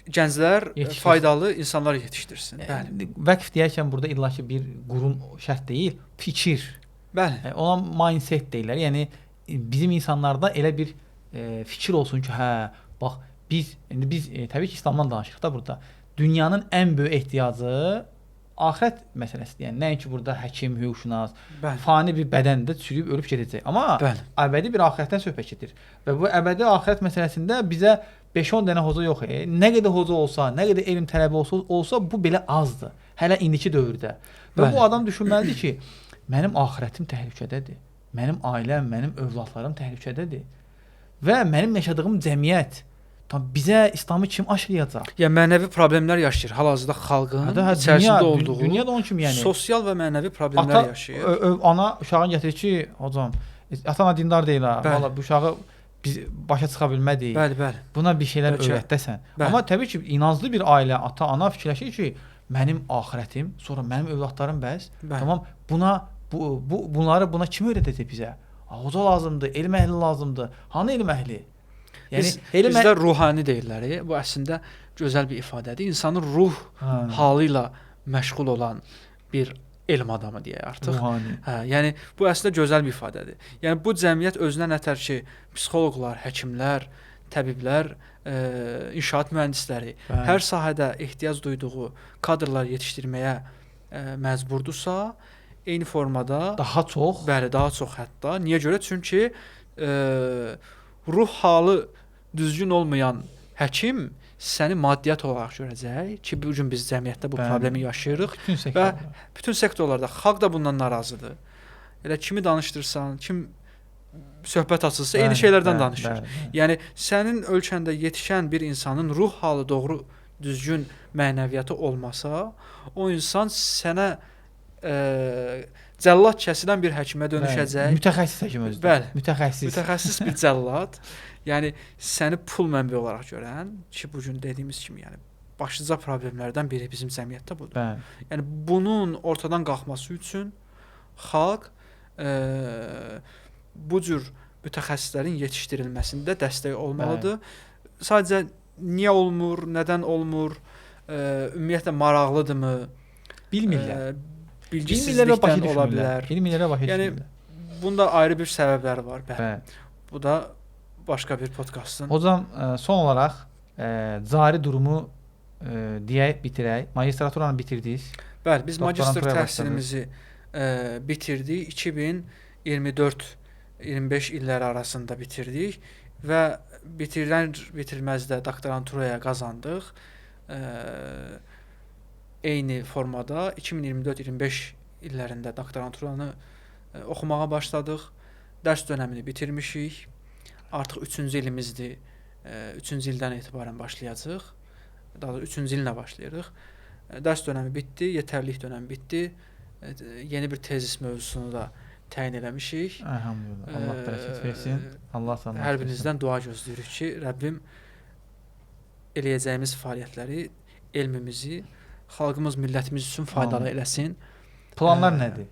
[SPEAKER 1] gənclər faydalı insanlar yetişdirsin. Bəli.
[SPEAKER 2] Vəqf deyərkən burada illaki bir qurum şərt deyil, fikir.
[SPEAKER 1] Bəli.
[SPEAKER 2] Ona mindset deyirlər. Yəni bizim insanlarda elə bir fikir olsun ki, hə, bax biz təbii ki, İslamdan danışırıq da burada. Dünyanın ən böyük ehtiyacı axirət məsələsidir. Yəni nəinki burada həkim, hüquqşünas, fani bir bədəndə çürüyüb ölüb gedəcək. Amma əbədi bir axirətdən söhbət gedir. Və bu əbədi axirət məsələsində bizə 5-10 dənə hoca yox. Nə qədər hoca olsa, nə qədər elm tələbi olsa bu belə azdır. Hələ indiki dövrdə. Və bu adam düşünməlidir ki, mənim axirətim təhlükədədir. Mənim ailəm, mənim övladlarım təhlükədədir. Və mənim yaşadığım cəmiyyət bizə İslamı kim aşılayacaq?
[SPEAKER 1] Yəni mənəvi problemlər yaşayır. Hal-hazırda xalqın içərisində olduğu
[SPEAKER 2] dünyada onun kimi yəni
[SPEAKER 1] sosial və mənəvi problemlər yaşayır.
[SPEAKER 2] Ana uşağın gətirir ki, hocam, ata-ana dindar deyil ha. Valla bu uşağı biz başa çıxa bilmədik.
[SPEAKER 1] Bəli.
[SPEAKER 2] Buna bir şeylər öyrətdəsən. Amma təbii ki, inanclı bir ailə, ata-ana fikirləşir ki, mənim axirətim, sonra mənim övladlarım bəs. Tamam, bunları buna kim öyrədəcək bizə? Hoca lazımdır, elm əhli lazımdır. Hanı elm əhli?
[SPEAKER 1] Yəni bizdə ruhani deyirlər. Bu əslində gözəl bir ifadədir. İnsanın ruh halı ilə məşğul olan bir elm adamı deyək artıq.
[SPEAKER 2] Ruhani.
[SPEAKER 1] Yəni bu əslində gözəl bir ifadədir. Yəni bu cəmiyyət özünə nətər ki, psixoloqlar, həkimlər, təbiblər, inşaat mühəndisləri hər sahədə ehtiyac duyduğu kadrlar yetişdirməyə məcburdursa, eyni formada
[SPEAKER 2] daha çox,
[SPEAKER 1] daha çox hətta. Niyə görə? Çünki ruh halı düzgün olmayan həkim səni maddiyyat olaraq görəcək ki, bu gün biz cəmiyyətdə bu
[SPEAKER 2] Bəli.
[SPEAKER 1] problemi yaşayırıq
[SPEAKER 2] Bütün sektorlar.
[SPEAKER 1] bütün sektorlarda xalq da bundan narazıdır. Elə kimi danışdırsan, kim söhbət açılsa eyni
[SPEAKER 2] Bəli,
[SPEAKER 1] şeylərdən
[SPEAKER 2] bəli,
[SPEAKER 1] danışır.
[SPEAKER 2] bəli, bəli.
[SPEAKER 1] Yəni sənin ölkəndə yetişən bir insanın ruh halı doğru, düzgün mənəviyyatı olmasa, o insan sənə cəllad kəsilən bir həkimə dönüşəcək.
[SPEAKER 2] Bəli, mütəxəssis həkim özü.
[SPEAKER 1] Bəli.
[SPEAKER 2] Mütəxəssis
[SPEAKER 1] Bir cəllad. Yəni səni pul mənbəyi olaraq görən ki, bu gün dediyimiz kimi, yəni başlıca problemlərdən biri bizim cəmiyyətdə budur.
[SPEAKER 2] Bəli.
[SPEAKER 1] Yəni bunun ortadan qalxması üçün xalq bu cür mütəxəssislərin yetişdirilməsində dəstək olmalıdır. Sadəcə niyə olmur, nədən olmur, ümumiyyətlə maraqlıdırmı?
[SPEAKER 2] Bilmirlər.
[SPEAKER 1] Bilgisizlikdən ola bilər.
[SPEAKER 2] Bilmirlər, başa
[SPEAKER 1] Yəni
[SPEAKER 2] düşmürlər.
[SPEAKER 1] bunda ayrı bir səbəbləri var.
[SPEAKER 2] Bəli.
[SPEAKER 1] Bu da başqa bir podkastın.
[SPEAKER 2] Hocam, son olaraq cari durumu deyək, bitirək. Magistraturanı bitirdiniz.
[SPEAKER 1] Bəli, biz magistr
[SPEAKER 2] Doktoranturaya
[SPEAKER 1] təhsilimizi bitirdik. 2024-25 illəri arasında bitirdik və bitirməzdə doktoranturaya qazandıq. Eyni formada 2024-25 illərində doktoranturanı oxumağa başladıq. Dərs dönəmini bitirmişik. Artıq 3-cü ilimizdir. 3-cü ildən etibarən başlayacağıq. Daha da 3-cü illə başlayırıq. Dərs dönəmi bitdi, yetərlilik dönəmi bitdi. Yeni bir tezis mövzusunu da təyin eləmişik.
[SPEAKER 2] Elhamdülillah. Allah bərəkət versin. Allah sağ olsun.
[SPEAKER 1] Hər birinizdən dua gözləyirik ki, Rəbbim eləyəcəyimiz fəaliyyətləri, elmimizi xalqımız, millətimiz üçün faydalı eləsin.
[SPEAKER 2] Planlar nədir?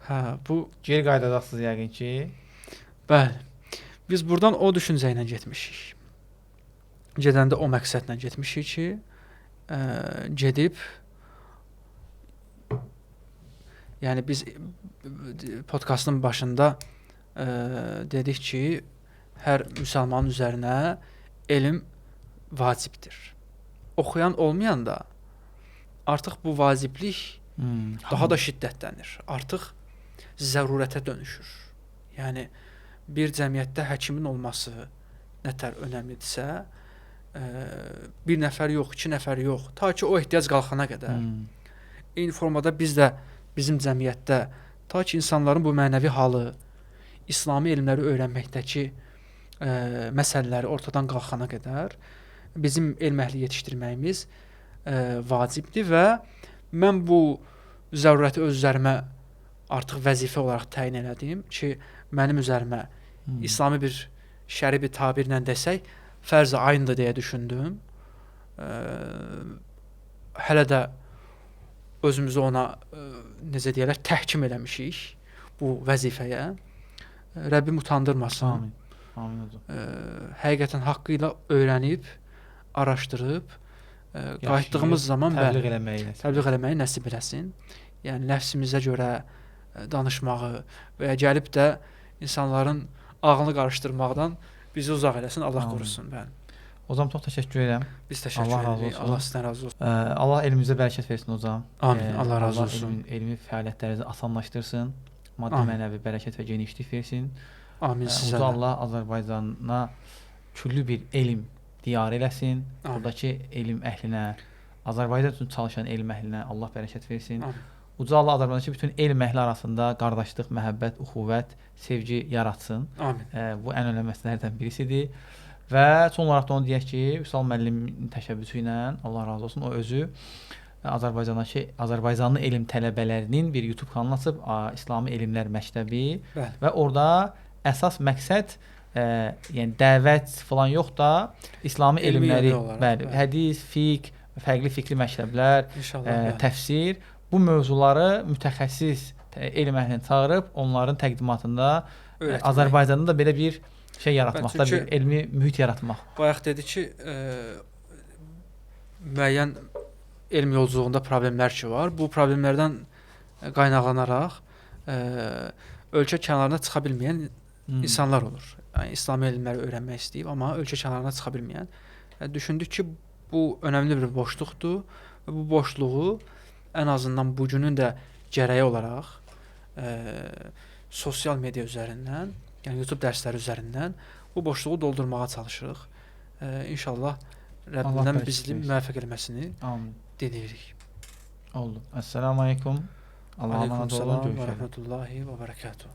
[SPEAKER 1] Hə, bu
[SPEAKER 2] Geri qayıdacaqsınız yəqin ki.
[SPEAKER 1] bəli. Biz burdan o düşüncə ilə getmişik. Gedəndə o məqsədlə getmişik ki, gedib yəni biz podkastın başında dedik ki, hər müsəlmanın üzərinə elm vacibdir. Oxuyan olmayan da artıq bu vaciblik daha da şiddətlənir. Artıq zərurətə dönüşür. Yəni bir cəmiyyətdə həkimin olması nətər önəmlidirsə, bir nəfər yox, 2 nəfər yox, ta ki o ehtiyac qalxana qədər. Eyni formada biz də bizim cəmiyyətdə ta ki insanların bu mənəvi halı, İslami elmləri öyrənməkdəki məsələləri ortadan qalxana qədər bizim elm əhli yetişdirməyimiz vacibdir və mən bu zərurəti öz üzərimə artıq vəzifə olaraq təyin elədim ki, mənim üzərimə İslami bir şəri bir tabirlə desək, fərz-i ayndır deyə düşündüm. Hələ də özümüzü ona necə deyirlər, təhkim eləmişik bu vəzifəyə. Rəbbim utandırmasın.
[SPEAKER 2] Amin. Amin hocam.
[SPEAKER 1] Həqiqətən haqqı ilə öyrənib, araşdırıb qayıtdığımız zaman təbliğ eləməyi nəsib eləsin. Yəni nəfsimizə görə danışmağı və ya gəlib də insanların ağlını qarışdırmaqdan bizi uzaq eləsin, Allah qorusun. Bəli.
[SPEAKER 2] Hocam çox təşəkkür edirəm.
[SPEAKER 1] Biz təşəkkür edirik. Allah sizdən razı olsun.
[SPEAKER 2] Allah elimizə bərəkət versin hocam.
[SPEAKER 1] Amin. Allah razı olsun.
[SPEAKER 2] Elmi fəaliyyətlərinizi asanlaşdırsın. Maddi mənəvi bərəkət və genişlik versin.
[SPEAKER 1] Amin sizə.
[SPEAKER 2] Allah Azərbaycana küllü bir elm diyar eləsin. Buradakı elm əhlinə, Azərbaycan üçün çalışan elm əhlinə Allah bərəkət versin.
[SPEAKER 1] Amin.
[SPEAKER 2] Uca Allah Azərbaycandakı bütün elm əhli arasında qardaşlıq, məhəbbət, uxuvət, sevgi yaratsın.
[SPEAKER 1] Amin.
[SPEAKER 2] Bu ən önəmli məsələlərdən birisidir. Və son olaraq da onu deyək ki, Vüsal müəllimin təşəbbüsü ilə Allah razı olsun, o özü Azərbaycanlı elm tələbələrinin bir YouTube kanalı açıb, İslami Elmlər Məktəbi.
[SPEAKER 1] Bəli.
[SPEAKER 2] Və orada əsas məqsəd yəni dəvət falan yox da İslami elmləri, bəli, hədis, fiqh, fərqli fikri məktəblər, təfsir, bu mövzuları mütəxəssis elm əhlini çağırıb onların təqdimatında Azərbaycanda da belə bir şey yaratmaqda, bir elmi mühit yaratmaq.
[SPEAKER 1] Bayaq dedi ki, müəyyən elm yolculuğunda problemlər ki var. Bu problemlərdən qaynaqlanaraq ölkə kənarına çıxa bilməyən insanlar olur. Yəni İslami elmləri öyrənmək istəyib, amma ölkə kənarına çıxa bilməyən. Düşündük ki, bu önəmli bir boşluqdur və bu boşluğu ən azından bugünün də gərəyi olaraq sosial media üzərindən, yəni YouTube dərsləri üzərindən bu boşluğu doldurmağa çalışırıq. İnşallah
[SPEAKER 2] Allah
[SPEAKER 1] Rəbbindən
[SPEAKER 2] bərəkət
[SPEAKER 1] bizi
[SPEAKER 2] versin.
[SPEAKER 1] müvəffəq eləməsini
[SPEAKER 2] Amin.
[SPEAKER 1] diləyirik.
[SPEAKER 2] Oldu. Əssalamu alaykum. Allah'a emanet olun.
[SPEAKER 1] Aleykümselam ve
[SPEAKER 2] Görüşürüz.
[SPEAKER 1] rahmetullahi ve berekatuhu.